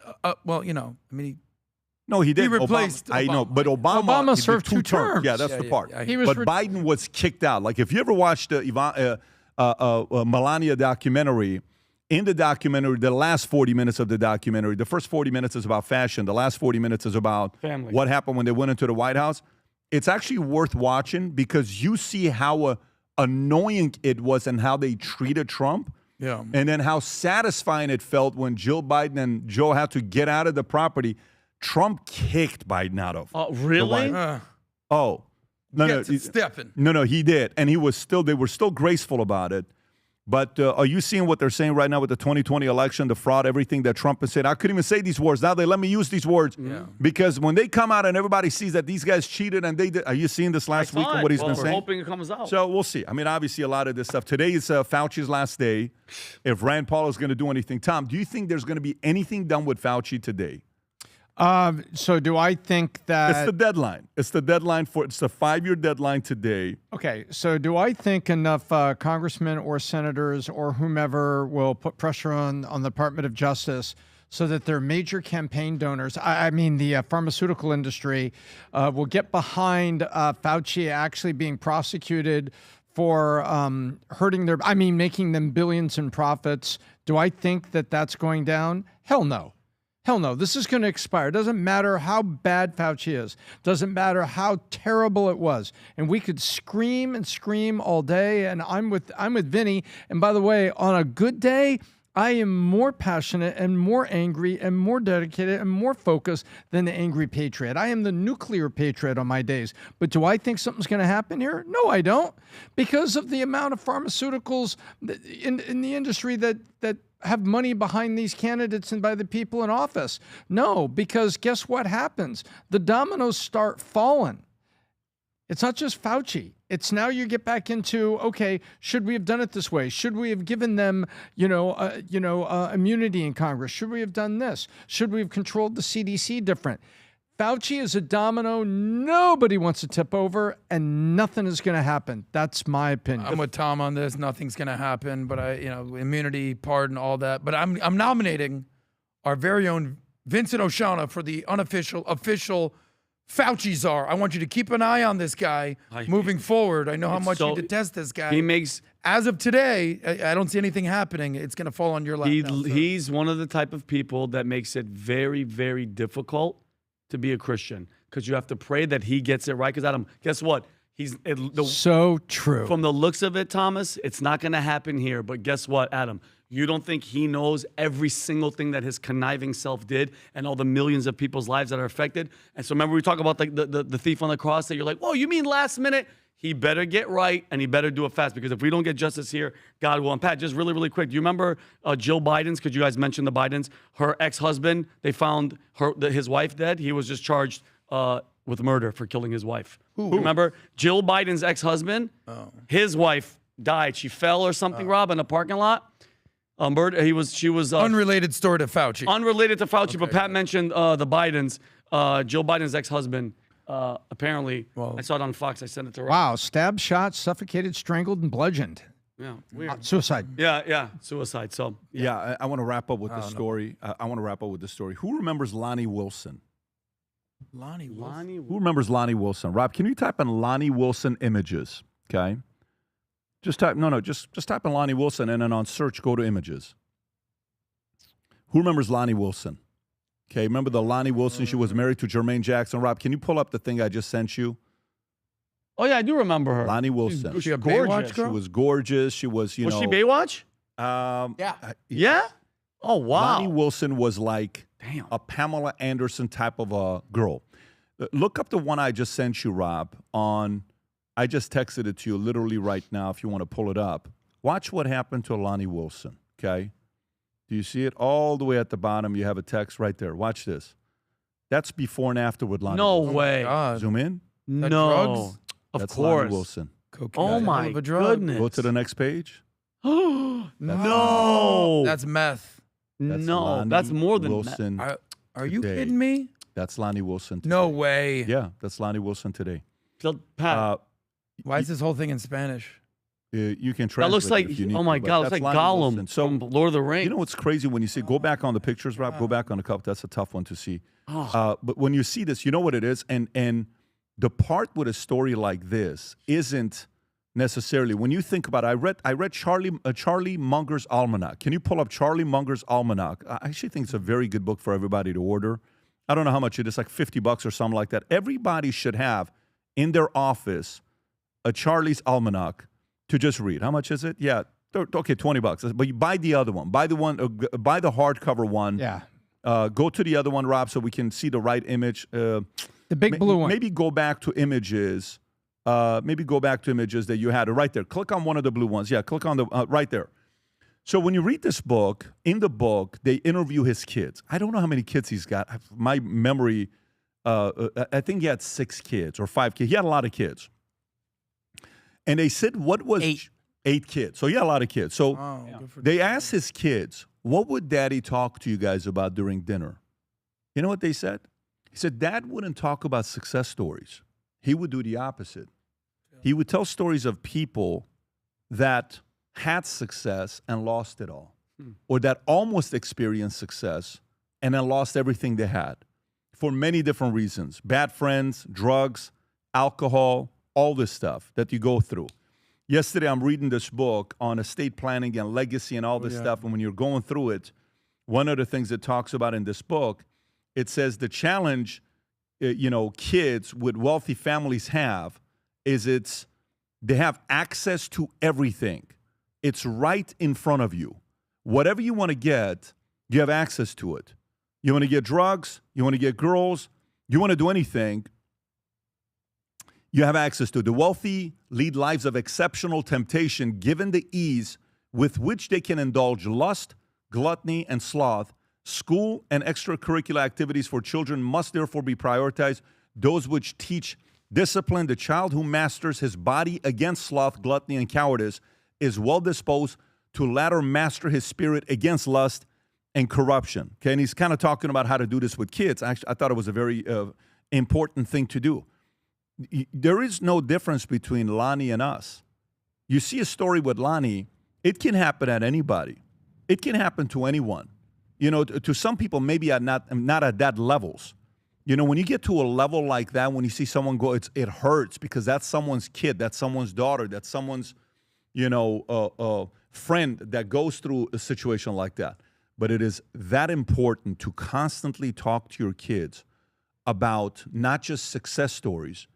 S5: No, he did.
S4: He replaced
S5: Obama. I know, but
S13: Obama
S5: he did
S13: served 2 terms.
S5: Yeah, that's the part.
S4: Yeah,
S5: but Biden was kicked out. Like if you ever watched the Melania documentary, in the documentary, the last 40 minutes of the documentary, the first 40 minutes is about fashion. The last 40 minutes is about
S6: family.
S5: What happened when they went into the White House. It's actually worth watching because you see how annoying it was and how they treated Trump.
S4: Yeah.
S5: And then how satisfying it felt when Jill Biden and Joe had to get out of the property. Trump kicked Biden out of.
S6: Oh, really?
S5: No,
S4: Stepping.
S5: No, he did. And they were still graceful about it. But are you seeing what they're saying right now with the 2020 election, the fraud, everything that Trump has said? I couldn't even say these words. Now they let me use these words because when they come out and everybody sees that these guys cheated and they did. Are you seeing this last week and what he's been saying?
S6: We're hoping it comes out.
S5: So we'll see. I mean, obviously a lot of this stuff. Today is Fauci's last day. If Rand Paul is going to do anything. Tom, do you think there's going to be anything done with Fauci today?
S13: So do I think that
S5: it's the deadline? It's the 5-year deadline today.
S13: Okay, so do I think enough congressmen or senators or whomever will put pressure on the Department of Justice so that their major campaign donors, I mean the pharmaceutical industry, will get behind Fauci actually being prosecuted for making them billions in profits? Do I think that that's going down? Hell no. Hell no, this is going to expire. It doesn't matter how bad Fauci is. Doesn't matter how terrible it was. And we could scream and scream all day. And I'm with Vinny. And by the way, on a good day, I am more passionate and more angry and more dedicated and more focused than the angry patriot. I am the nuclear patriot on my days. But do I think something's going to happen here? No, I don't. Because of the amount of pharmaceuticals in the industry that have money behind these candidates and by the people in office. No, because guess what happens? The dominoes start falling. It's not just Fauci. It's now you get back into, okay, should we have done it this way? Should we have given them, immunity in Congress? Should we have done this? Should we have controlled the CDC different? Fauci is a domino nobody wants to tip over, and nothing is going to happen. That's my opinion.
S4: I'm with Tom on this. Nothing's going to happen, but immunity, pardon, all that. But I'm nominating our very own Vincent Oshana for the official Fauci czar. I want you to keep an eye on this guy moving forward. I know how much you detest this guy. As of today, I don't see anything happening. It's going to fall on your lap.
S6: He's one of the type of people that makes it very, very difficult to be a Christian because you have to pray that he gets it right. Because Adam, guess what?
S13: So true.
S6: From the looks of it, Thomas, it's not going to happen here. But guess what, Adam? You don't think he knows every single thing that his conniving self did and all the millions of people's lives that are affected? And so remember we talk about the thief on the cross that you're like, whoa, you mean last minute? He better get right and he better do it fast because if we don't get justice here, God will. And Pat, just really, really quick, do you remember Jill Biden's, because you guys mentioned the Bidens, her ex-husband, they found his wife dead. He was just charged with murder for killing his wife. Who? Remember Jill Biden's ex-husband? Oh. His wife died. She fell or something, Rob, in a parking lot. She was
S4: unrelated story to Fauci.
S6: Unrelated to Fauci, okay. But Pat mentioned the Bidens. Jill Biden's ex-husband. Apparently, I saw it on Fox. I sent it to her.
S13: Wow, stabbed, shot, suffocated, strangled, and bludgeoned.
S6: Yeah, weird.
S13: Suicide.
S6: Yeah, suicide. So
S5: yeah, I want to wrap up with this story. I want to wrap up with this story. Who remembers Lonnie Wilson?
S4: Lonnie Wilson.
S5: Who remembers Lonnie Wilson? Rob, can you type in Lonnie Wilson images? Okay. Just type just type in Lonnie Wilson and then on search go to images. Who remembers Lonnie Wilson? Okay, remember the Lonnie Wilson? She was married to Jermaine Jackson. Rob, can you pull up the thing I just sent you?
S6: Oh yeah, I do remember her.
S5: Lonnie Wilson.
S6: Was she a Baywatch girl?
S5: She was gorgeous. She was,
S6: Was she Baywatch? Yeah. Oh wow.
S5: Lonnie Wilson was like a Pamela Anderson type of a girl. Look up the one I just sent you, Rob, I just texted it to you literally right now if you want to pull it up. Watch what happened to Lonnie Wilson, okay? Do you see it? All the way at the bottom, you have a text right there. Watch this. That's before and after with Lonnie Wilson.
S6: No way.
S5: Zoom in.
S6: No.
S5: Drugs?
S6: That's
S5: Lonnie
S6: course.
S5: Wilson.
S6: Oh, my goodness.
S5: Go to the next page.
S6: No.
S4: That's meth.
S6: No, that's more than
S5: Wilson.
S4: Are you kidding me?
S5: That's Lonnie Wilson today.
S4: No way.
S5: Yeah, that's Lonnie Wilson today.
S6: Pat,
S4: why is this whole thing in Spanish?
S5: You can translate.
S6: That looks like,
S5: if you need
S6: oh my
S5: to,
S6: God, it looks like Gollum from Lord of the Rings.
S5: You know what's crazy when you see, go back on the pictures, Rob, go back on the couple. That's a tough one to see. But when you see this, you know what it is? And the part with a story like this isn't necessarily, when you think about it, I read Charlie Munger's Almanac. Can you pull up Charlie Munger's Almanac? I actually think it's a very good book for everybody to order. I don't know how much it is, like $50 or something like that. Everybody should have in their office a Charlie's Almanac to just read. How much is it? Yeah, okay, $20. But you buy the other one. Buy the hardcover one.
S13: Yeah.
S5: Go to the other one, Rob, so we can see the right image.
S13: The big blue one.
S5: Maybe go back to images. Maybe go back to images that you had right there. Click on one of the blue ones. Yeah, click on the right there. So when you read this book, in the book, they interview his kids. I don't know how many kids he's got. My memory, I think he had 6 kids or 5 kids. He had a lot of kids. And they said, what was 8 kids? So he had a lot of kids. So they asked his kids, what would daddy talk to you guys about during dinner? You know what they said? He said, Dad wouldn't talk about success stories. He would do the opposite. He would tell stories of people that had success and lost it all, or that almost experienced success and then lost everything they had for many different reasons. Bad friends, drugs, alcohol, all this stuff that you go through. Yesterday, I'm reading this book on estate planning and legacy and all this stuff. And when you're going through it, one of the things it talks about in this book, it says the challenge, kids with wealthy families have is they have access to everything. It's right in front of you. Whatever you want to get, you have access to it. You want to get drugs, you want to get girls, you want to do anything, you have access to it. The wealthy lead lives of exceptional temptation given the ease with which they can indulge lust, gluttony, and sloth. School and extracurricular activities for children must therefore be prioritized. Those which teach discipline, the child who masters his body against sloth, gluttony, and cowardice is well disposed to latter master his spirit against lust and corruption. Okay, and he's kind of talking about how to do this with kids. Actually, I thought it was a very important thing to do. There is no difference between Lonnie and us. You see a story with Lonnie, it can happen at anybody. It can happen to anyone. To some people, maybe not at that levels. When you get to a level like that, when you see someone go, it hurts because that's someone's kid, that's someone's daughter, that's someone's, friend that goes through a situation like that. But it is that important to constantly talk to your kids about not just success stories,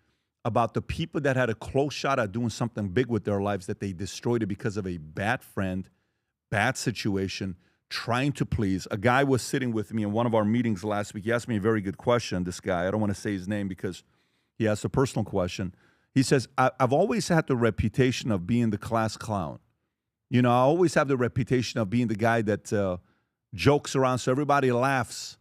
S5: about the people that had a close shot at doing something big with their lives that they destroyed it because of a bad friend, bad situation, trying to please. A guy was sitting with me in one of our meetings last week. He asked me a very good question, this guy. I don't want to say his name because he asked a personal question. He says, I've always had the reputation of being the class clown. You know, I always have the reputation of being the guy that jokes around so everybody laughs.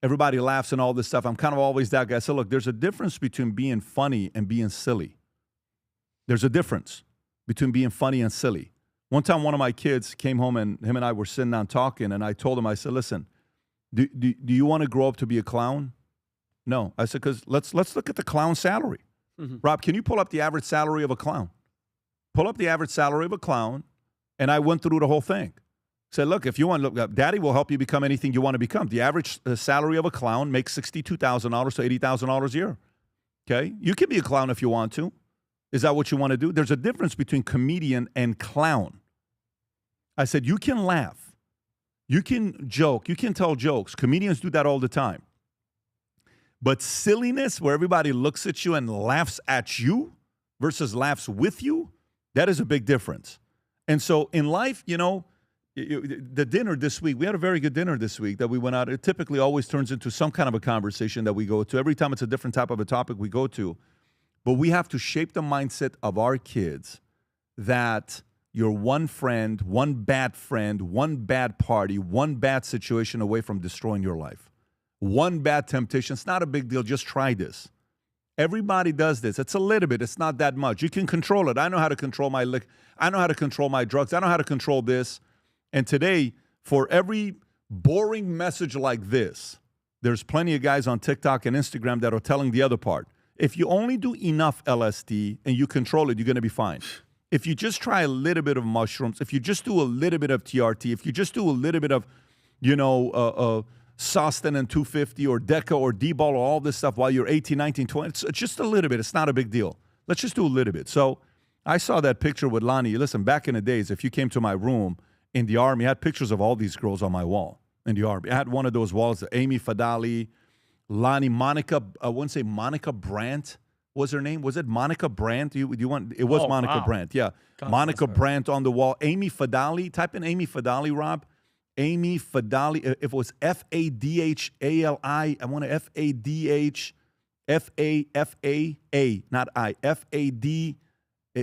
S5: Everybody laughs and all this stuff. I'm kind of always that guy. I said, look, there's a difference between being funny and being silly. There's a difference between being funny and silly. One time, one of my kids came home and him and I were sitting down talking, and I told him, I said, listen, do you want to grow up to be a clown? No. I said, because let's look at the clown salary. Mm-hmm. Rob, can you pull up the average salary of a clown? Pull up the average salary of a clown, and I went through the whole thing. Said, look, if you want, look, Daddy will help you become anything you want to become. The average salary of a clown makes $62,000 to $80,000 a year. Okay? You can be a clown if you want to. Is that what you want to do? There's a difference between comedian and clown. I said, you can laugh. You can joke. You can tell jokes. Comedians do that all the time. But silliness, where everybody looks at you and laughs at you versus laughs with you, that is a big difference. And so in life, you know, the dinner this week, we had a very good dinner this week that we went out. It typically always turns into some kind of a conversation that we go to. Every time it's a different type of a topic we go to. But we have to shape the mindset of our kids that you're one friend, one bad party, one bad situation away from destroying your life. One bad temptation. It's not a big deal. Just try this. Everybody does this. It's a little bit. It's not that much. You can control it. I know how to control my liquor. I know how to control my drugs. I know how to control this. And today, for every boring message like this, there's plenty of guys on TikTok and Instagram that are telling the other part. If you only do enough LSD and you control it, you're going to be fine. If you just try a little bit of mushrooms, if you just do a little bit of TRT, if you just do a little bit of, Sosnick and 250 or Deca or D-ball or all this stuff while you're 18, 19, 20, it's just a little bit. It's not a big deal. Let's just do a little bit. So I saw that picture with Lonnie. Listen, back in the days, if you came to my room in the Army, I had pictures of all these girls on my wall in the Army. I had one of those walls, Amy Fadali, Lonnie, Monica, I wouldn't say Monica Brandt was her name. Was it Monica Brandt? It was Monica Brandt, yeah. God, Monica Brandt on the wall. Amy Fadali, type in Amy Fadali, Rob. Amy Fadali, if it was F-A-D-H-A-L-I, I want to F-A-D-H-F-A-F-A-A, not I, F-A-D,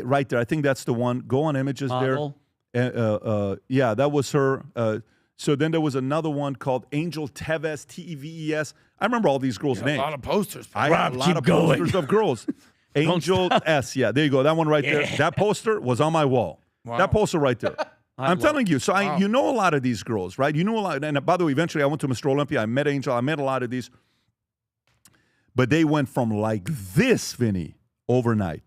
S5: right there. I think that's the one. Go on images Model. There. Yeah, that was her. So then there was another one called Angel Teves, T-E-V-E-S. I remember all these girls' names.
S4: A lot of posters.
S5: I had a lot of posters of girls. Angel S, yeah, there you go. That one right there. That poster was on my wall. Wow. That poster right there. I'm telling you. So you know a lot of these girls, right? You know a lot. And by the way, eventually I went to Mr. Olympia. I met Angel. I met a lot of these. But they went from like this, Vinny, overnight,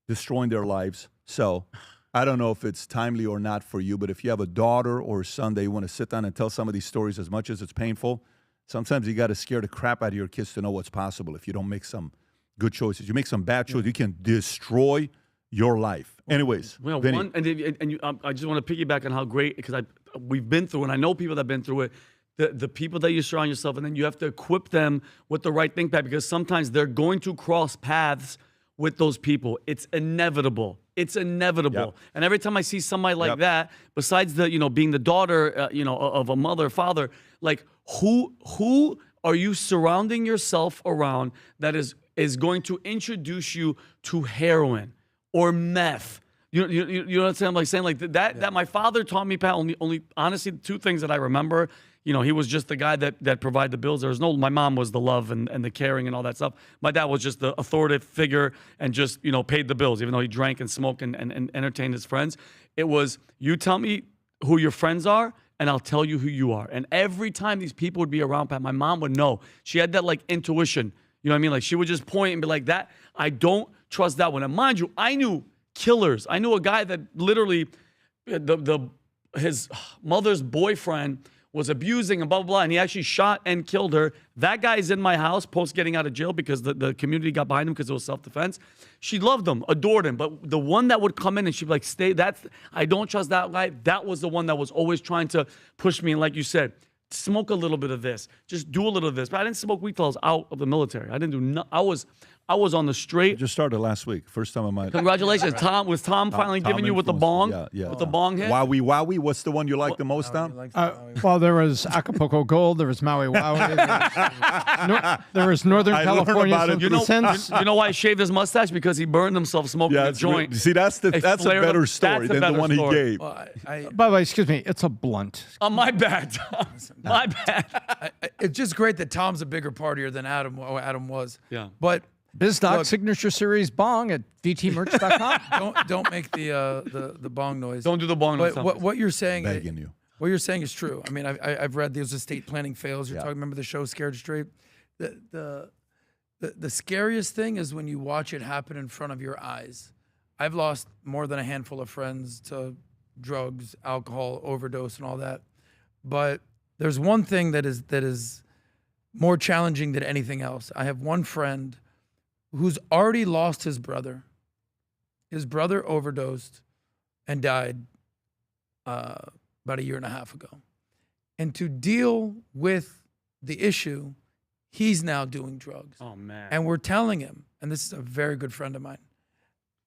S5: destroying their lives. So I don't know if it's timely or not for you, but if you have a daughter or a son that you want to sit down and tell some of these stories, as much as it's painful, sometimes you got to scare the crap out of your kids to know what's possible if you don't make some good choices. You make some bad choices, you can destroy your life. Anyways,
S6: well,
S5: Vinny.
S6: I just want to piggyback on how great, because we've been through, and I know people that have been through it, the people that you surround yourself, and then you have to equip them with the right think pad, because sometimes they're going to cross paths with those people. It's inevitable. It's inevitable. Yep. And every time I see somebody like that, besides the, being the daughter, of a mother, father, like who are you surrounding yourself around that is going to introduce you to heroin or meth? You know what I'm saying? Like that my father taught me, Pat, only honestly, two things that I remember. He was just the guy that provided the bills. My mom was the love and the caring and all that stuff. My dad was just the authoritative figure and just, paid the bills, even though he drank and smoked and entertained his friends. It was, you tell me who your friends are, and I'll tell you who you are. And every time these people would be around, Pat, my mom would know. She had that like intuition. You know what I mean? Like she would just point and be like, that, I don't trust that one. And mind you, I knew killers. I knew a guy that literally, his mother's boyfriend was abusing and blah, blah, blah, and he actually shot and killed her. That guy's in my house post getting out of jail because the community got behind him because it was self-defense. She loved him, adored him, but the one that would come in and she'd be like, I don't trust that guy. That was the one that was always trying to push me. And like you said, smoke a little bit of this. Just do a little of this. But I didn't smoke weed till I was out of the military. I didn't do I was on the straight.
S5: Just started last week. First time in my.
S6: Congratulations, Tom. Was Tom finally giving you with the bong?
S5: Yeah.
S6: With the bong hit?
S5: Wowie. What's the one you like the most, Tom?
S13: Well, there was Acapulco Gold. There was Maui Wowie. There was Northern California.
S6: You know why he shaved his mustache? Because he burned himself smoking a joint.
S5: See, that's a better story than the one he gave.
S13: By the way, excuse me, it's a blunt.
S6: Oh, my bad, Tom. My bad.
S4: It's just great that Tom's a bigger partier than Adam was.
S6: Yeah.
S4: But
S13: BizDoc Signature Series bong at vtmerch.com.
S4: don't make the bong noise.
S6: Don't do the bong noise.
S4: But what you're saying,
S5: Begging you.
S4: What you're saying is true. I mean, I've read those estate planning fails. You're talking. Remember the show Scared Straight? The scariest thing is when you watch it happen in front of your eyes. I've lost more than a handful of friends to drugs, alcohol, overdose, and all that. But there's one thing that is more challenging than anything else. I have one friend who's already lost his brother. His brother overdosed and died about a year and a half ago. And to deal with the issue, he's now doing drugs.
S6: Oh, man.
S4: And we're telling him, and this is a very good friend of mine,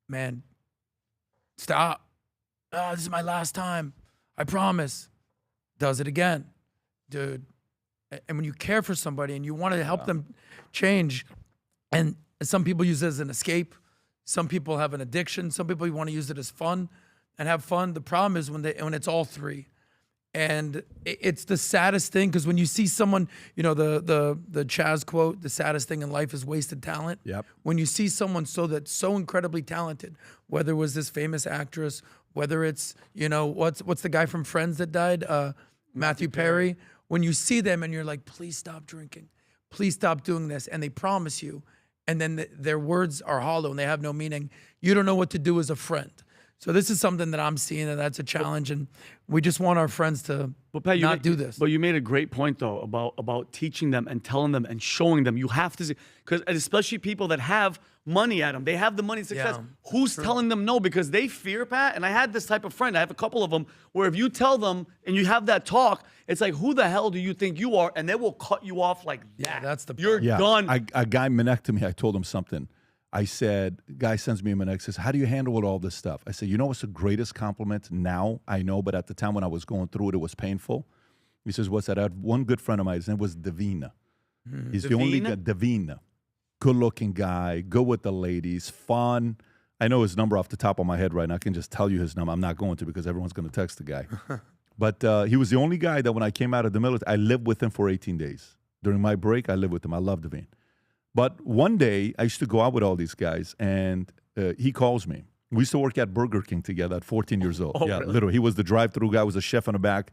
S4: man, stop. Oh, this is my last time. I promise. Does it again. Dude. And when you care for somebody and you want to help them change, and some people use it as an escape, some people have an addiction, some people want to use it as fun and have fun. The problem is when it's all three. And it's the saddest thing, because when you see someone, you know, the Chaz quote, the saddest thing in life is wasted talent.
S5: Yep.
S4: When you see someone that's so incredibly talented, whether it was this famous actress, whether it's, you know, what's the guy from Friends that died? Matthew Perry. When you see them and you're like, please stop drinking, please stop doing this, and they promise you, and then their words are hollow and they have no meaning, you don't know what to do as a friend. So this is something that I'm seeing, and that's a challenge, and we just want our friends to not do this.
S6: But you made a great point, though, about teaching them and telling them and showing them. You have to see, because especially people that have money at them, they have the money and success.
S4: Yeah,
S6: Who's telling them no? Because they fear, Pat, and I had this type of friend. I have a couple of them where if you tell them and you have that talk, it's like, who the hell do you think you are? And they will cut you off like that.
S4: Yeah, that's the
S6: You're done.
S5: A guy menaced me. I told him something. I said, guy sends me a menaced, says, how do you handle with all this stuff? I said, you know what's the greatest compliment now? I know, but at the time when I was going through it, it was painful. He says, what's that? I had one good friend of mine. His name was Davina. He's the only guy, Davina. Good-looking guy, good with the ladies, fun. I know his number off the top of my head right now. I can just tell you his number. I'm not going to because everyone's going to text the guy. But he was the only guy that when I came out of the military, I lived with him for 18 days. During my break, I lived with him. I love Davina. But one day, I used to go out with all these guys, and he calls me. We used to work at Burger King together at 14 years old. Yeah,
S6: really?
S5: Literally. He was the drive-through guy. I was a chef in the back.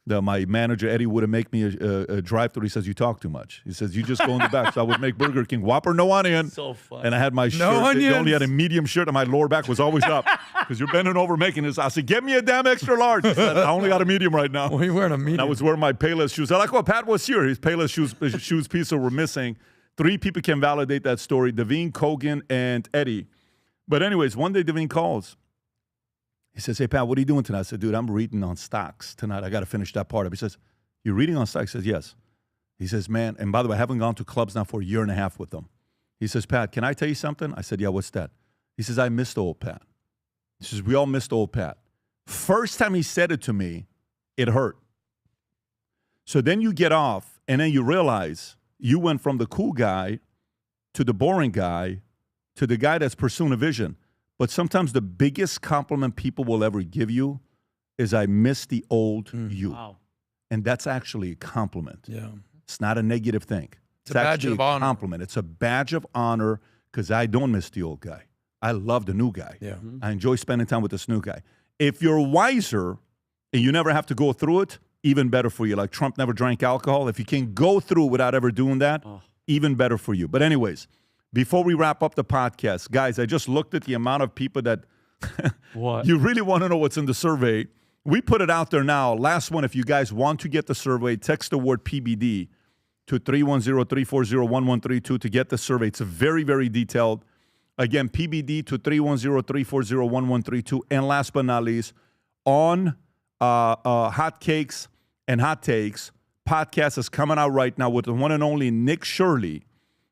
S5: My manager, Eddie, would make me a drive-through. He says, you talk too much. He says, you just go in the back. So I would make Burger King Whopper, no onion.
S6: So fun.
S5: And I had my shirt. They only had a medium shirt, and my lower back was always up. Because you're bending over making this. I said, get me a damn extra large. He said, I only got a medium right now.
S4: Well, you wearing a medium.
S5: And I was wearing my Payless shoes. I like what Pat was here. His Payless shoes piece were missing. 3 people can validate that story, Davine, Kogan, and Eddie. But anyways, one day Davine calls. He says, hey, Pat, what are you doing tonight? I said, dude, I'm reading on stocks tonight. I got to finish that part up. He says, you're reading on stocks? I says, yes. He says, man, and by the way, I haven't gone to clubs now for a year and a half with them. He says, Pat, can I tell you something? I said, yeah, what's that? He says, I missed old Pat. He says, we all missed old Pat. First time he said it to me, it hurt. So then you get off, and then you realize you went from the cool guy to the boring guy to the guy that's pursuing a vision. But sometimes the biggest compliment people will ever give you is, I miss the old you.
S6: Wow.
S5: And that's actually a compliment.
S4: Yeah.
S5: It's not a negative thing.
S4: It's a badge
S5: actually
S4: of
S5: a
S4: honor.
S5: compliment. It's a badge of honor because I don't miss the old guy. I love the new guy.
S4: Yeah.
S5: I enjoy spending time with this new guy. If you're wiser and you never have to go through it, even better for you. Like Trump never drank alcohol. If you can go through without ever doing that, even better for you. But anyways, before we wrap up the podcast, guys, I just looked at the amount of people that
S6: What?
S5: You really want to know what's in the survey. We put it out there now. Last one, if you guys want to get the survey, text the word PBD to 310-340-1132 to get the survey. It's very, very detailed. Again, PBD to 310-340-1132. And last but not least, on Hot Cakes and Hot Takes, podcast is coming out right now with the one and only Nick Shirley.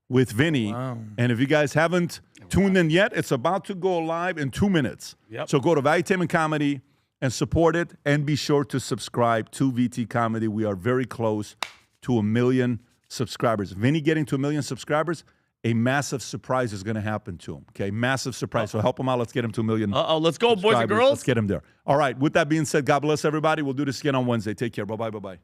S5: with Vinny.
S4: Wow.
S5: And if you guys haven't tuned in yet, it's about to go live in 2 minutes.
S6: Yep.
S5: So go to Valuetainment Comedy and support it, and be sure to subscribe to VT Comedy. We are very close to 1 million subscribers. Vinny getting to 1 million subscribers, a massive surprise is going to happen to him. Okay, massive surprise. So help him out. Let's get him to 1 million.
S6: Let's go, boys and girls.
S5: Let's get him there. All right. With that being said, God bless everybody. We'll do this again on Wednesday. Take care. Bye-bye. Bye-bye.